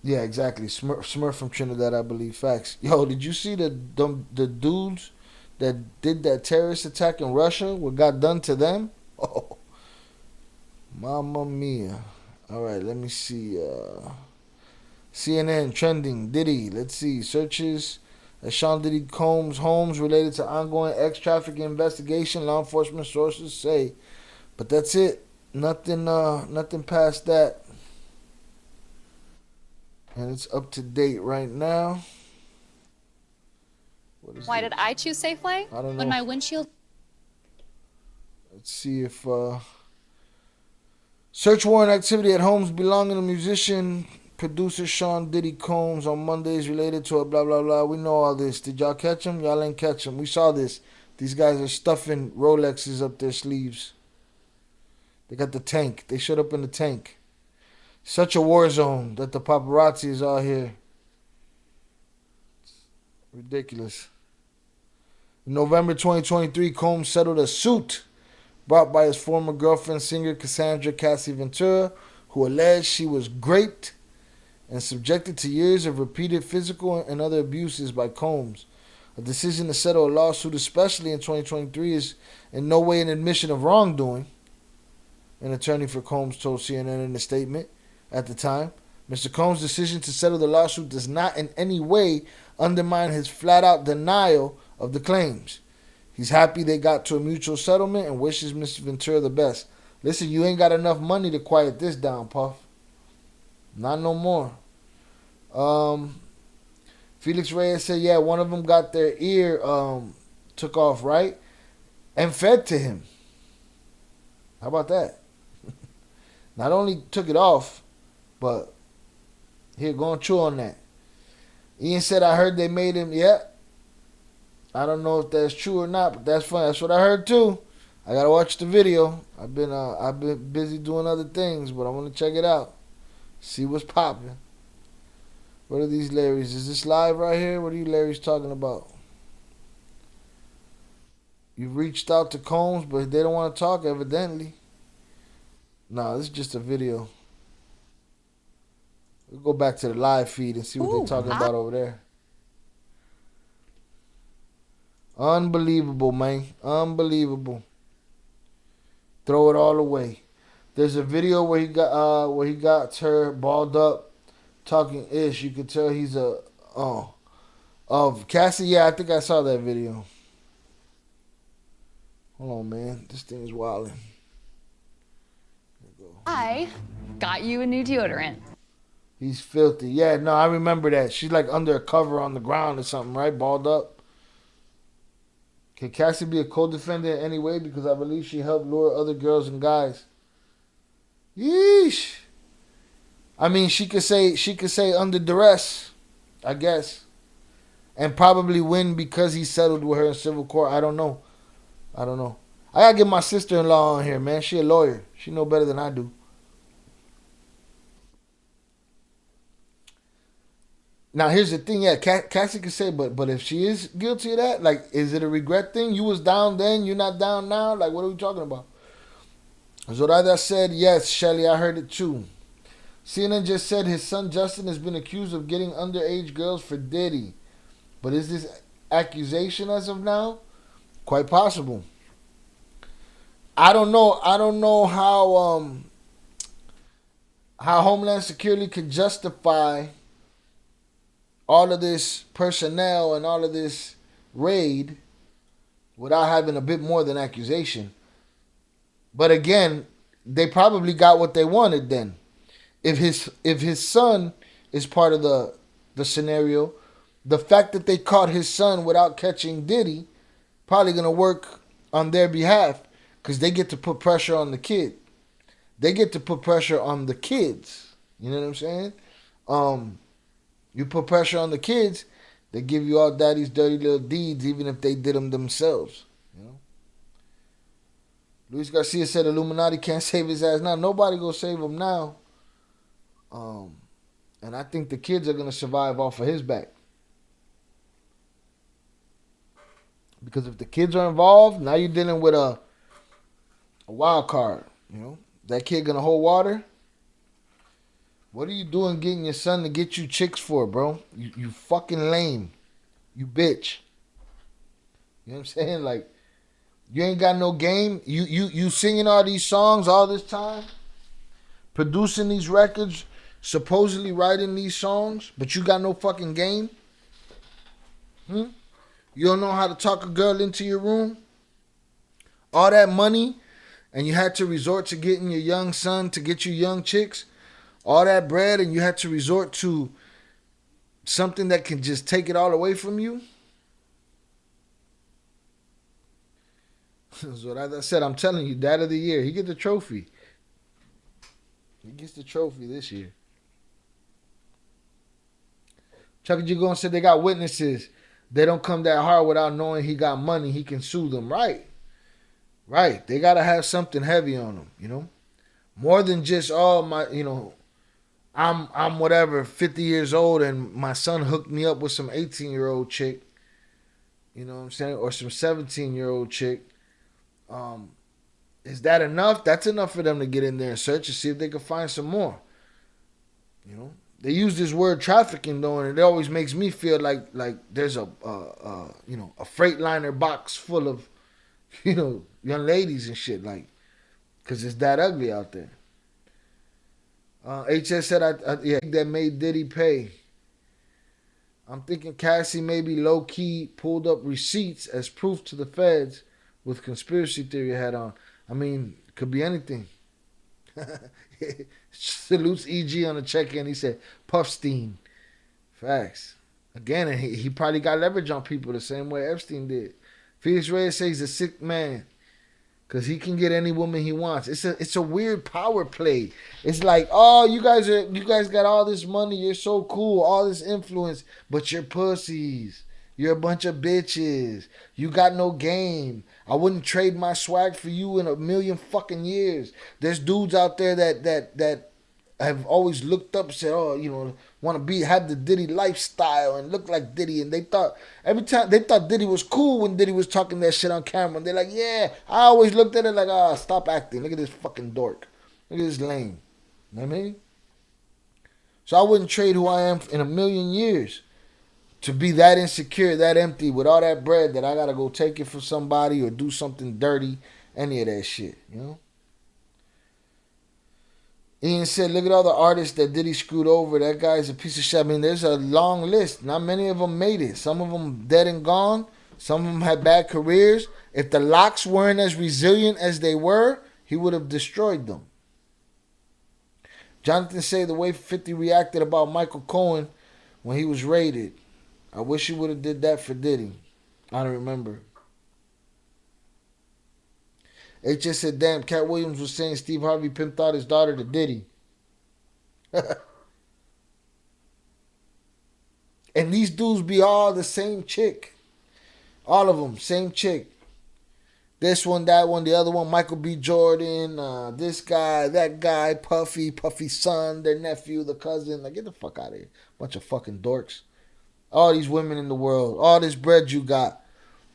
Yeah, exactly. Smurf from Trinidad, I believe. Facts. Yo, did you see the dudes that did that terrorist attack in Russia? What got done to them? Oh, mamma mia. All right, let me see. CNN trending. Diddy. Let's see. Searches at Sean Diddy Combs' homes related to ongoing trafficking investigation. Law enforcement sources say. But that's it. Nothing past that. And it's up to date right now. Why did I choose Safeway? I don't know. When my windshield. Let's see if search warrant activity at homes belonging to musician producer Sean Diddy Combs on Mondays related to a blah blah blah. We know all this. Did y'all catch them? Y'all ain't catch them. We saw this. These guys are stuffing Rolexes up their sleeves. They got the tank. They showed up in the tank. Such a war zone that the paparazzi is all here. Ridiculous. In November 2023, Combs settled a suit brought by his former girlfriend, singer Cassandra Cassie Ventura, who alleged she was raped and subjected to years of repeated physical and other abuses by Combs. A decision to settle a lawsuit, especially in 2023, is in no way an admission of wrongdoing. An attorney for Combs told CNN in a statement at the time. Mr. Combs' decision to settle the lawsuit does not in any way undermine his flat-out denial of the claims. He's happy they got to a mutual settlement and wishes Mr. Ventura the best. Listen, you ain't got enough money to quiet this down, Puff. Not no more. Felix Reyes said, yeah, one of them got their ear took off, right? And fed to him. How about that? Not only took it off, but here, go and chew on that. Ian said, I heard they made him, yeah. I don't know if that's true or not, but that's fun. That's what I heard too. I gotta watch the video. I've been busy doing other things, but I want to check it out. See what's popping. What are these Larrys? Is this live right here? What are you Larrys talking about? You reached out to Combs, but they don't want to talk, evidently. Nah, this is just a video. We'll go back to the live feed and see what they're talking about over there. Unbelievable, man. Unbelievable. Throw it all away. There's a video where he got her balled up, talking ish. You could tell he's of Cassie. Yeah, I think I saw that video. Hold on, man. This thing's wilding. I got you a new deodorant. He's filthy. Yeah, no, I remember that. She's like under a cover on the ground or something, right? Balled up. Can Cassie be a co-defendant anyway? Because I believe she helped lure other girls and guys. Yeesh. I mean, she could say under duress, I guess, and probably win because he settled with her in civil court. I don't know. I gotta get my sister-in-law on here, man. She a lawyer. She know better than I do. Now here's the thing, yeah, Cassie could say, but if she is guilty of that, like, is it a regret thing? You was down then, you're not down now. Like, what are we talking about? Zoraida said, yes, Shelly, I heard it too. CNN just said his son Justin has been accused of getting underage girls for Diddy. But is this accusation as of now? Quite possible. I don't know how Homeland Security could justify all of this personnel and all of this raid without having a bit more than accusation. But again, they probably got what they wanted then. If his son is part of the scenario, the fact that they caught his son without catching Diddy probably going to work on their behalf because they get to put pressure on the kid. They get to put pressure on the kids. You know what I'm saying? You put pressure on the kids, they give you all daddy's dirty little deeds, even if they did them themselves. You know. Luis Garcia said Illuminati can't save his ass now. Nobody gonna save him now. And I think the kids are gonna survive off of his back. Because if the kids are involved, now you're dealing with a wild card. You know, that kid gonna hold water. What are you doing getting your son to get you chicks for, bro? You fucking lame. You bitch. You know what I'm saying? Like, you ain't got no game. You singing all these songs all this time, producing these records, supposedly writing these songs, but you got no fucking game? You don't know how to talk a girl into your room? All that money, and you had to resort to getting your young son to get you young chicks? All that bread, and you had to resort to something that can just take it all away from you? So as I said, I'm telling you, Dad of the Year. He gets the trophy. He gets the trophy this year. Chuck G. Gone said they got witnesses. They don't come that hard without knowing he got money. He can sue them. Right. They got to have something heavy on them, you know? More than just, oh, my, you know, I'm whatever, 50 years old, and my son hooked me up with some 18-year-old chick. You know what I'm saying? Or some 17-year-old chick. Is that enough? That's enough for them to get in there and search and see if they can find some more. You know? They use this word trafficking, though, and it always makes me feel like there's a Freightliner box full of, you know, young ladies and shit, like, because it's that ugly out there. HS said, that made Diddy pay. I'm thinking Cassie maybe low-key pulled up receipts as proof to the feds with conspiracy theory hat on. I mean, could be anything. Salutes EG on the check-in. He said, Puffstein. Facts. Again, and he probably got leverage on people the same way Epstein did. Felix Reyes says he's a sick man. Because he can get any woman he wants. It's a weird power play. It's like, oh, you guys got all this money. You're so cool. All this influence. But you're pussies. You're a bunch of bitches. You got no game. I wouldn't trade my swag for you in a million fucking years. There's dudes out there that have always looked up and said, oh, you know, want to have the Diddy lifestyle and look like Diddy. And they thought, every time, they thought Diddy was cool when Diddy was talking that shit on camera. And they're like, yeah. I always looked at it like, stop acting. Look at this fucking dork. Look at this lame. You know what I mean? So I wouldn't trade who I am in a million years to be that insecure, that empty with all that bread that I got to go take it from somebody or do something dirty, any of that shit, you know? Ian said, look at all the artists that Diddy screwed over. That guy's a piece of shit. I mean, there's a long list. Not many of them made it. Some of them dead and gone. Some of them had bad careers. If the locks weren't as resilient as they were, he would have destroyed them. Jonathan said the way 50 reacted about Michael Cohen when he was raided. I wish he would have did that for Diddy. I don't remember. HS said, damn, Cat Williams was saying Steve Harvey pimped out his daughter to Diddy. And these dudes be all the same chick. All of them, same chick. This one, that one, the other one, Michael B. Jordan, this guy, that guy, Puffy's son, their nephew, the cousin. Like, get the fuck out of here. Bunch of fucking dorks. All these women in the world, all this bread you got.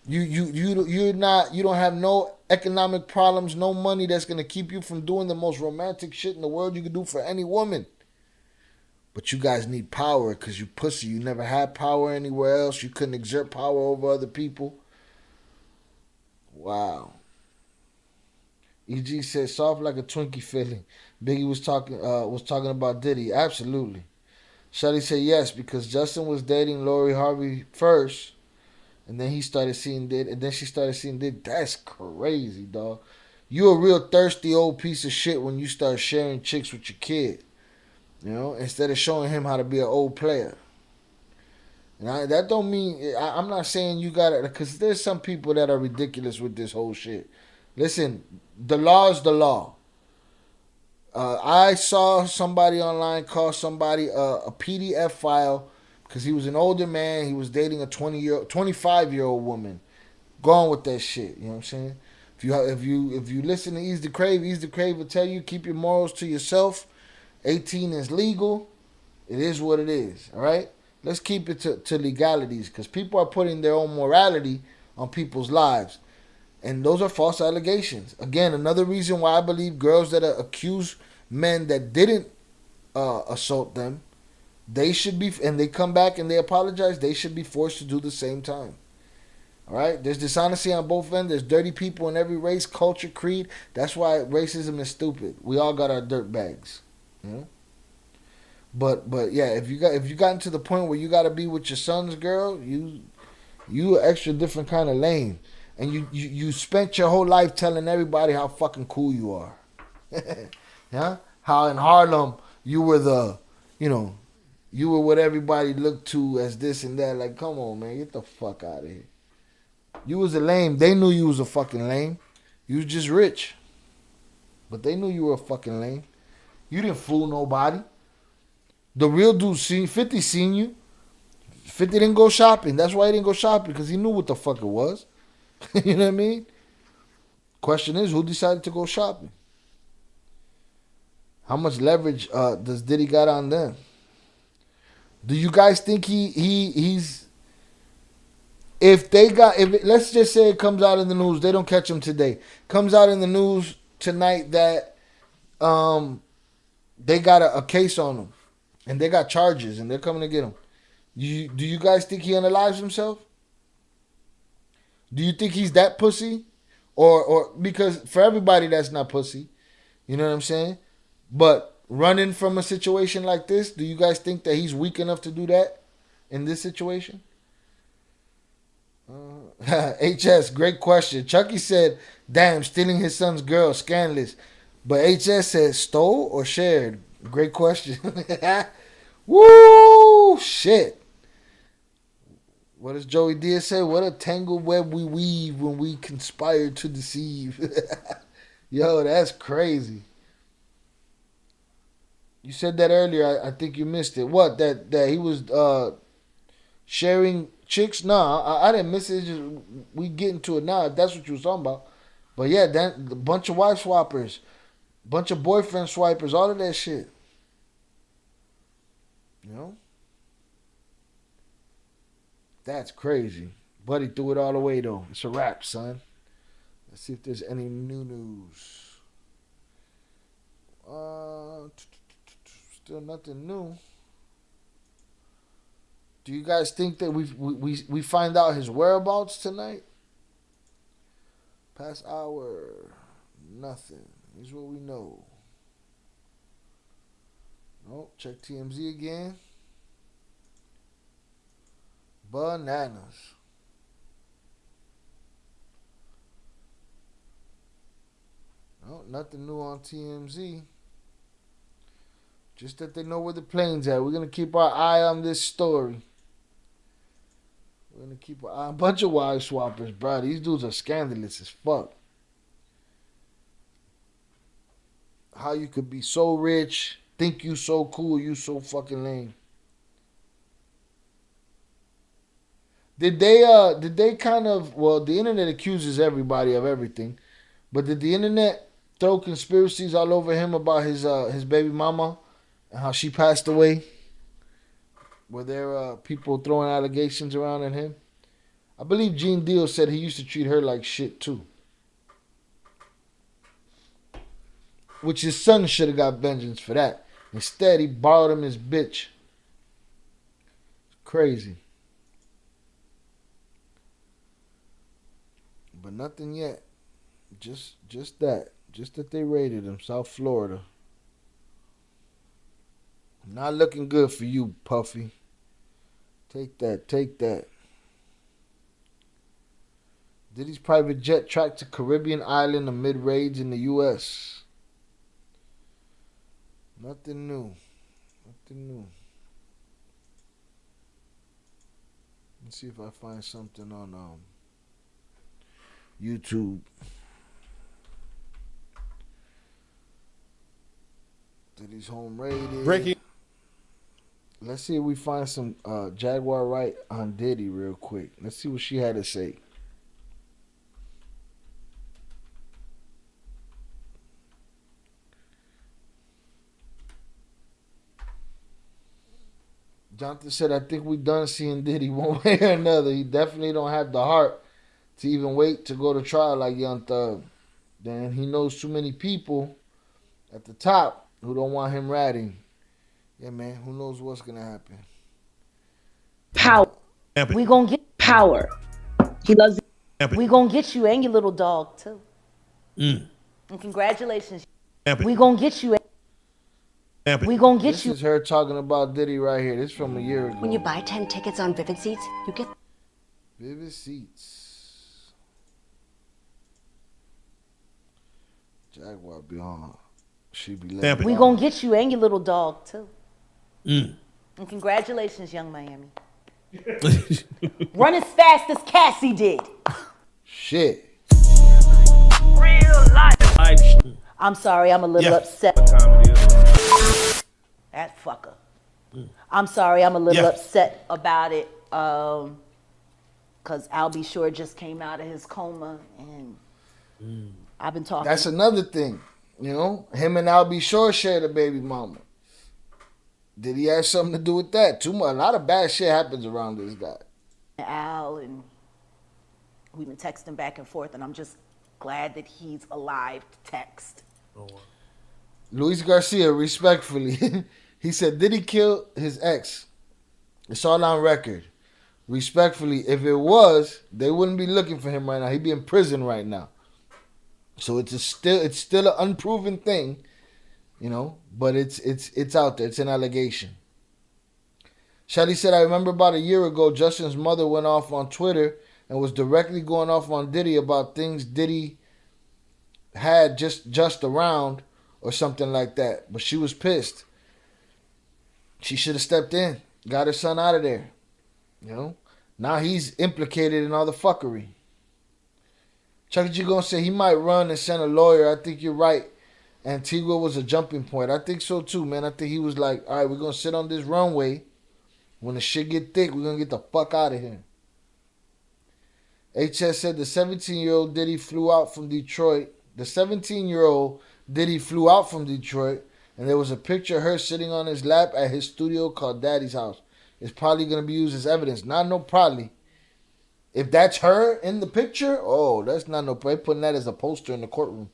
You don't have no economic problems, no money that's gonna keep you from doing the most romantic shit in the world you could do for any woman. But you guys need power because you pussy. You never had power anywhere else. You couldn't exert power over other people. Wow. EG said soft like a Twinkie feeling. Biggie was talking about Diddy. Absolutely. Shawty said yes because Justin was dating Lori Harvey first. And then he started seeing Diddy, and then she started seeing Diddy. That's crazy, dog. You a real thirsty old piece of shit when you start sharing chicks with your kid. You know, instead of showing him how to be an old player. And that don't mean, I'm not saying you gotta, because there's some people that are ridiculous with this whole shit. Listen, the law is the law. I saw somebody online call somebody a PDF file because he was an older man. He was dating a 25-year-old woman. Go on with that shit. You know what I'm saying? If you listen to Ease the Crave will tell you keep your morals to yourself. 18 is legal. It is what it is. All right? Let's keep it to legalities because people are putting their own morality on people's lives. And those are false allegations. Again, another reason why I believe girls that accuse men that didn't assault them, they should be, and they come back and they apologize, they should be forced to do the same time. All right? There's dishonesty on both ends. There's dirty people in every race, culture, creed. That's why racism is stupid. We all got our dirt bags. You know? But yeah, if you gotten to the point where you got to be with your son's girl, you an extra different kind of lame. And you spent your whole life telling everybody how fucking cool you are. Yeah? How in Harlem you were you were what everybody looked to as this and that. Like, come on, man, get the fuck out of here. You was a lame. They knew you was a fucking lame. You was just rich. But they knew you were a fucking lame. You didn't fool nobody. The real dude 50 seen you. 50 didn't go shopping. That's why he didn't go shopping, because he knew what the fuck it was. You know what I mean? Question is, who decided to go shopping? How much leverage does Diddy got on them? Do you guys think he's let's just say it comes out in the news, they don't catch him today. Comes out in the news tonight that they got a case on him and they got charges and they're coming to get him. Do you guys think he unalives himself? Do you think he's that pussy? Or because for everybody that's not pussy, you know what I'm saying? But running from a situation like this, do you guys think that he's weak enough to do that in this situation? HS, great question. Chucky said, damn, stealing his son's girl, scandalous. But HS said, stole or shared? Great question. Woo, shit. What does Joey Diaz say? What a tangled web we weave when we conspire to deceive. Yo, that's crazy. You said that earlier. I think you missed it. What? That he was sharing chicks? Nah, I didn't miss it. Just, we get into it now. If that's what you was talking about. But yeah, a bunch of wife swappers, bunch of boyfriend swipers, all of that shit. You know? That's crazy. Buddy threw it all away, though. It's a wrap, son. Let's see if there's any new news. Still nothing new. Do you guys think that we find out his whereabouts tonight? Past hour, nothing. Here's what we know. Nope, check TMZ again. Bananas. No, nothing new on TMZ. Just that they know where the plane's at. We're going to keep our eye on this story. We're going to keep our eye on a bunch of wife swappers, bro. These dudes are scandalous as fuck. How you could be so rich, think you so cool, you so fucking lame. Did they kind of, well, the internet accuses everybody of everything, but did the internet throw conspiracies all over him about his baby mama and how she passed away? Were there people throwing allegations around at him? I believe Gene Deal said he used to treat her like shit too. Which his son should have got vengeance for that. Instead, he borrowed him his bitch. Crazy. But nothing yet. Just that. Just that they raided him. South Florida. Not looking good for you, Puffy. Take that. Take that. Diddy's private jet tracked to Caribbean island amid raids in the U.S. Nothing new. Nothing new. Let's see if I find something on YouTube. Diddy's home raided. Breaking. Let's see if we find some Jaguar Wright on Diddy real quick. Let's see what she had to say. Jonathan said, I think we done seeing Diddy one way or another. He definitely don't have the heart to even wait to go to trial like Young Thug. Then he knows too many people at the top who don't want him ratting. Yeah, man, who knows what's going to happen. Power. We gonna get power. He loves it. We gonna get you and your little dog, too. And congratulations. We gonna get you. We gonna get This you. is her talking about Diddy right here. This is from a year ago. When you buy 10 tickets on Vivid Seats, you get Vivid Seats. Jaguar be on. She be letting We gonna get you and your little dog, too. And congratulations, Young Miami. Run as fast as Cassie did. Shit. Real life. I'm sorry, I'm a little upset. That fucker. I'm sorry, I'm a little upset about it. Cause I'll Be Sure just came out of his coma, and I've been talking. That's another thing. You know, him and I'll Be Sure shared a baby mama. Did he have something to do with that? Too much. A lot of bad shit happens around this guy. Al, and we've been texting back and forth, and I'm just glad that he's alive to text. Luis Garcia, respectfully, he said, did he kill his ex? It's all on record. Respectfully, if it was, they wouldn't be looking for him right now. He'd be in prison right now. So it's still an unproven thing, you know, but it's out there. It's an allegation. Shadi said, I remember about a year ago, Justin's mother went off on Twitter and was directly going off on Diddy about things Diddy had just around or something like that. But she was pissed. She should have stepped in, got her son out of there. You know, now he's implicated in all the fuckery. Chucky G gonna say he might run and send a lawyer. I think you're right. Antigua was a jumping point. I think so too, man. I think he was like, all right, we're gonna sit on this runway. When the shit get thick, we're gonna get the fuck out of here. HS said the 17-year-old Diddy flew out from Detroit. The 17-year-old Diddy flew out from Detroit And there was a picture of her sitting on his lap at his studio called Daddy's House. It's probably going to be used as evidence. Not no probably. If that's her in the picture, oh, that's not no probably. Putting that as a poster in the courtroom.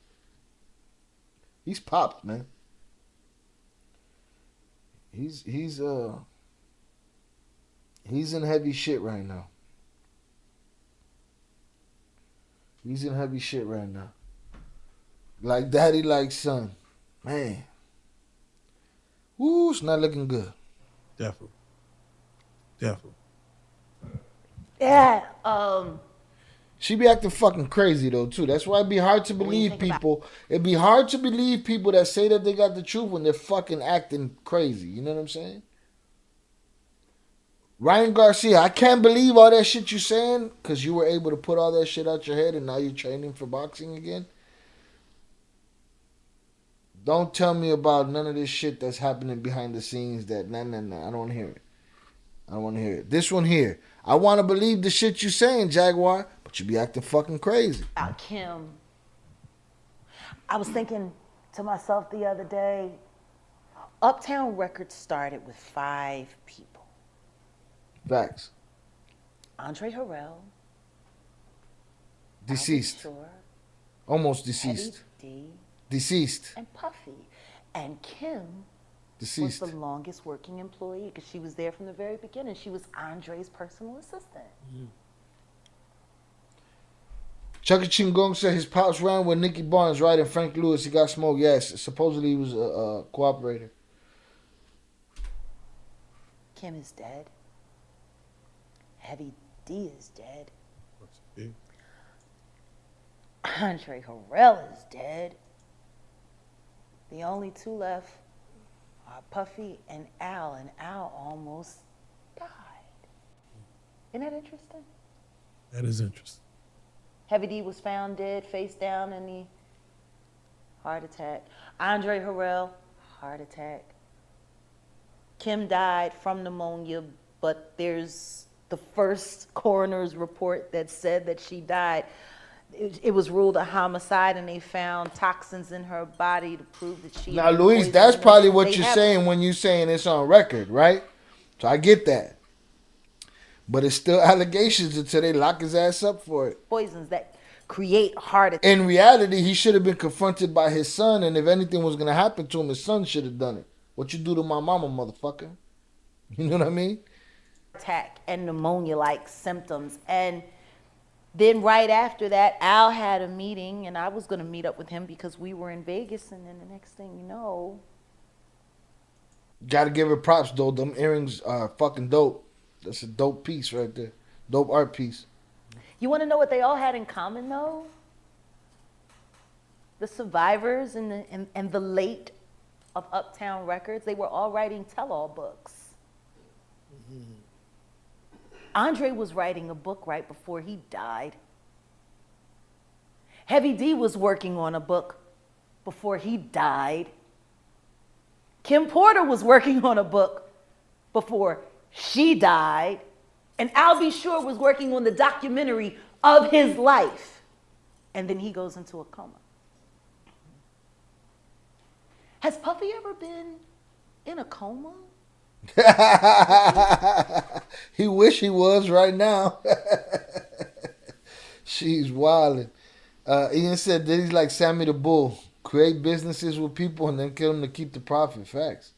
He's popped, man. He's in heavy shit right now. He's in heavy shit right now. Like daddy, like son. Man. Woo, it's not looking good. Definitely. Definitely. Yeah. She be acting fucking crazy though too. That's why it'd be hard to believe people. It'd be hard to believe people that say that they got the truth when they're fucking acting crazy. You know what I'm saying? Ryan Garcia, I can't believe all that shit you saying because you were able to put all that shit out your head and now you're training for boxing again. Don't tell me about none of this shit that's happening behind the scenes that, nah. I don't want to hear it. I don't want to hear it. This one here. I want to believe the shit you saying, Jaguar, but you be acting fucking crazy. About Kim. I was thinking to myself the other day, Uptown Records started with 5 people. Facts. Andre Harrell. Deceased. Almost deceased. D. Deceased. And Puffy. And Kim Deceased. was the longest working employee because she was there from the very beginning. She was Andre's personal assistant. Chucky Chingong said his pops ran with Nicky Barnes, right? And Frank Lewis, he got smoked. Yes, supposedly he was a cooperator. Kim is dead. Heavy D is dead. Andre Harrell is dead. The only 2 left are Puffy and Al almost died. Isn't that interesting? That is interesting. Heavy D was found dead, face down in the heart attack. Andre Harrell, heart attack. Kim died from pneumonia, but there's the first coroner's report that said that she died. It was ruled a homicide, and they found toxins in her body to prove that she. Now, Luis, that's probably what you're saying when you're saying it's on record, right? So I get that. But it's still allegations until they lock his ass up for it. Poisons that create heart attacks. In reality, he should have been confronted by his son, and if anything was going to happen to him, his son should have done it. What you do to my mama, motherfucker? You know what I mean? Attack and pneumonia-like symptoms. And then right after that, Al had a meeting, and I was going to meet up with him because we were in Vegas, and then the next thing you know. Gotta give her props, though. Them earrings are fucking dope. That's a dope piece right there. Dope art piece. You want to know what they all had in common, though? The survivors and the late of Uptown Records, they were all writing tell-all books. Andre was writing a book right before he died. Heavy D was working on a book before he died. Kim Porter was working on a book before she died. And Al B. Sure was working on the documentary of his life. And then he goes into a coma. Has Puffy ever been in a coma? He wish he was right now. She's wildin'. Ian said that he's like Sammy the Bull. Create businesses with people and then kill them to keep the profit. Facts.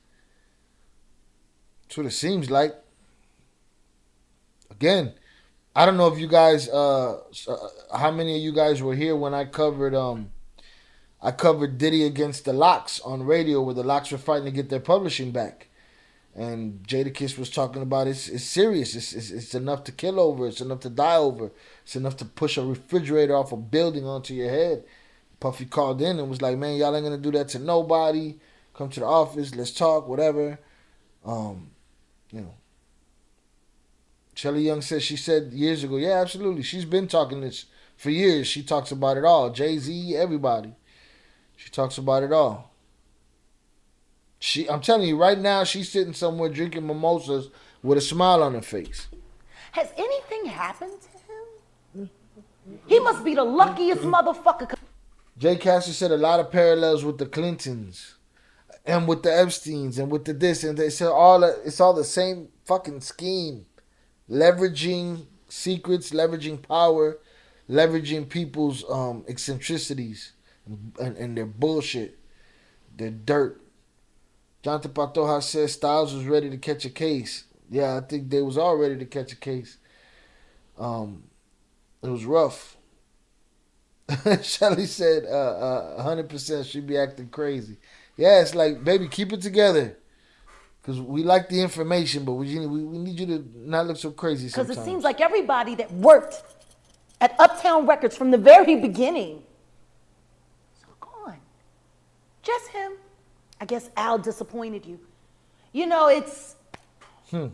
That's what it seems like. Again, I don't know if you guys, how many of you guys were here when I covered Diddy against the Locks on radio, where the Locks were fighting to get their publishing back. And Jadakiss was talking about it's serious. It's enough to kill over. It's enough to die over. It's enough to push a refrigerator off a building onto your head. Puffy called in and was like, man, y'all ain't going to do that to nobody. Come to the office. Let's talk, whatever. You know. Shelly Young said, she said years ago, yeah, absolutely. She's been talking this for years. She talks about it all. Jay-Z, everybody. She talks about it all. I'm telling you, right now, she's sitting somewhere drinking mimosas with a smile on her face. Has anything happened to him? He must be the luckiest motherfucker. Jay Cassie said a lot of parallels with the Clintons. and with the Epsteins and with the this and it's all the same fucking scheme, leveraging secrets, leveraging power, leveraging people's eccentricities and their bullshit, their dirt. Jonathan Pantoja said Styles was ready to catch a case. Yeah, I think they was all ready to catch a case. It was rough. Shelly said 100% she'd be acting crazy. Yeah, it's like, baby, keep it together. Because we like the information, but we need you to not look so crazy sometimes. Because it seems like everybody that worked at Uptown Records from the very beginning is gone. Just him. I guess Al disappointed you. You know, it's... I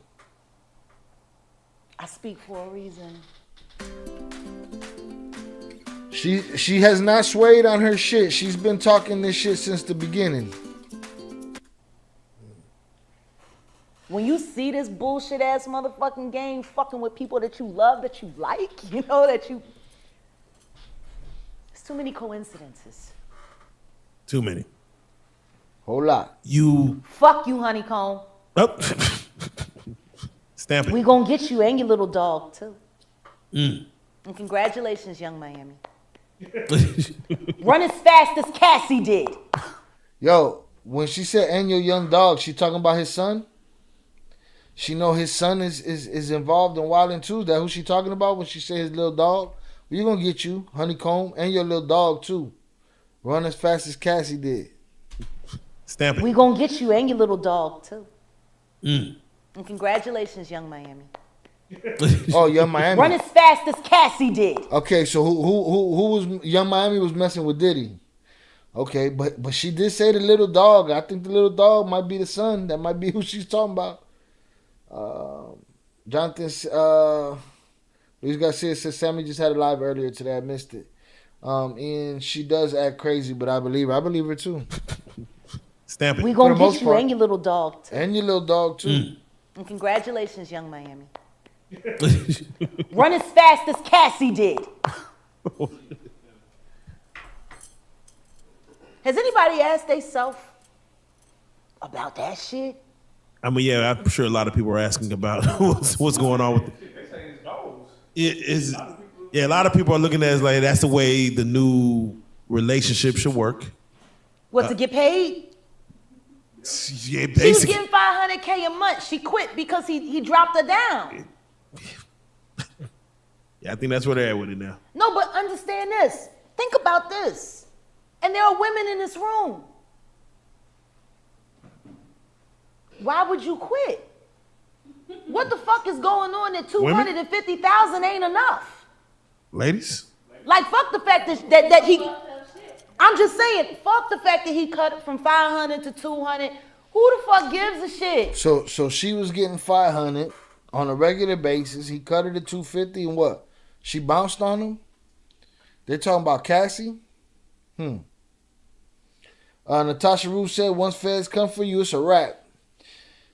speak for a reason. She has not swayed on her shit. She's been talking this shit since the beginning. When you see this bullshit ass motherfucking game fucking with people that you love, that you like, you know, that you... There's too many coincidences. Too many. Whole lot. You... Fuck you, honeycomb. Oh. Stamp it. We gonna get you and your little dog, too. Mm. And congratulations, young Miami. Run as fast as Cassie did. Yo, when she said and your young dog, she talking about his son? She know his son is involved in wilding too. That who she talking about when she say his little dog? We gonna get you, honeycomb, and your little dog too. Run as fast as Cassie did. Stamp it. We gonna get you and your little dog too. Mm. And congratulations, young Miami. Oh, Young Miami. Run as fast as Cassie did. Okay, so who was Young Miami was messing with Diddy. Okay, but she did say the little dog. I think the little dog might be the son. That might be who she's talking about. Jonathan Luis Garcia says Sammy just had a live earlier today. I missed it. And she does act crazy, but I believe her. I believe her too. Stamp it. We gonna get you and your little dog too. And your little dog too. Mm. And congratulations, young Miami. Run as fast as Cassie did. Has anybody asked themselves about that shit? I mean, yeah, I'm sure a lot of people are asking about what's going on with it. Yeah, a lot of people are looking at it as like that's the way the new relationship should work. What, to get paid? Yeah, She was basically. getting $500K a month. She quit because he dropped her down. Yeah, I think that's where they're at with it now. No, but understand this. Think about this. And there are women in this room. Why would you quit? What the fuck is going on that $250,000 ain't enough? Ladies? Like, fuck the fact that he... I'm just saying, fuck the fact that he cut it from 500 to 200. Who the fuck gives a shit? So she was getting 500 on a regular basis. He cut her to 250 and what? She bounced on him? They're talking about Cassie? Natasha Rue said, once feds come for you, it's a wrap.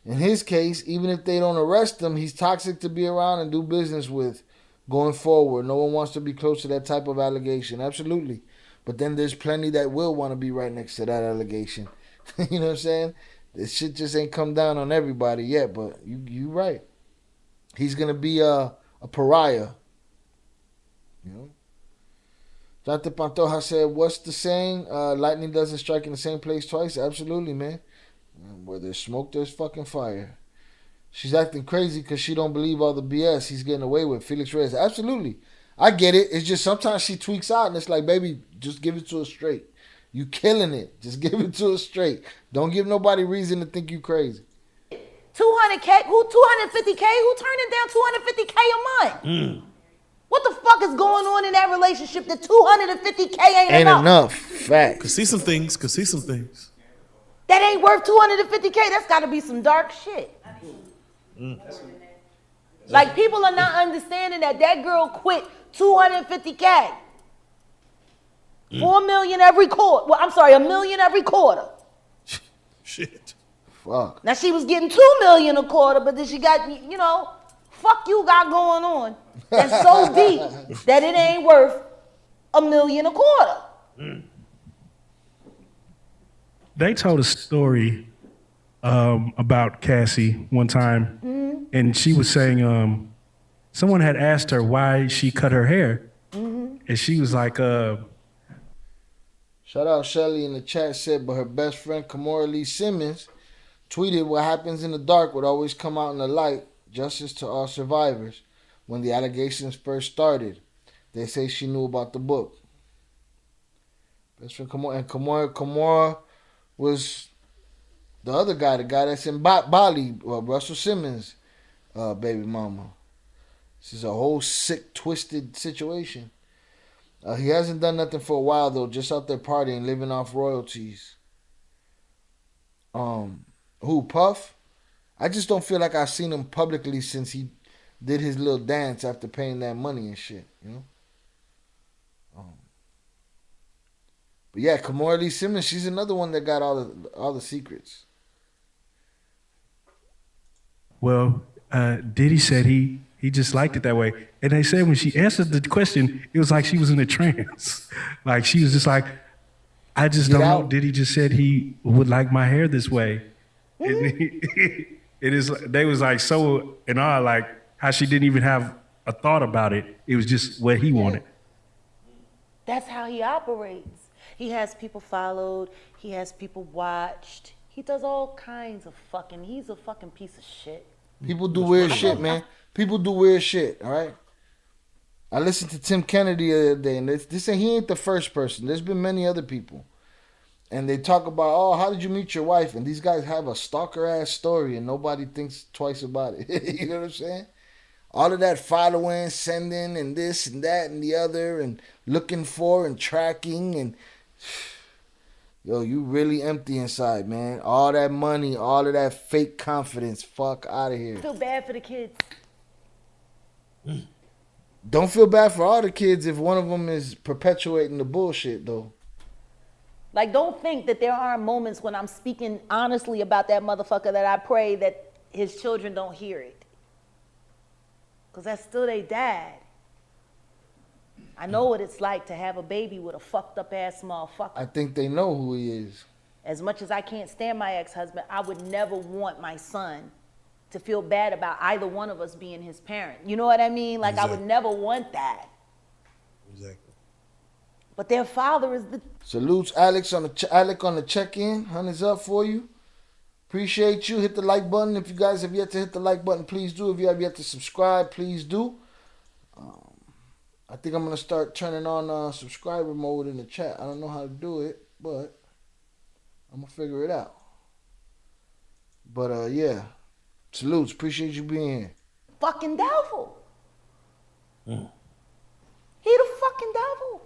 In his case, even if they don't arrest him, he's toxic to be around and do business with going forward. No one wants to be close to that type of allegation. Absolutely. But then there's plenty that will want to be right next to that allegation. You know what I'm saying? This shit just ain't come down on everybody yet, but you right. He's going to be a pariah. You know? Dr. Pantoja said, what's the saying? Lightning doesn't strike in the same place twice? Absolutely, man. Where there's smoke, there's fucking fire. She's acting crazy because she don't believe all the BS he's getting away with. Felix Reyes, absolutely. I get it. It's just sometimes she tweaks out and it's like, baby, just give it to her straight. You killing it. Just give it to her straight. Don't give nobody reason to think you crazy. 200K? Who 250K? Who turning down 250K a month? What the fuck is going on in that relationship that 250K ain't enough? Fact. Could see some things. That ain't worth 250K. That's got to be some dark shit. Like, people are not understanding that girl quit 250K. 4 million every quarter. Well, I'm sorry, $1 million every quarter. Shit. Fuck. Now, she was getting $2 million a quarter, but then she got, you know, fuck you got going on. That's so deep that it ain't worth $1 million a quarter. they told a story about Cassie one time, and she was saying someone had asked her why she cut her hair, and she was like, Shout out Shelly in the chat said, but her best friend Kamora Lee Simmons tweeted, what happens in the dark would always come out in the light. Justice to all survivors. When the allegations first started, they say she knew about the book. Best friend Kamora, and Kamora was the other guy, the guy that's in Bali, Russell Simmons' baby mama. This is a whole sick, twisted situation. He hasn't done nothing for a while though, just out there partying, living off royalties. Who, Puff? I just don't feel like I've seen him publicly since he did his little dance after paying that money and shit, you know? But yeah, Kamora Lee Simmons, she's another one that got all the secrets. well, Diddy said he just liked it that way. And they said when she answered the question, it was like she was in a trance. Like she was just like, I just don't know. Diddy just said he would like my hair this way. They was like so in awe, like how she didn't even have a thought about it. It was just what he wanted. That's how he operates. He has people followed. He has people watched. He does all kinds of fucking, he's a fucking piece of shit. People do weird shit, man. People do weird shit, all right? I listened to Tim Kennedy the other day, and he ain't the first person. There's been many other people. And they talk about, oh, how did you meet your wife? And these guys have a stalker-ass story, and nobody thinks twice about it. You know what I'm saying? All of that following, sending, and this and that and the other, and looking for and tracking, and yo, you really empty inside, man. All that money, all of that fake confidence, fuck out of here. I feel bad for the kids. Don't feel bad for all the kids if one of them is perpetuating the bullshit, though. Like, don't think that there aren't moments when I'm speaking honestly about that motherfucker that I pray that his children don't hear it. Because that's still their dad. I know what it's like to have a baby with a fucked up ass motherfucker. I think they know who he is. As much as I can't stand my ex-husband, I would never want my son to feel bad about either one of us being his parent. You know what I mean? Like, exactly. I would never want that. Exactly. But their father is the... Salutes Alex on the check-in. Honey's up for you. Appreciate you. Hit the like button. If you guys have yet to hit the like button, please do. If you have yet to subscribe, please do. I think I'm going to start turning on subscriber mode in the chat. I don't know how to do it, but I'm going to figure it out. But, yeah. Salutes. Appreciate you being here. Fucking devil. He the fucking devil.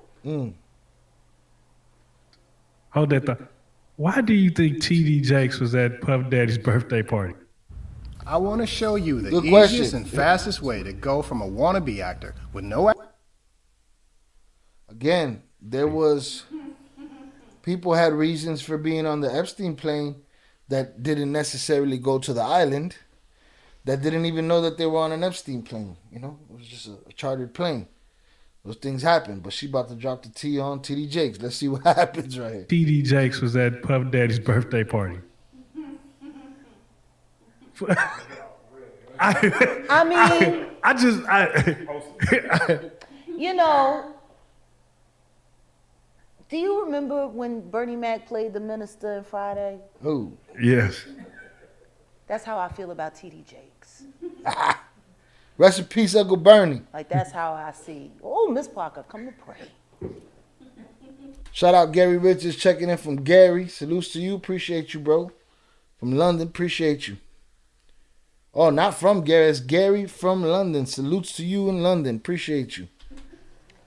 Hold that thought. Why do you think T.D. Jakes was at Puff Daddy's birthday party? I want to show you the Good easiest question. and fastest way to go from a wannabe actor with no... Again, there was... People had reasons for being on the Epstein plane that didn't necessarily go to the island, that didn't even know that they were on an Epstein plane. You know, it was just a chartered plane. Those things happen, but she about to drop the T on T.D. Jakes. Let's see what happens right here. T.D. Jakes was at Puff Daddy's birthday party. You know, do you remember when Bernie Mac played the minister in Friday? Who? Yes. That's how I feel about T.D. Jakes. Rest in peace, Uncle Bernie. Like, that's how I see. Oh, Miss Parker, come to pray. Shout out Gary Richards checking in from Gary. Salutes to you. Appreciate you, bro. From London. Appreciate you. Oh, not from Gary. It's Gary from London. Salutes to you in London. Appreciate you.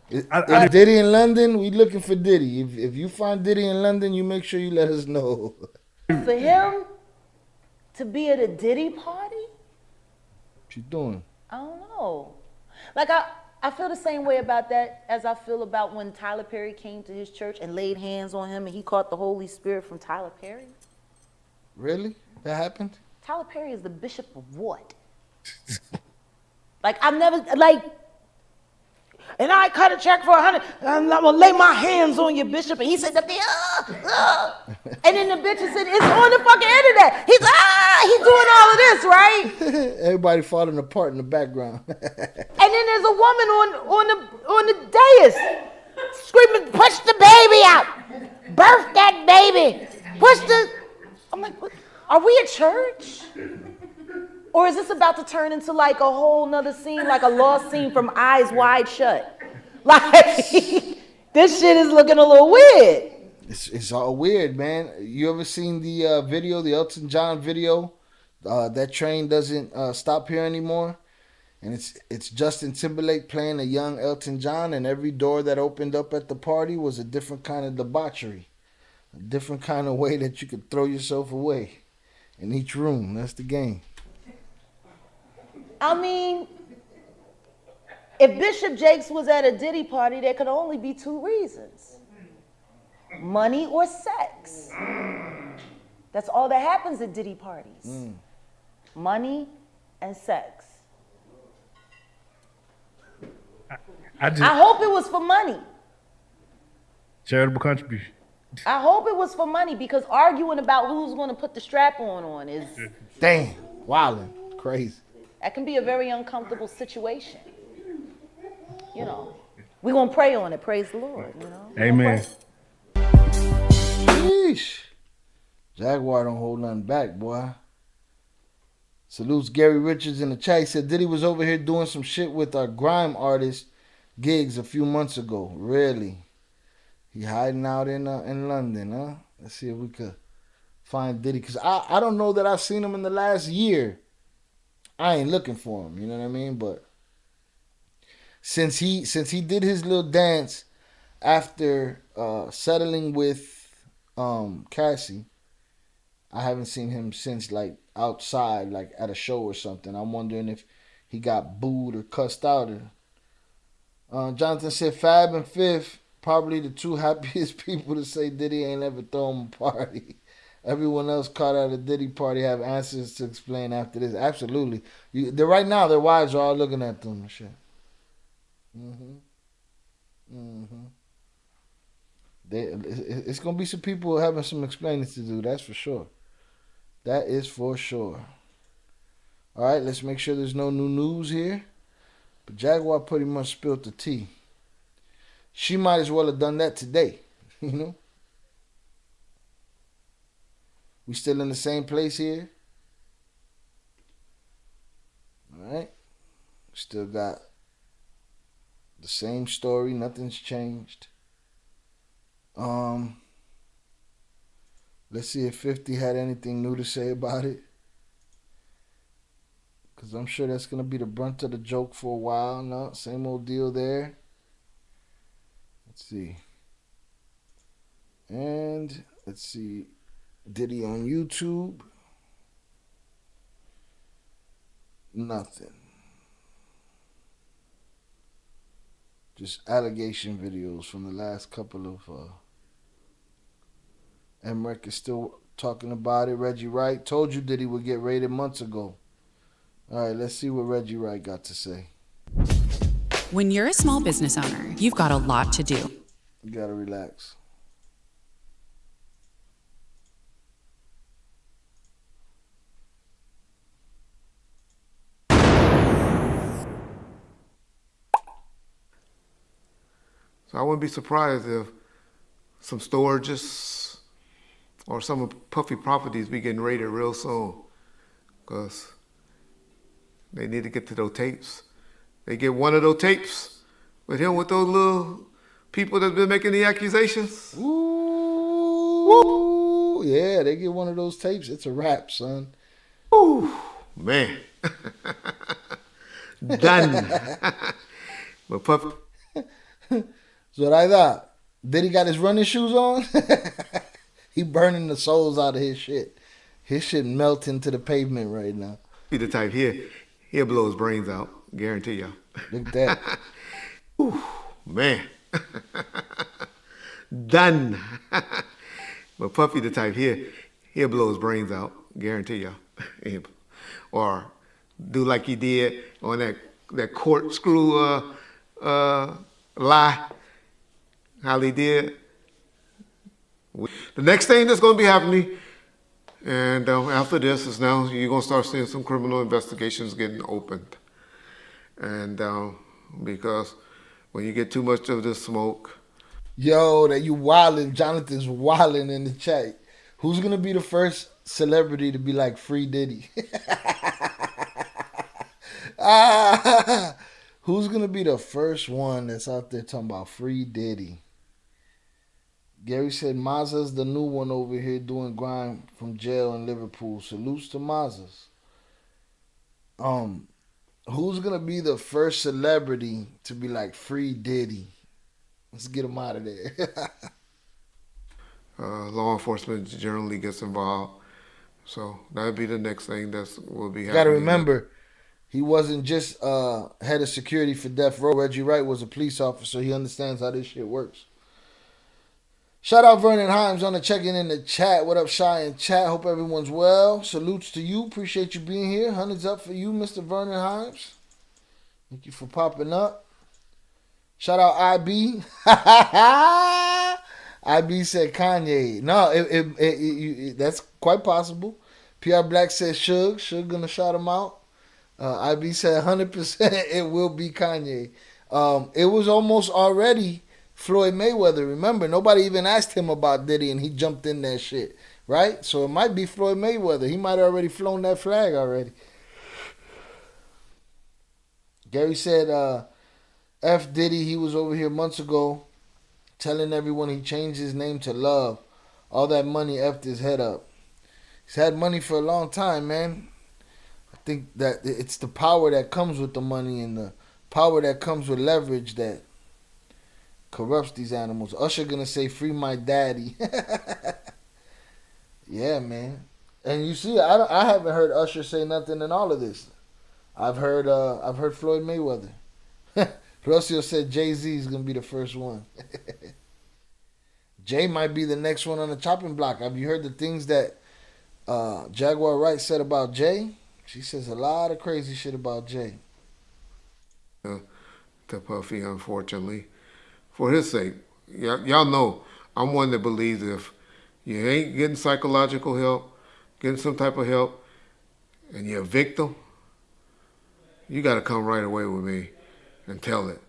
If Diddy in London, we looking for Diddy. If you find Diddy in London, you make sure you let us know. For him to be at a Diddy party? What you doing? I don't know. Like, I feel the same way about that as I feel about when Tyler Perry came to his church and laid hands on him and he caught the Holy Spirit from Tyler Perry. Really? That happened? Tyler Perry is the bishop of what? Like, I've never, like, and I cut a check for $100, and I'm gonna lay my hands on your bishop. And he said, And then the bitch is it's on the fucking internet. He's doing all of this, right? Everybody falling apart in the background. And then there's a woman on the dais screaming, "Push the baby out! Birth that baby! Push the." I'm like, what? Are we at church? Or is this about to turn into like a whole nother scene, like a lost scene from Eyes Wide Shut? Like, this shit is looking a little weird. It's all weird, man. You ever seen the video, the Elton John video? That train doesn't stop here anymore. And it's Justin Timberlake playing a young Elton John, and every door that opened up at the party was a different kind of debauchery. A different kind of way that you could throw yourself away in each room. That's the game. I mean, if Bishop Jakes was at a Diddy party, there could only be two reasons. Money or sex. That's all that happens at Diddy parties. Money and sex. I hope it was for money. Charitable contribution. I hope it was for money, because arguing about who's going to put the strap on is... Damn, wildin', crazy. That can be a very uncomfortable situation. You know, we're going to pray on it, praise the Lord, you know. Amen. Sheesh. Jaguar don't hold nothing back, boy. Salutes Gary Richards in the chat. He said Diddy was over here doing some shit with our grime artist gigs a few months ago. Really? He hiding out in London, huh? Let's see if we could find Diddy. Because I don't know that I've seen him in the last year. I ain't looking for him, you know what I mean? But since he did his little dance after settling with Cassie, I haven't seen him since, like, outside, like at a show or something. I'm wondering if he got booed or cussed out. Jonathan said Fab and Fifth probably the two happiest people to say Diddy ain't ever thrown a party. Everyone else caught at a Diddy party have answers to explain after this. Absolutely. Right now, their wives are all looking at them and shit. It's going to be some people having some explaining to do. That's for sure. That is for sure. All right, let's make sure there's no new news here. But Jaguar pretty much spilled the tea. She might as well have done that today, you know? We still in the same place here. All right. Still got the same story. Nothing's changed. Let's see if 50 had anything new to say about it. Because I'm sure that's going to be the brunt of the joke for a while. No, same old deal there. Let's see. And let's see. Diddy on YouTube. Nothing. Just allegation videos from the last couple of... Emmerich is still talking about it. Reggie Wright told you Diddy would get raided months ago. All right, let's see what Reggie Wright got to say. When you're a small business owner, you've got a lot to do. You gotta relax. So I wouldn't be surprised if some storages or some of Puffy properties be getting raided real soon, because they need to get to those tapes. They get one of those tapes with him with those little people that's been making the accusations. Ooh, yeah, they get one of those tapes. It's a wrap, son. Ooh, man. Done. But Puffy. So right there, Diddy got his running shoes on. He burning the souls out of his shit. His shit melting to the pavement right now. Be the type he'll blow his brains out. Guarantee y'all. Look at that. Ooh, man. Done. But Puffy the type he'll blow his brains out. Guarantee y'all. Or do like he did on that corkscrew lie. How he did The next thing that's going to be happening, and after this, is now you're going to start seeing some criminal investigations getting opened. And because when you get too much of this smoke. Yo, that you wildin', Jonathan's wildin' in the chat. Who's going to be the first celebrity to be like Free Diddy? Who's going to be the first one that's out there talking about Free Diddy? Gary said Mazza's the new one over here doing grime from jail in Liverpool. Salutes to Mazza's. Who's going to be the first celebrity to be like Free Diddy? Let's get him out of there. Law enforcement generally gets involved. So that'd be the next thing that will be happening. Got to remember, he wasn't just head of security for Death Row. Reggie Wright was a police officer. He understands how this shit works. Shout out Vernon Himes on the checking in the chat. What up, Shy and chat? Hope everyone's well. Salutes to you. Appreciate you being here. Hundreds up for you, Mr. Vernon Himes. Thank you for popping up. Shout out IB. IB said Kanye. No, that's quite possible. PR Black said Suge. Suge gonna shout him out. IB said 100% it will be Kanye. It was almost already Floyd Mayweather. Remember, nobody even asked him about Diddy and he jumped in that shit, right? So it might be Floyd Mayweather. He might have already flown that flag already. Gary said, F Diddy, he was over here months ago telling everyone he changed his name to Love. All that money effed his head up. He's had money for a long time, man. I think that it's the power that comes with the money and the power that comes with leverage that corrupts these animals. Usher gonna say, free my daddy. Yeah, man. And you see, I haven't heard Usher say nothing in all of this. I've heard Floyd Mayweather. Rocio said Jay-Z is gonna be the first one. Jay might be the next one on the chopping block. Have you heard the things that Jaguar Wright said about Jay? She says a lot of crazy shit about Jay. To Puffy, unfortunately. For his sake, y'all know I'm one that believes if you ain't getting psychological help, getting some type of help, and you're a victim, you got to come right away with me and tell it.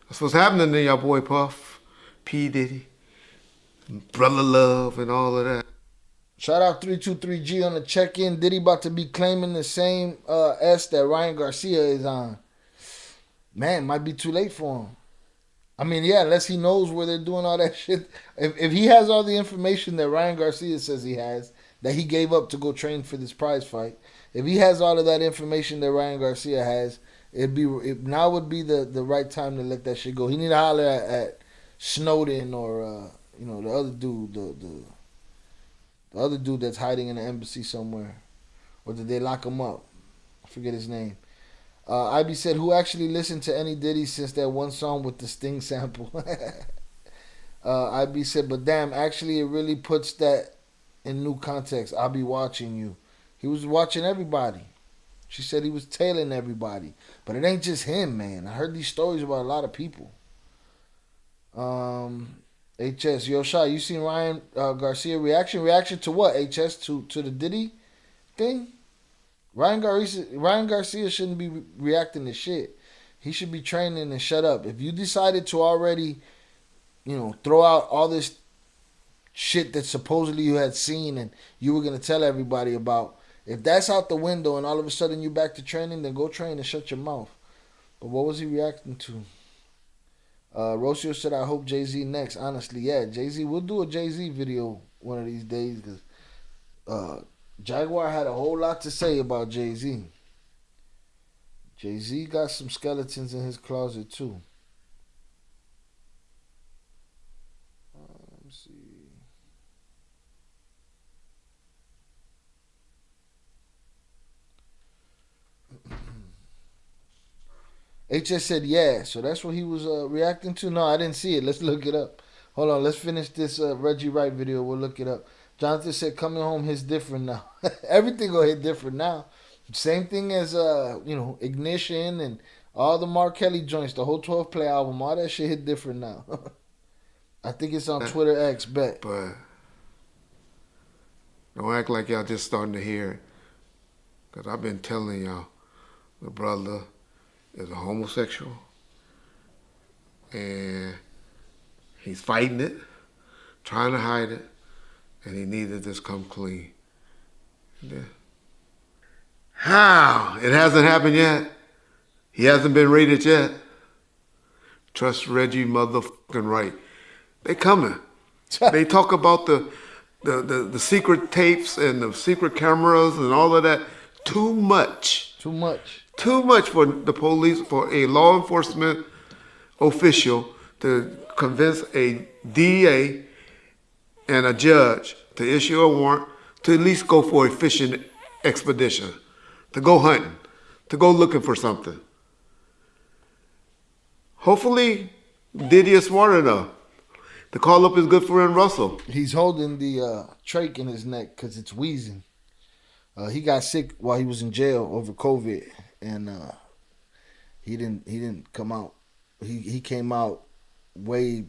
That's what's happening to y'all boy Puff, P. Diddy, Brother Love, and all of that. Shout out 323G on the check-in. Diddy about to be claiming the same S that Ryan Garcia is on. Man, might be too late for him. I mean, yeah, unless he knows where they're doing all that shit. If he has all the information that Ryan Garcia says he has, that he gave up to go train for this prize fight, if he has all of that information that Ryan Garcia has, now would be the right time to let that shit go. He need to holler at Snowden or the other dude, the other dude that's hiding in the embassy somewhere, or did they lock him up? I forget his name. IB said, who actually listened to any Diddy since that one song with the Sting sample? IB said, but damn, actually it really puts that in new context. I'll be watching you. He was watching everybody. She said he was tailing everybody. But it ain't just him, man. I heard these stories about a lot of people. HS, yo, Shy, you seen Ryan Garcia reaction? Reaction to what, HS? To the Diddy thing? Ryan Garcia shouldn't be reacting to shit. He should be training and shut up. If you decided to already, throw out all this shit that supposedly you had seen and you were going to tell everybody about, if that's out the window and all of a sudden you're back to training, then go train and shut your mouth. But what was he reacting to? Rocio said, I hope Jay-Z next. Honestly, yeah, Jay-Z, we'll do a Jay-Z video one of these days because Jaguar had a whole lot to say about Jay-Z. Jay-Z got some skeletons in his closet too. Let me see. HS said, yeah, so that's what he was reacting to? No, I didn't see it. Let's look it up. Hold on, let's finish this Reggie Wright video. We'll look it up. Jonathan said, coming home hits different now. Everything gonna hit different now. Same thing as, Ignition and all the Mark Kelly joints, the whole 12 play album, all that shit hit different now. I think it's on Twitter X, bet. But don't act like y'all just starting to hear it. Because I've been telling y'all, the brother is a homosexual. And he's fighting it, trying to hide it, and he needed this come clean. Yeah. How? It hasn't happened yet. He hasn't been raided yet. Trust Reggie motherfucking right. They coming. They talk about the secret tapes and the secret cameras and all of that. Too much. Too much. Too much for the police, for a law enforcement official to convince a DA and a judge to issue a warrant to at least go for a fishing expedition, to go hunting, to go looking for something. Hopefully, Diddy is smart enough to call up his good friend Russell. He's holding the trach in his neck because it's wheezing. He got sick while he was in jail over COVID, and he didn't come out. He came out way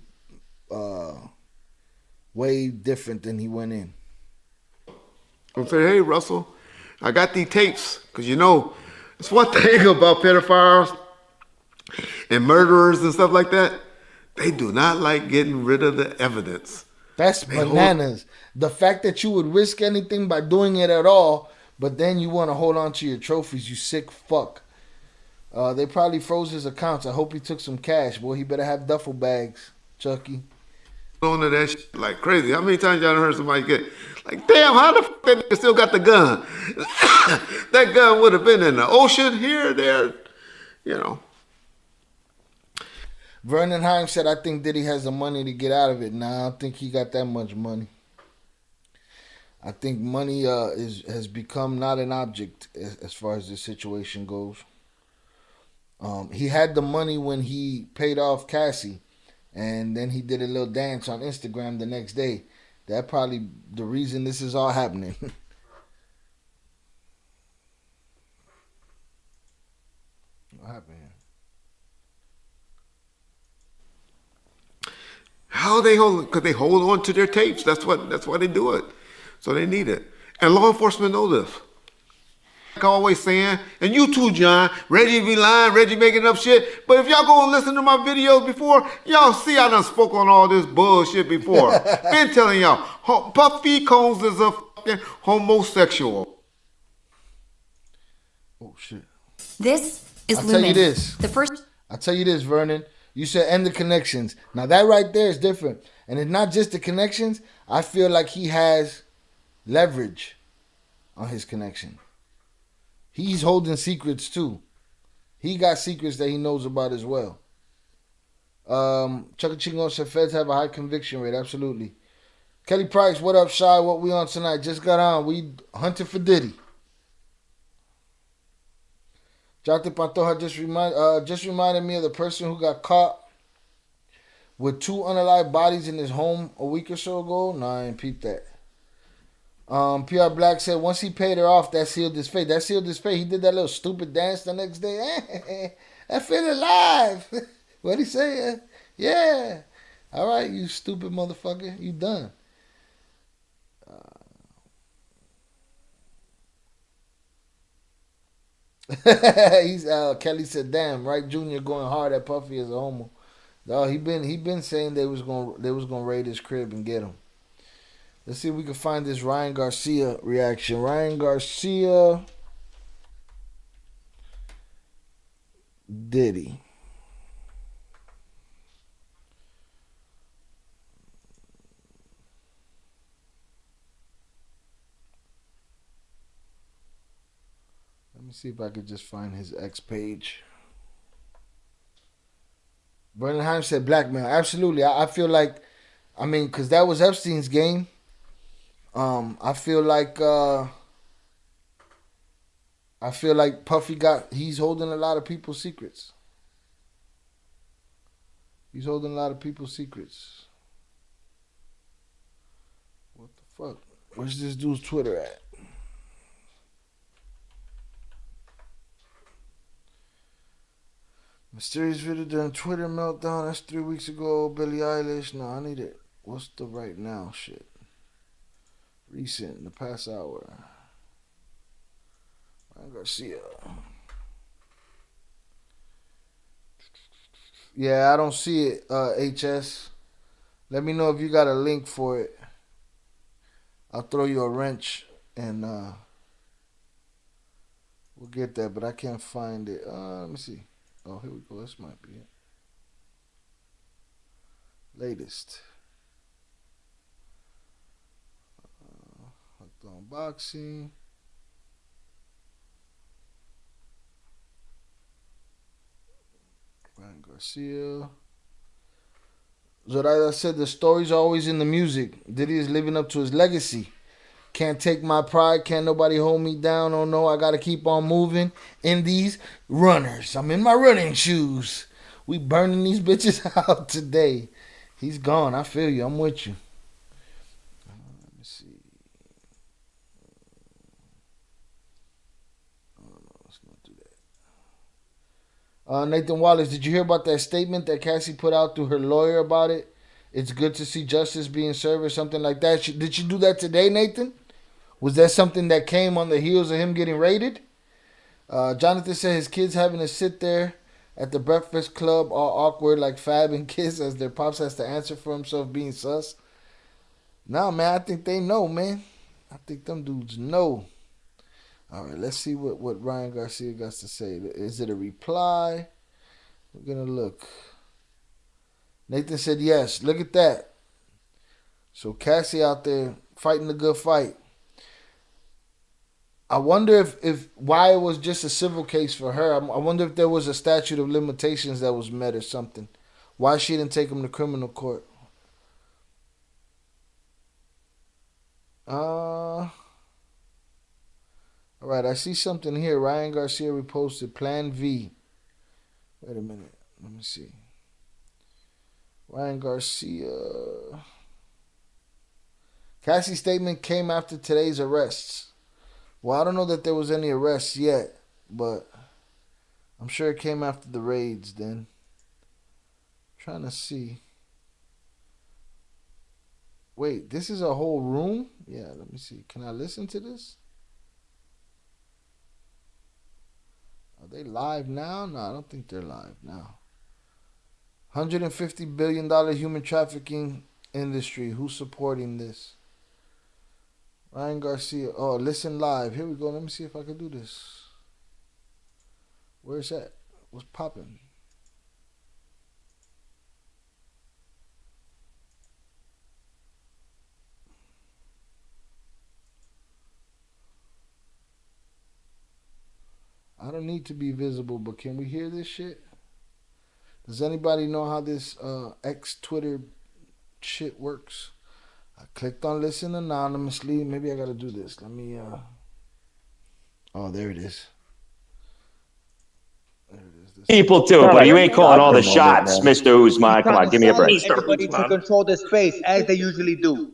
different than he went in. I'm saying, hey Russell, I got these tapes because it's one thing about pedophiles and murderers and stuff like that. They do not like getting rid of the evidence. That's bananas. The fact that you would risk anything by doing it at all, but then you want to hold on to your trophies, you sick fuck. They probably froze his accounts. I hope he took some cash. Boy, he better have duffel bags, Chucky. On to that shit like crazy. How many times y'all heard somebody get like, damn, how the fuck that nigga still got the gun? That gun would have been in the ocean, here, there, Vernon Heim said, I think Diddy has the money to get out of it. Nah, I don't think he got that much money. I think money has become not an object as far as this situation goes. He had the money when he paid off Cassie, and then he did a little dance on Instagram the next day. That probably the reason this is all happening. What happened here? How they hold? Because they hold on to their tapes. That's why they do it. So they need it. And law enforcement know this. Like I always saying, and you too, John, Reggie be lying, Reggie making up shit. But if y'all go and listen to my videos before, y'all see I done spoke on all this bullshit before. Been telling y'all, Puffy Combs is a fucking homosexual. Oh shit. This is I'll tell you this. The first. I'll tell you this, Vernon. You said end the connections. Now that right there is different. And it's not just the connections. I feel like he has leverage on his connection. He's holding secrets too. He got secrets that he knows about as well. Chuck Chingo said feds have a high conviction rate. Absolutely. Kelly Price, what up, Shy? What we on tonight? Just got on. We hunting for Diddy. Jate Pantoja just reminded me of the person who got caught with 2 unalive bodies in his home a week or so ago. No, I ain't peeped that. PR Black said once he paid her off, that sealed his fate. That sealed his fate. He did that little stupid dance the next day. I feel alive. What'd he say? Yeah. All right, you stupid motherfucker. You done. Kelly said, "Damn, right, Junior going hard at Puffy as a homo." No, he been saying they was gonna raid his crib and get him. Let's see if we can find this Ryan Garcia reaction. Ryan Garcia, Diddy. Let me see if I could just find his X page. Brendan Heim said blackmail. Absolutely. I feel like, because that was Epstein's game. I feel like Puffy he's holding a lot of people's secrets. He's holding a lot of people's secrets. What the fuck? Where's this dude's Twitter at? Mysterious video during Twitter meltdown. That's 3 weeks ago. Billie Eilish. No, I need it. What's the right now shit? Recent, in the past hour. Ryan Garcia. Yeah, I don't see it, HS. Let me know if you got a link for it. I'll throw you a wrench and we'll get that, but I can't find it. Let me see. Oh, here we go. This might be it. Latest. Unboxing. Ryan Garcia. Zoraida said the story's always in the music. Diddy is living up to his legacy. Can't take my pride. Can't nobody hold me down. Oh no, I gotta keep on moving in these runners. I'm in my running shoes. We burning these bitches out today. He's gone. I feel you. I'm with you. Let me see. Oh no, let's not do that. Nathan Wallace, did you hear about that statement that Cassie put out through her lawyer about it? It's good to see justice being served or something like that. Did she do that today, Nathan? Was that something that came on the heels of him getting raided? Jonathan said his kids having to sit there at the Breakfast Club all awkward like Fab and Kiss as their pops has to answer for himself being sus. Nah, man, I think they know, man. I think them dudes know. All right, let's see what Ryan Garcia got to say. Is it a reply? We're going to look. Nathan said yes. Look at that. So Cassie out there fighting the good fight. I wonder if why it was just a civil case for her. I wonder if there was a statute of limitations that was met or something. Why she didn't take him to criminal court. All right, I see something here. Ryan Garcia reposted Plan V. Wait a minute. Let me see. Ryan Garcia. Cassie's statement came after today's arrests. Well, I don't know that there was any arrests yet, but I'm sure it came after the raids then. I'm trying to see. Wait, this is a whole room? Yeah, let me see. Can I listen to this? Are they live now? No, I don't think they're live now. $150 billion human trafficking industry. Who's supporting this? Ryan Garcia. Oh, listen live. Here we go. Let me see if I can do this. Where's that? What's popping? I don't need to be visible, but can we hear this shit? Does anybody know how this X Twitter shit works? I clicked on listen anonymously. Maybe I gotta do this. Let me oh, there it is. There it is. People too, but you ain't calling all the shots, Mr. Usman. Come on, give me a break. Everybody to control the space as they usually do.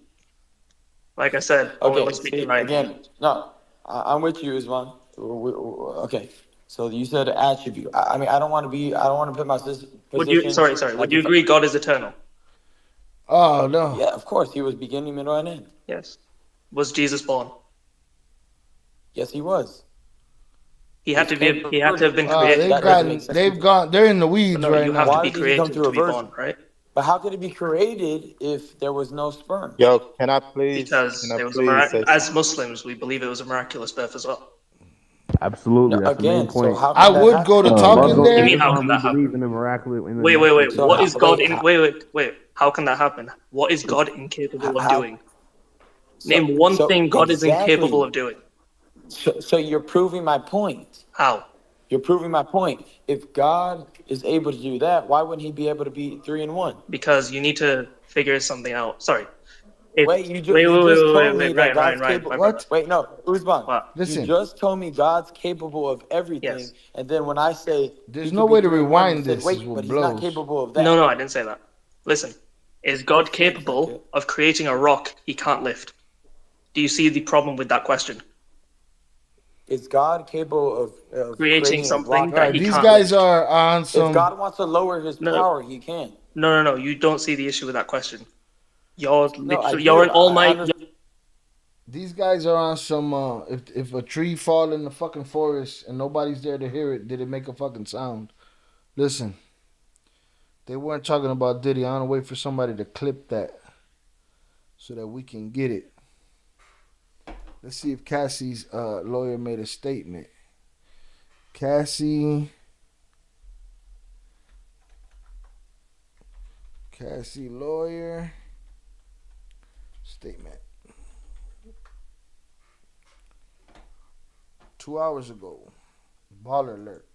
Like I said, Okay, speaking right. Again, no, I'm with you, Usman. Okay, so you said attribute. I mean, I don't want to put my position. Would you? Sorry. Would you agree God is eternal? Oh no. Yeah, of course. He was beginning, middle, and end. Yes. Was Jesus born? Yes, he was. He had to be. He had to have been created. They're in the weeds right you now. have to be created to be born, right? But how could it be created if there was no sperm? Yo, can I please? Because it was as Muslims, we believe it was a miraculous birth as well. Absolutely. No, That's the main again, so point. how I would go to talking there. You mean how can that happen? In the miraculous. Wait. What is God in? Wait. How can that happen? What is God incapable of doing? Name one thing God is incapable of doing. So you're proving my point. How? You're proving my point. If God is able to do that, why wouldn't he be able to be 3 in 1? Because you need to figure something out. Sorry. Wait, you just told me that God's capable. What? Wait, no, Usman. Listen. You just told me God's capable of everything, and then when I say there's no way to rewind this, wait, but he's not capable of that. No, I didn't say that. Listen, is God capable of creating a rock he can't lift? Do you see the problem with that question? Is God capable of creating creating a block? something that he These can't guys lift. are on If some. God wants to lower his No, power, he can. no. You don't see the issue with that question. You're No, I literally, you're do. an all-might. understand. These guys are on some. If a tree fall in the fucking forest and nobody's there to hear it, did it make a fucking sound? Listen, they weren't talking about Diddy. I'm gonna wait for somebody to clip that so that we can get it. Let's see if Cassie's lawyer made a statement. Cassie lawyer statement. 2 hours ago. Baller alert.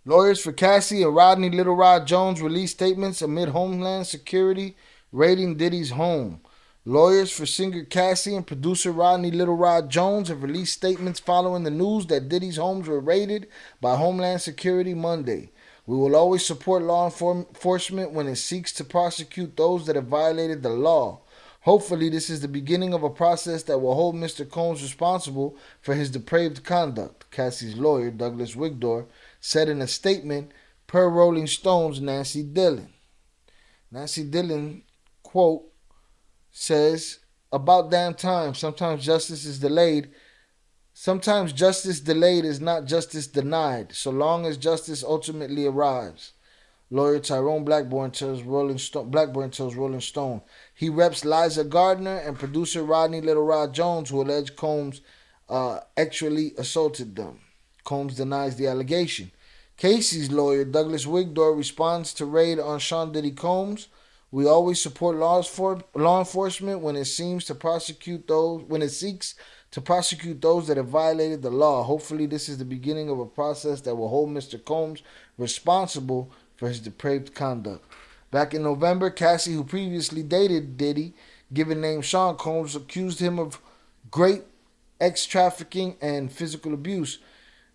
Lawyers for Cassie and Rodney Little Rod Jones released statements amid Homeland Security raiding Diddy's home. Lawyers for singer Cassie and producer Rodney Little Rod Jones have released statements following the news that Diddy's homes were raided by Homeland Security Monday. We will always support law enforcement when it seeks to prosecute those that have violated the law. Hopefully, this is the beginning of a process that will hold Mr. Combs responsible for his depraved conduct, Cassie's lawyer, Douglas Wigdor, said in a statement per Rolling Stone's Nancy Dillon. Nancy Dillon, quote, says, about damn time, sometimes justice is delayed. Sometimes justice delayed is not justice denied, so long as justice ultimately arrives. Lawyer Tyrone Blackburn tells Rolling Stone. He reps Liza Gardner and producer Rodney Little Rod Jones, who allege Combs actually assaulted them. Combs denies the allegation. Casey's lawyer, Douglas Wigdor, responds to raid on Sean Diddy Combs. We always support law enforcement when it seeks to prosecute those that have violated the law. Hopefully, this is the beginning of a process that will hold Mr. Combs responsible for his depraved conduct. Back in November, Cassie, who previously dated Diddy, given name Sean Combs, accused him of great trafficking and physical abuse.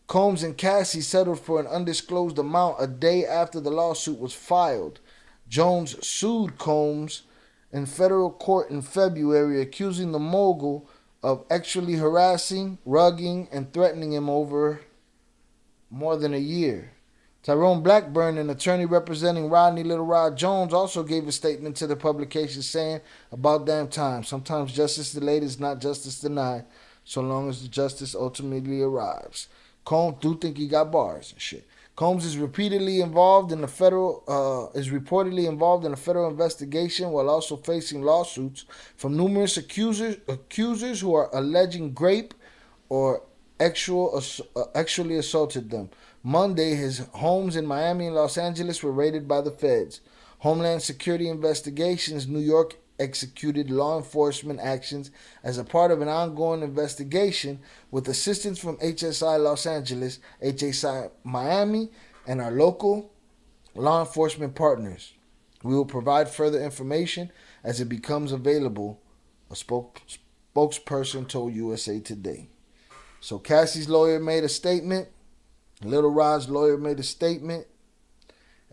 Combs and Cassie settled for an undisclosed amount a day after the lawsuit was filed. Jones sued Combs in federal court in February, accusing the mogul of actually harassing, rugging, and threatening him over more than a year. Tyrone Blackburn, an attorney representing Rodney Little Rod Jones, also gave a statement to the publication saying, about damn time, sometimes justice delayed is not justice denied, so long as the justice ultimately arrives. Combs do think he got bars and shit. Combs is reportedly involved in a federal investigation while also facing lawsuits from numerous accusers who are alleging rape or actually assaulted them. Monday, his homes in Miami and Los Angeles were raided by the feds. Homeland Security Investigations, New York, executed law enforcement actions as a part of an ongoing investigation with assistance from HSI Los Angeles, HSI Miami, and our local law enforcement partners. We will provide further information as it becomes available, a spokesperson told USA Today. So Cassie's lawyer made a statement. Little Rod's lawyer made a statement.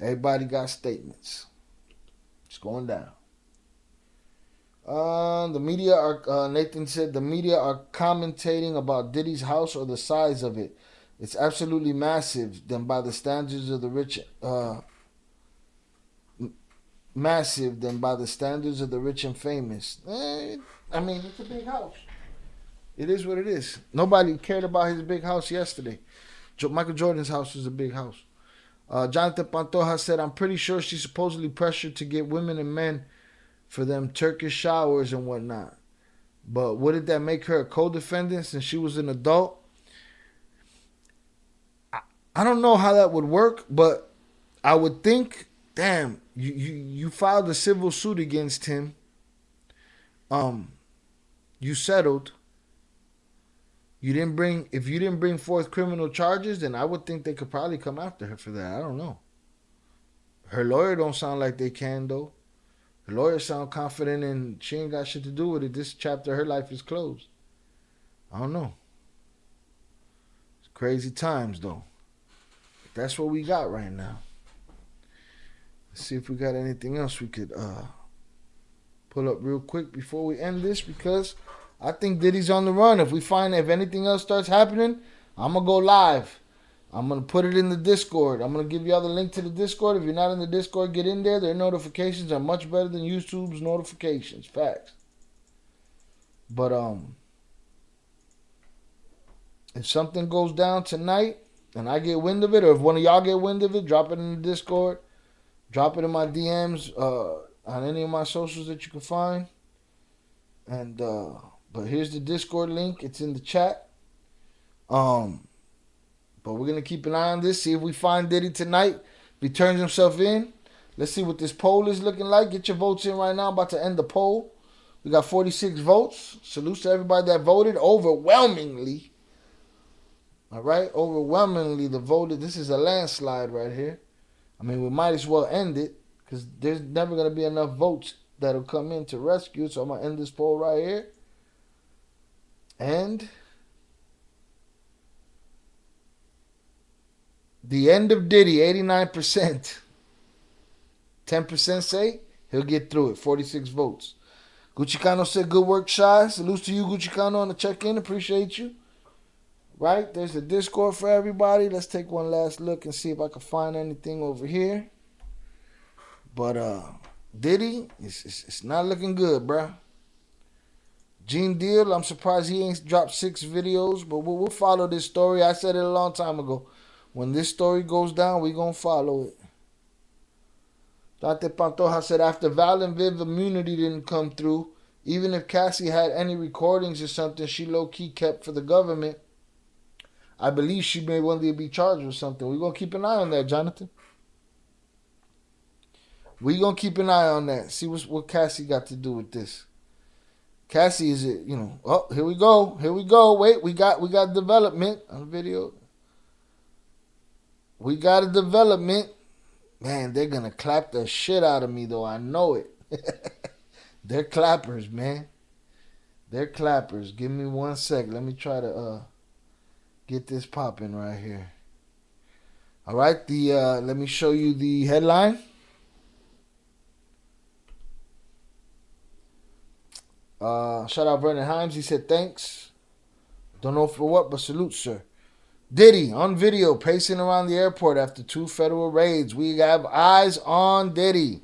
Everybody got statements. It's going down. The media are, Nathan said, the media are commentating about Diddy's house or the size of it. It's absolutely massive than by the standards of the rich, and famous. I mean, it's a big house. It is what it is. Nobody cared about his big house yesterday. Michael Jordan's house was a big house. Jonathan Pantoja said, I'm pretty sure she's supposedly pressured to get women and men for them Turkish showers and whatnot. But would that make her a co-defendant since she was an adult? I don't know how that would work, but I would think, damn, you filed a civil suit against him. You settled. If you didn't bring forth criminal charges, then I would think they could probably come after her for that. I don't know. Her lawyer don't sound like they can, though. The lawyers sound confident and she ain't got shit to do with it. This chapter of her life is closed. I don't know. It's crazy times, though. That's what we got right now. Let's see if we got anything else we could pull up real quick before we end this, because I think Diddy's on the run. If anything else starts happening, I'm going to go live. I'm going to put it in the Discord. I'm going to give y'all the link to the Discord. If you're not in the Discord, get in there. Their notifications are much better than YouTube's notifications. Facts. But if something goes down tonight and I get wind of it, or if one of y'all get wind of it, drop it in the Discord. Drop it in my DMs on any of my socials that you can find. And but here's the Discord link. It's in the chat. But we're going to keep an eye on this. See if we find Diddy tonight. If he turns himself in. Let's see what this poll is looking like. Get your votes in right now. I'm about to end the poll. We got 46 votes. Salute to everybody that voted overwhelmingly. All right? Overwhelmingly the voted. This is a landslide right here. I mean, we might as well end it because there's never going to be enough votes that'll come in to rescue. So I'm going to end this poll right here. And the end of Diddy, 89%. 10% say he'll get through it. 46 votes. Gucci Kano said, good work, Shy. Salutes to you, Gucci Kano, on the check-in. Appreciate you. Right? There's a Discord for everybody. Let's take one last look and see if I can find anything over here. But Diddy, it's not looking good, bruh. Gene Deal, I'm surprised he ain't dropped 6 videos, but we'll follow this story. I said it a long time ago. When this story goes down, we going to follow it. Dante Pantoja said, after Val and Viv immunity didn't come through, even if Cassie had any recordings or something she low-key kept for the government, I believe she may one day be charged with something. We're going to keep an eye on that, Jonathan. We're going to keep an eye on that. See what Cassie got to do with this. Cassie is it, oh, here we go. Here we go. Wait, we got development on the video. We got a development. Man, they're going to clap the shit out of me, though. I know it. They're clappers, man. They're clappers. Give me 1 sec. Let me try to get this popping right here. All right. Let me show you the headline. Shout out Vernon Himes. He said, thanks. Don't know for what, but salute, sir. Diddy on video pacing around the airport after 2 federal raids. We have eyes on Diddy.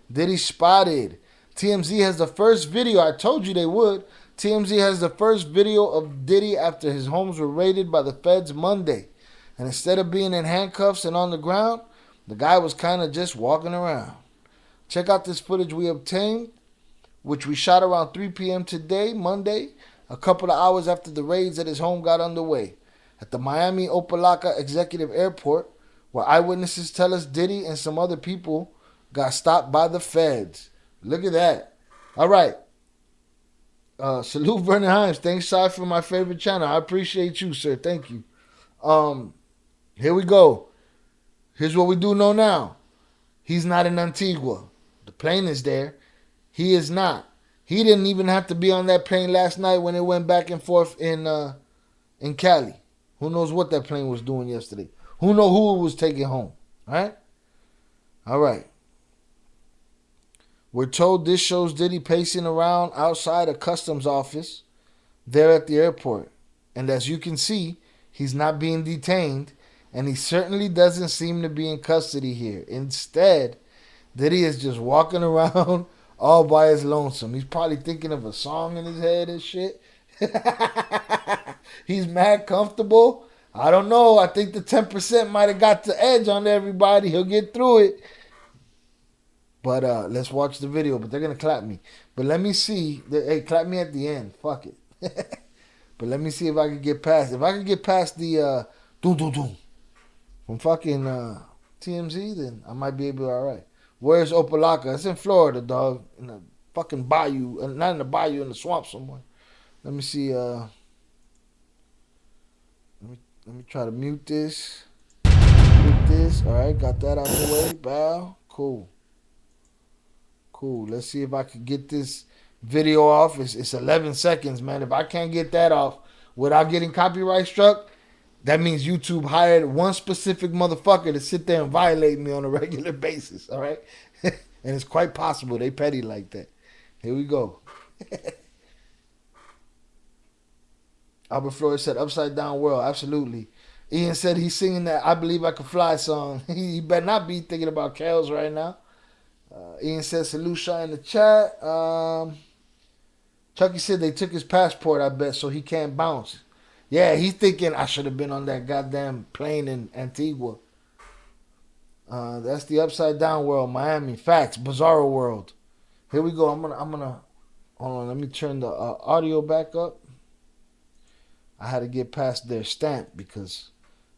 Diddy spotted. TMZ has the first video. I told you they would. TMZ has the first video of Diddy after his homes were raided by the feds Monday. And instead of being in handcuffs and on the ground, the guy was kind of just walking around. Check out this footage we obtained, which we shot around 3 p.m. today, Monday, a couple of hours after the raids at his home got underway. At the Miami Opelika Executive Airport, where eyewitnesses tell us Diddy and some other people got stopped by the feds. Look at that. All right. Salute Vernon Himes. Thanks, Sai, for my favorite channel. I appreciate you, sir. Thank you. Here we go. Here's what we do know now. He's not in Antigua. The plane is there. He is not. He didn't even have to be on that plane last night when it went back and forth in Cali. Who knows what that plane was doing yesterday? Who know who it was taking home? All right. We're told this shows Diddy pacing around outside a customs office there at the airport. And as you can see, he's not being detained, and he certainly doesn't seem to be in custody here. Instead, Diddy is just walking around all by his lonesome. He's probably thinking of a song in his head and shit. He's mad comfortable. I don't know. I think the 10% might have got the edge on everybody. He'll get through it. But let's watch the video. But they're going to clap me. But let me see. Hey, clap me at the end. Fuck it. But let me see if I can get past. If I can get past the doom doom doom from fucking TMZ, then I might be able to be all right. Where's Opelika? It's in Florida, dog. In the fucking bayou. Not in the bayou, in the swamp somewhere. Let me see. Let me try to mute this. Mute this. All right, got that out the way. Bow. Cool. Let's see if I can get this video off. It's 11 seconds, man. If I can't get that off without getting copyright struck, that means YouTube hired one specific motherfucker to sit there and violate me on a regular basis, all right? And it's quite possible they petty like that. Here we go. Albert Flores said, Upside Down World, absolutely. Ian said he's singing that I Believe I Can Fly song. He better not be thinking about Kels right now. Ian said, salute Shy in the chat. Chucky said they took his passport, I bet, so he can't bounce. Yeah, he's thinking I should have been on that goddamn plane in Antigua. That's the Upside Down World, Miami. Facts, Bizarro World. Here we go. I'm gonna hold on. Let me turn the audio back up. I had to get past their stamp because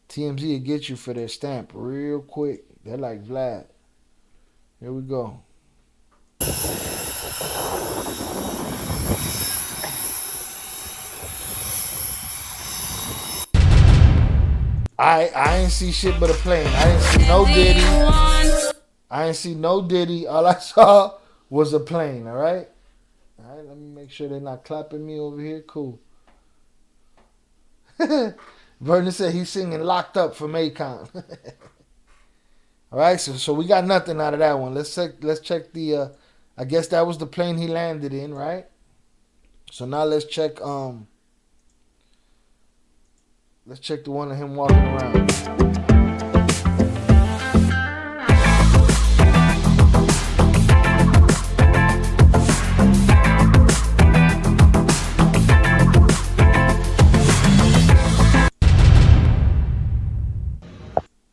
TMZ will get you for their stamp real quick. They're like Vlad. Here we go. I ain't see shit but a plane. I didn't see no Diddy. I ain't see no Diddy. All I saw was a plane, all right? All right, let me make sure they're not clapping me over here. Cool. Vernon said he's singing Locked Up from Akon. All right, so we got nothing out of that one. Let's check the I guess that was the plane he landed in, right? So now let's check the one of him walking around.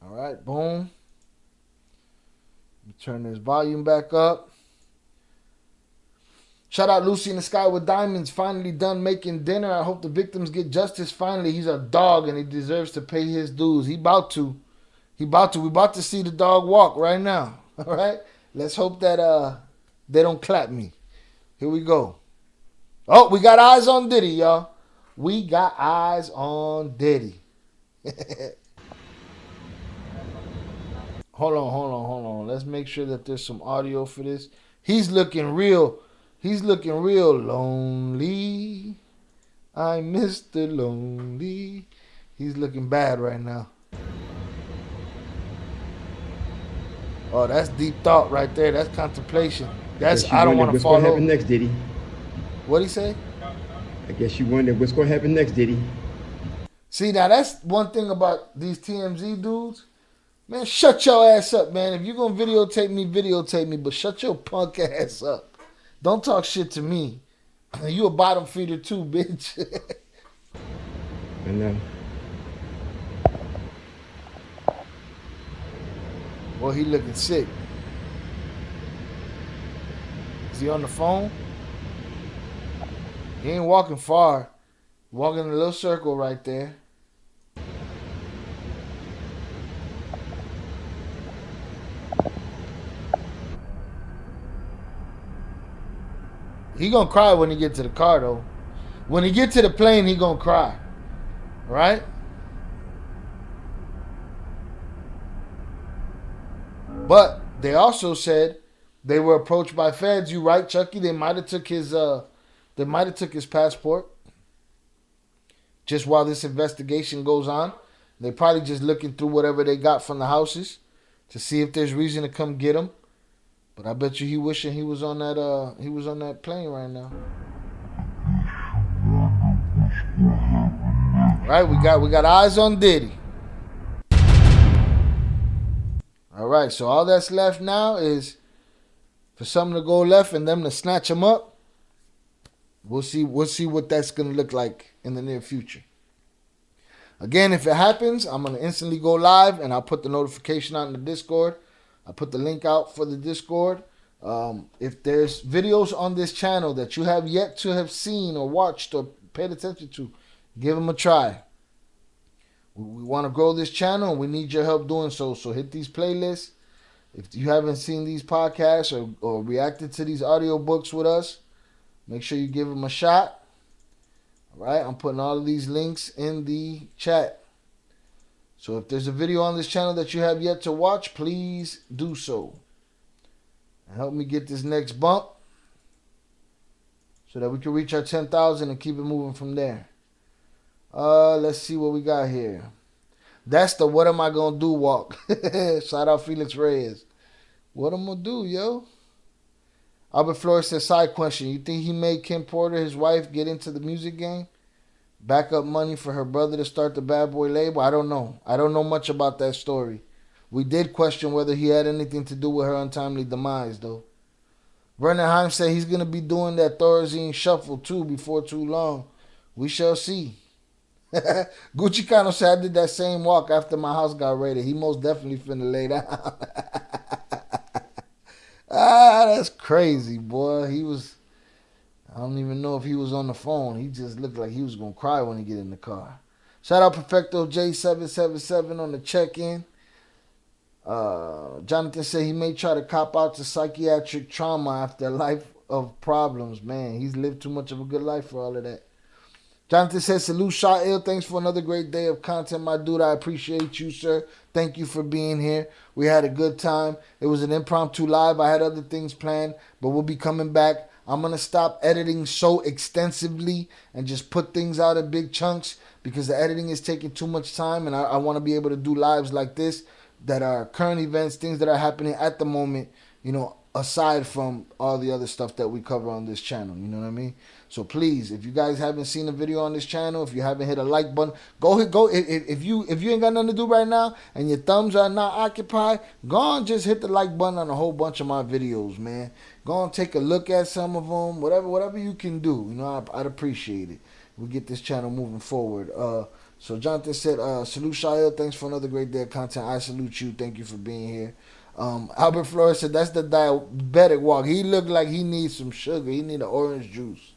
All right, boom. Let me turn this volume back up. Shout out Lucy in the Sky with Diamonds. Finally done making dinner. I hope the victims get justice finally. He's a dog and he deserves to pay his dues. He about to. We about to see the dog walk right now. All right? Let's hope that they don't clap me. Here we go. Oh, we got eyes on Diddy, y'all. We got eyes on Diddy. Hold on. Let's make sure that there's some audio for this. He's looking real lonely. I'm Mr. Lonely. He's looking bad right now. Oh, that's deep thought right there. That's contemplation. That's I don't want to follow. What's going to happen next, Diddy? What'd he say? I guess you wonder what's going to happen next, Diddy. See, now that's one thing about these TMZ dudes. Man, shut your ass up, man. If you're going to videotape me, but shut your punk ass up. Don't talk shit to me. You a bottom feeder too, bitch. I know. Boy, he looking sick. Is he on the phone? He ain't walking far. Walking in a little circle right there. He gonna cry when he get to the car, though. When he get to the plane, he gonna cry. Right? But they also said they were approached by feds. You right, Chucky? They might have took his passport. Just while this investigation goes on, they probably just looking through whatever they got from the houses to see if there's reason to come get him. But I bet you he wishing he was on that plane right now. All right, we got eyes on Diddy. All right, so all that's left now is for something to go left and them to snatch him up. We'll see what that's gonna look like in the near future. Again, if it happens, I'm gonna instantly go live and I'll put the notification out in the Discord. I put the link out for the Discord. If there's videos on this channel that you have yet to have seen or watched or paid attention to, give them a try. We want to grow this channel and we need your help doing so. So hit these playlists. If you haven't seen these podcasts or reacted to these audiobooks with us, make sure you give them a shot. All right, I'm putting all of these links in the chat. So if there's a video on this channel that you have yet to watch, please do so. And help me get this next bump so that we can reach our 10,000 and keep it moving from there. Let's see what we got here. That's the what am I gonna do walk. Shout out Felix Reyes. What I'm gonna do, yo? Albert Flores says, side question. You think he made Kim Porter, his wife, get into the music game? Back up money for her brother to start the Bad Boy label? I don't know. I don't know much about that story. We did question whether he had anything to do with her untimely demise, though. Vernon Heim said he's going to be doing that Thorazine shuffle, too, before too long. We shall see. Gucci Kano said I did that same walk after my house got raided. He most definitely finna lay down. That's crazy, boy. I don't even know if he was on the phone. He just looked like he was going to cry when he get in the car. Shout out Perfecto J777 on the check-in. Jonathan said he may try to cop out to psychiatric trauma after a life of problems. Man, he's lived too much of a good life for all of that. Jonathan says, salute Sha'il. Thanks for another great day of content, my dude. I appreciate you, sir. Thank you for being here. We had a good time. It was an impromptu live. I had other things planned, but we'll be coming back. I'm going to stop editing so extensively and just put things out in big chunks because the editing is taking too much time, and I want to be able to do lives like this that are current events, things that are happening at the moment, you know, aside from all the other stuff that we cover on this channel. You know what I mean? So please, if you guys haven't seen a video on this channel, if you haven't hit a like button, go. If you ain't got nothing to do right now and your thumbs are not occupied, go on, just hit the like button on a whole bunch of my videos, man. Go on, take a look at some of them, whatever you can do. You know, I'd appreciate it. We get this channel moving forward. So Jonathan said, salute Sha'il, thanks for another great day of content. I salute you. Thank you for being here. Albert Flores said, that's the diabetic walk. He looked like he needs some sugar. He need an orange juice.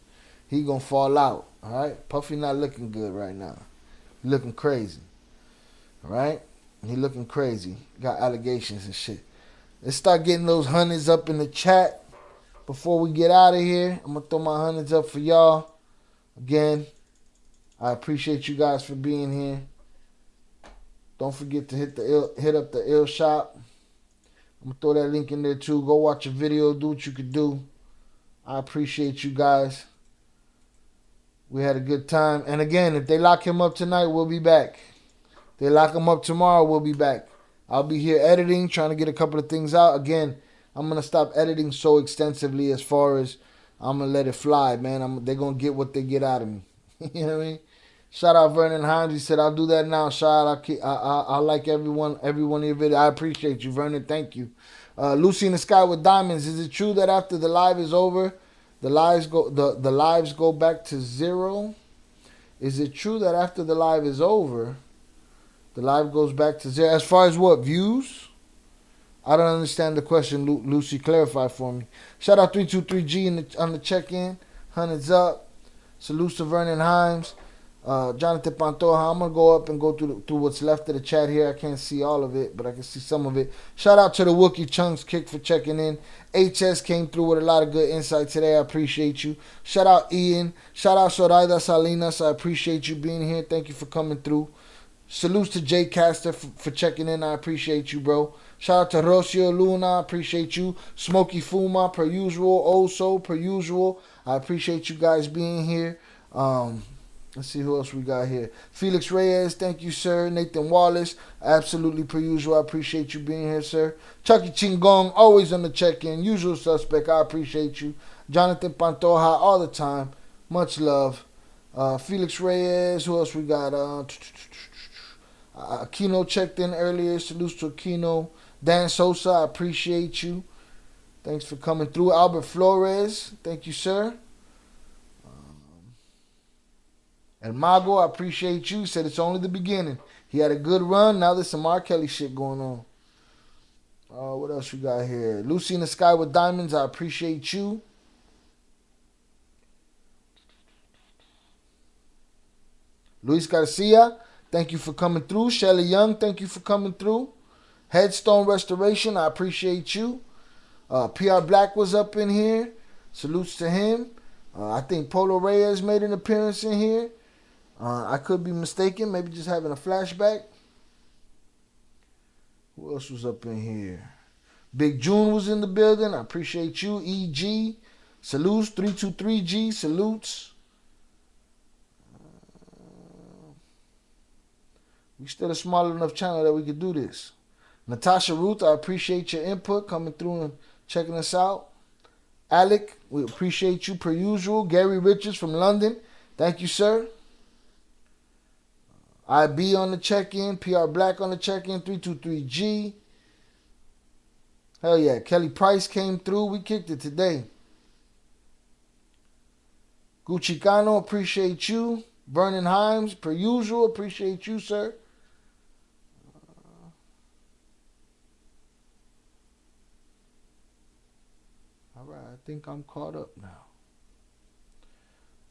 He gonna fall out. All right, Puffy not looking good right now. He looking crazy. All right, he looking crazy. Got allegations and shit. Let's start getting those hundreds up in the chat before we get out of here. I'm gonna throw my hundreds up for y'all. Again, I appreciate you guys for being here. Don't forget to hit up the ill shop. I'm gonna throw that link in there too. Go watch a video. Do what you could do. I appreciate you guys. We had a good time. And again, if they lock him up tonight, we'll be back. If they lock him up tomorrow, we'll be back. I'll be here editing, trying to get a couple of things out. Again, I'm going to stop editing so extensively as far as I'm going to let it fly, man. They're going to get what they get out of me. You know what I mean? Shout out Vernon Hines. He said, I'll do that now. Shout out. I like every one of your videos. I appreciate you, Vernon. Thank you. Lucy in the Sky with Diamonds. Is it true that after the live is over, the lives go back to zero? Is it true that after the live is over, the live goes back to zero? As far as what, views? I don't understand the question, Lucy. Clarify for me. Shout out 323G on the check-in. Hundreds up. Salute to Vernon Himes. Jonathan Pantoja. I'm going to go up and go through what's left of the chat here. I can't see all of it, but I can see some of it. Shout out to the Wookie Chunks Kick for checking in. HS came through with a lot of good insight today. I appreciate you. Shout out Ian. Shout out Soraida Salinas. I appreciate you being here. Thank you for coming through. Salutes to Jay Caster for checking in. I appreciate you, bro. Shout out to Rocio Luna. I appreciate you. Smokey Fuma, per usual. Also, per usual. I appreciate you guys being here. Let's see who else we got here. Felix Reyes, thank you, sir. Nathan Wallace, absolutely per usual. I appreciate you being here, sir. Chucky Chingong, always on the check-in. Usual suspect, I appreciate you. Jonathan Pantoja, all the time. Much love. Felix Reyes, who else we got? Aquino checked in earlier. Salutes to Aquino. Dan Sosa, I appreciate you. Thanks for coming through. Albert Flores, thank you, sir. And Mago, I appreciate you. Said it's only the beginning. He had a good run. Now there's some R. Kelly shit going on. What else we got here? Lucy in the Sky with Diamonds, I appreciate you. Luis Garcia, thank you for coming through. Shelly Young, thank you for coming through. Headstone Restoration, I appreciate you. PR Black was up in here. Salutes to him. I think Polo Reyes made an appearance in here. I could be mistaken. Maybe just having a flashback. Who else was up in here? Big June was in the building. I appreciate you. EG. Salutes. 323G. Salutes. We still a small enough channel that we could do this. Natasha Ruth, I appreciate your input coming through and checking us out. Alec, we appreciate you per usual. Gary Richards from London, thank you, sir. IB on the check-in. PR Black on the check-in. 323G. Hell yeah. Kelly Price came through. We kicked it today. Gucci Cano, appreciate you. Vernon Himes, per usual, appreciate you, sir. All right, I think I'm caught up now.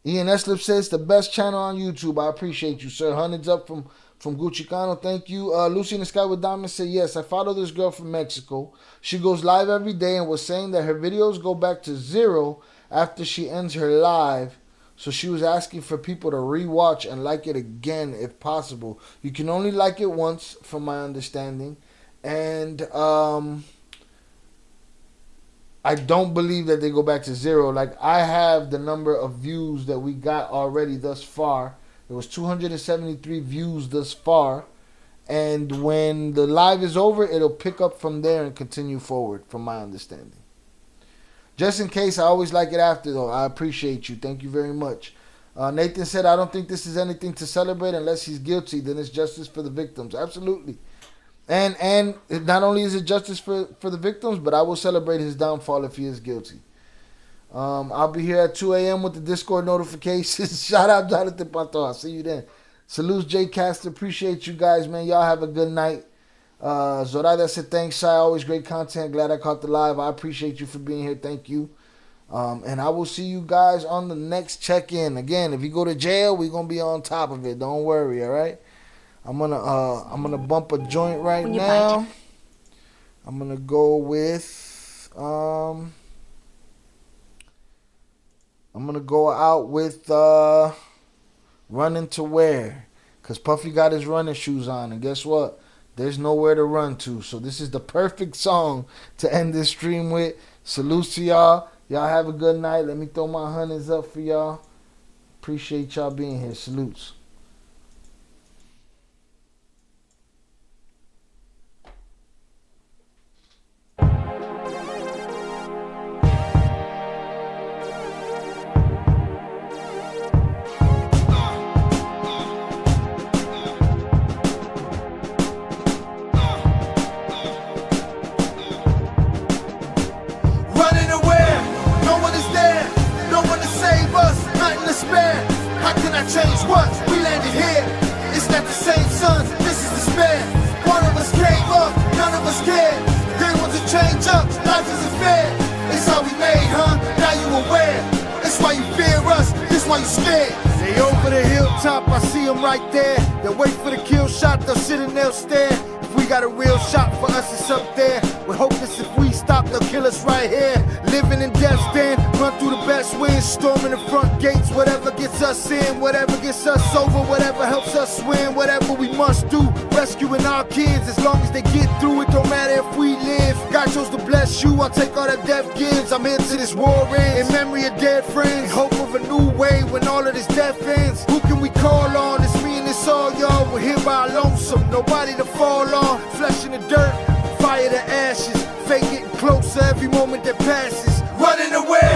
Ian Eslip says the best channel on YouTube. I appreciate you, sir. Hundreds up from Gucci Cano. Thank you. Lucy in the Sky with Diamonds said, yes, I follow this girl from Mexico. She goes live every day and was saying that her videos go back to 0 after she ends her live. So she was asking for people to rewatch and like it again if possible. You can only like it once, from my understanding. And I don't believe that they go back to 0. Like, I have the number of views that we got already thus far. There was 273 views thus far. And when the live is over, it'll pick up from there and continue forward, from my understanding. Just in case, I always like it after, though. I appreciate you. Thank you very much. Nathan said, I don't think this is anything to celebrate unless he's guilty. Then it's justice for the victims. Absolutely. And not only is it justice for the victims, but I will celebrate his downfall if he is guilty. I'll be here at 2 a.m. with the Discord notifications. Shout out Jonathan Pantoja. See you then. Salutes Jay Caster. Appreciate you guys, man. Y'all have a good night. Zoraida said, thanks, Shai. Always great content. Glad I caught the live. I appreciate you for being here. Thank you. And I will see you guys on the next check-in. Again, if you go to jail, we're going to be on top of it. Don't worry, all right? I'm gonna bump a joint right now. I'm gonna go with I'm gonna go out with Running to Where, cause Puffy got his running shoes on, and guess what? There's nowhere to run to. So this is the perfect song to end this stream with. Salutes to y'all. Y'all have a good night. Let me throw my hundreds up for y'all. Appreciate y'all being here. Salutes. Change what? We landed here. It's not the same sun. This is despair. One of us came up, none of us cared. They want to change up. Life isn't fair. It's how we made, huh? Now you aware. It's why you fear us. This why you scared. They over the hilltop. I see them right there. They'll wait for the kill shot. They'll sit and they'll stare. If we got a real shot for us, it's up there. We're hopeless if we stop. They'll kill us right here. Living in death's den. Run through the best winds, storming the front gates. Whatever gets us in, whatever gets us over, whatever helps us win, whatever we must do. Rescuing our kids, as long as they get through it, don't matter if we live. God chose to bless you, I'll take all that death gives. I'm into this war ends, in memory of dead friends, in hope of a new way when all of this death ends. Who can we call on? It's me and it's all y'all. We're here by our lonesome, nobody to fall on. Flesh in the dirt, fire to ashes. Fate getting closer every moment that passes. Running away,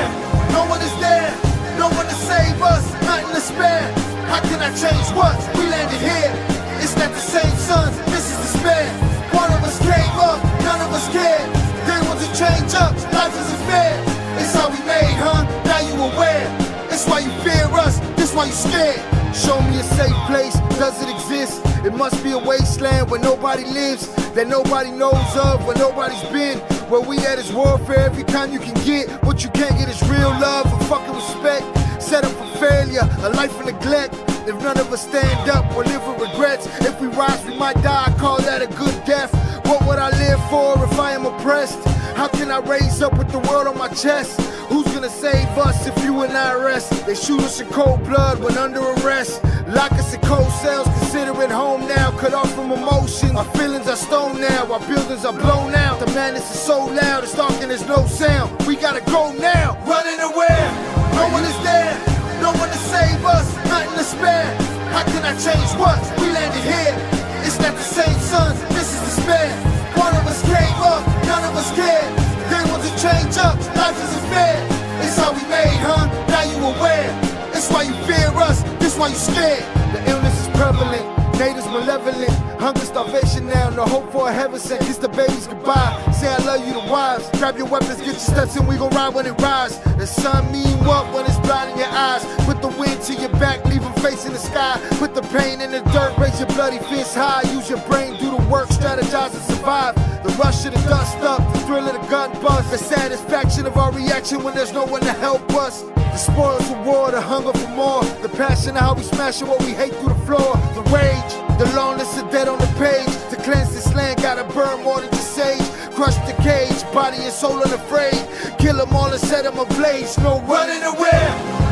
no one is there. No one to save us, nothing to spare. How can I change what? We landed here. It's not the same sun, this is despair. One of us came up, none of us cared. They want to change up, life isn't fair. It's how we made, huh? Now you aware. It's why you fear us, this why you scared. Show me a safe place, does it exist? It must be a wasteland where nobody lives, that nobody knows of, where nobody's been. Where we at is warfare, every kind you can get. What you can't get is real love and fucking respect. Set up for failure, a life of neglect. If none of us stand up, we'll live with regrets. If we rise, we might die, I call that a good death. What would I live for if I am oppressed? How can I raise up with the world on my chest? Who's gonna save us if you and I rest? They shoot us in cold blood when under arrest. Lock us in cold cells, consider it home now. Cut off from emotion, our feelings are stone now. Our buildings are blown out, the madness is so loud. It's dark and there's no sound, we gotta go now. Running away, no one is there. No one to save us, nothing to spare. How can I change what? We landed here. that the same sons? This is despair. One of us came up, none of us cared. They want to change up, life isn't fair. It's how we made, huh? Now you aware. It's why you fear us, this why you scared. The illness is prevalent, natives malevolent. Hunger, starvation now, no hope for a heaven sent. Kiss the babies goodbye, say I love you to wives. Grab your weapons, get your steps in, we gon' ride when it rise. The sun mean what when it's blinding your eyes? Put the wind to your back, leave them facing the sky. Put the pain in the dirt, raise your bloody fist high. Use your brain, do the work, strategize and survive. The rush of the dust up, the thrill of the gun buzz. The satisfaction of our reaction when there's no one to help us. The spoils of war, the hunger for more. The passion of how we smashing what we hate through the floor. The rage, the loneliness of dead on the page. To cleanse this land, gotta burn more than just sage. Crush the cage, body and soul unafraid. Kill them all and set them ablaze. No running away,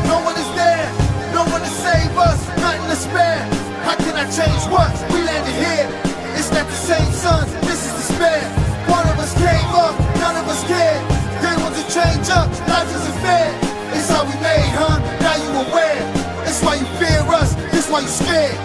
no one is there. No one to save us, nothing to spare. How can I change what? We landed here. It's not the same sons, this is despair. One of us came up, none of us cared. They want to change up, life isn't fair. It's how we made, huh? Now you aware. It's why you fear us, this why you scared.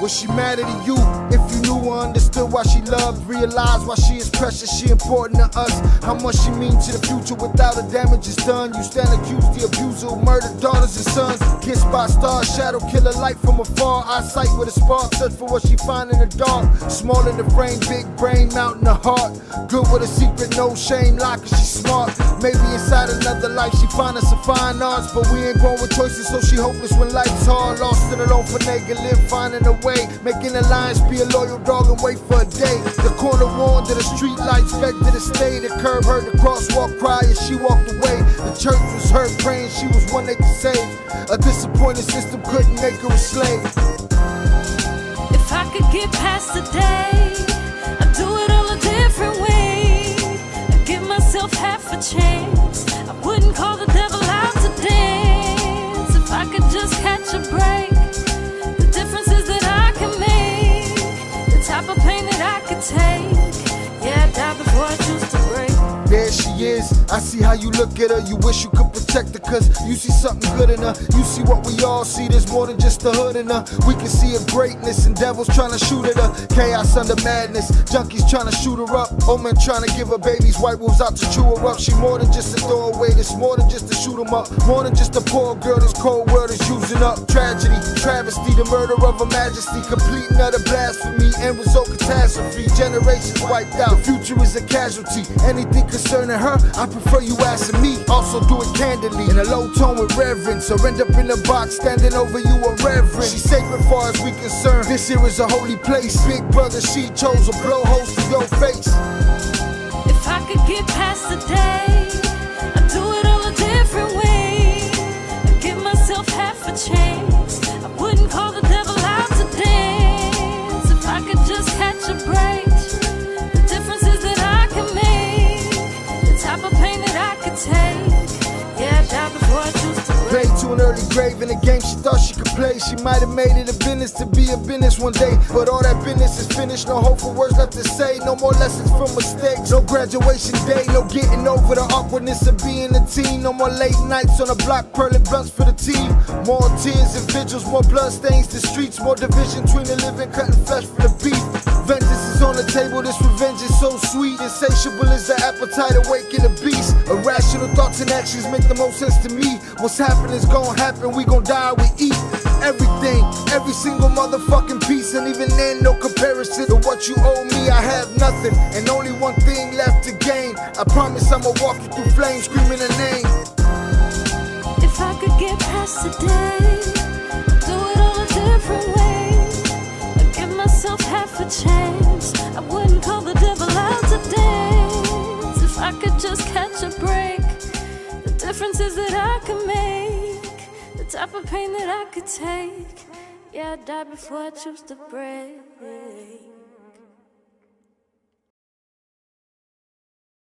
Was she madder to you? If you knew or understood why she loved, realized why she is precious, she important to us. How much she means to the future without the damage is done. You stand accused, the abuser who murdered daughters and sons. Kissed by stars, shadow killer light from afar. Eyesight with a spark, search for what she find in the dark. Small in the frame, big brain, mount in the heart. Good with a secret, no shame, like she smart. Maybe inside another life she find us a fine arts, but we ain't born with choices, so she hopeless when life's hard. Lost and alone for naked, live finding a way. Making alliance, be a loyal dog and wait for a day. The corner warned to the street lights, begged to the stay. The curb heard the crosswalk cry as she walked away. The church was hurt, praying she was one they could save. A disappointed system couldn't make her a slave. If I could get past the day, I'd do it all a different way. I'd give myself half a chance. I wouldn't call the devil out to dance. If I could just catch a break, the difference is that I can make the type of pain that I could take. Yeah, I die before I choose to break. There she is, I see how you look at her. You wish you could protect her, cause you see something good in her. You see what we all see, there's more than just the hood in her. We can see her greatness and devils trying to shoot at her. Chaos under madness, junkies trying to shoot her up. Old men trying to give her babies, white wolves out to chew her up. She more than just a throwaway, this more than just to shoot 'em up. More than just a poor girl, this cold world is using up. Tragedy, travesty, the murder of her majesty. Complete and utter blasphemy, end result catastrophe. Generations wiped out, the future is a casualty. Anything concerning her, I prefer you asking me. Also do it candidly, in a low tone with reverence, or end up in a box standing over you a reverend. She's sacred far as we concerned, this here is a holy place. Big brother, she chose a blow holes to your face. If I could get past the day, I'd do it all a different way. I'd give myself half a chance. I wouldn't call the devil out to dance. If I could just catch a break, the difference is that I can make the type of pain that I could take. Yeah, I die before I choose to break. Played to an early grave in a game she thought she could play. She might have made it a business to be a business one day, but all that business is finished. No hope for words left to say. No more lessons from mistakes. No graduation day. No getting over the awkwardness of being a teen. No more late nights on the block, pearling blunts for the team. More tears and vigils, more blood stains the streets. More division between the living, cutting flesh for the beef. Vengeance is on the table, this revenge is so sweet. Insatiable is the appetite, awaken the beast. Irrational thoughts and actions make the most sense to me. What's happening is gonna happen, we gon' die, we eat. Everything, every single motherfucking piece. And even then, no comparison to what you owe me. I have nothing, and only one thing left to gain. I promise I'ma walk you through flames, screaming a name. If I could get past the day, do it all a different way. I'd give myself half a chance. I wouldn't call the devil out to dance. If I could just catch a break, choices that I could make, the type of pain that I could take. Yeah, I die before I choose to break.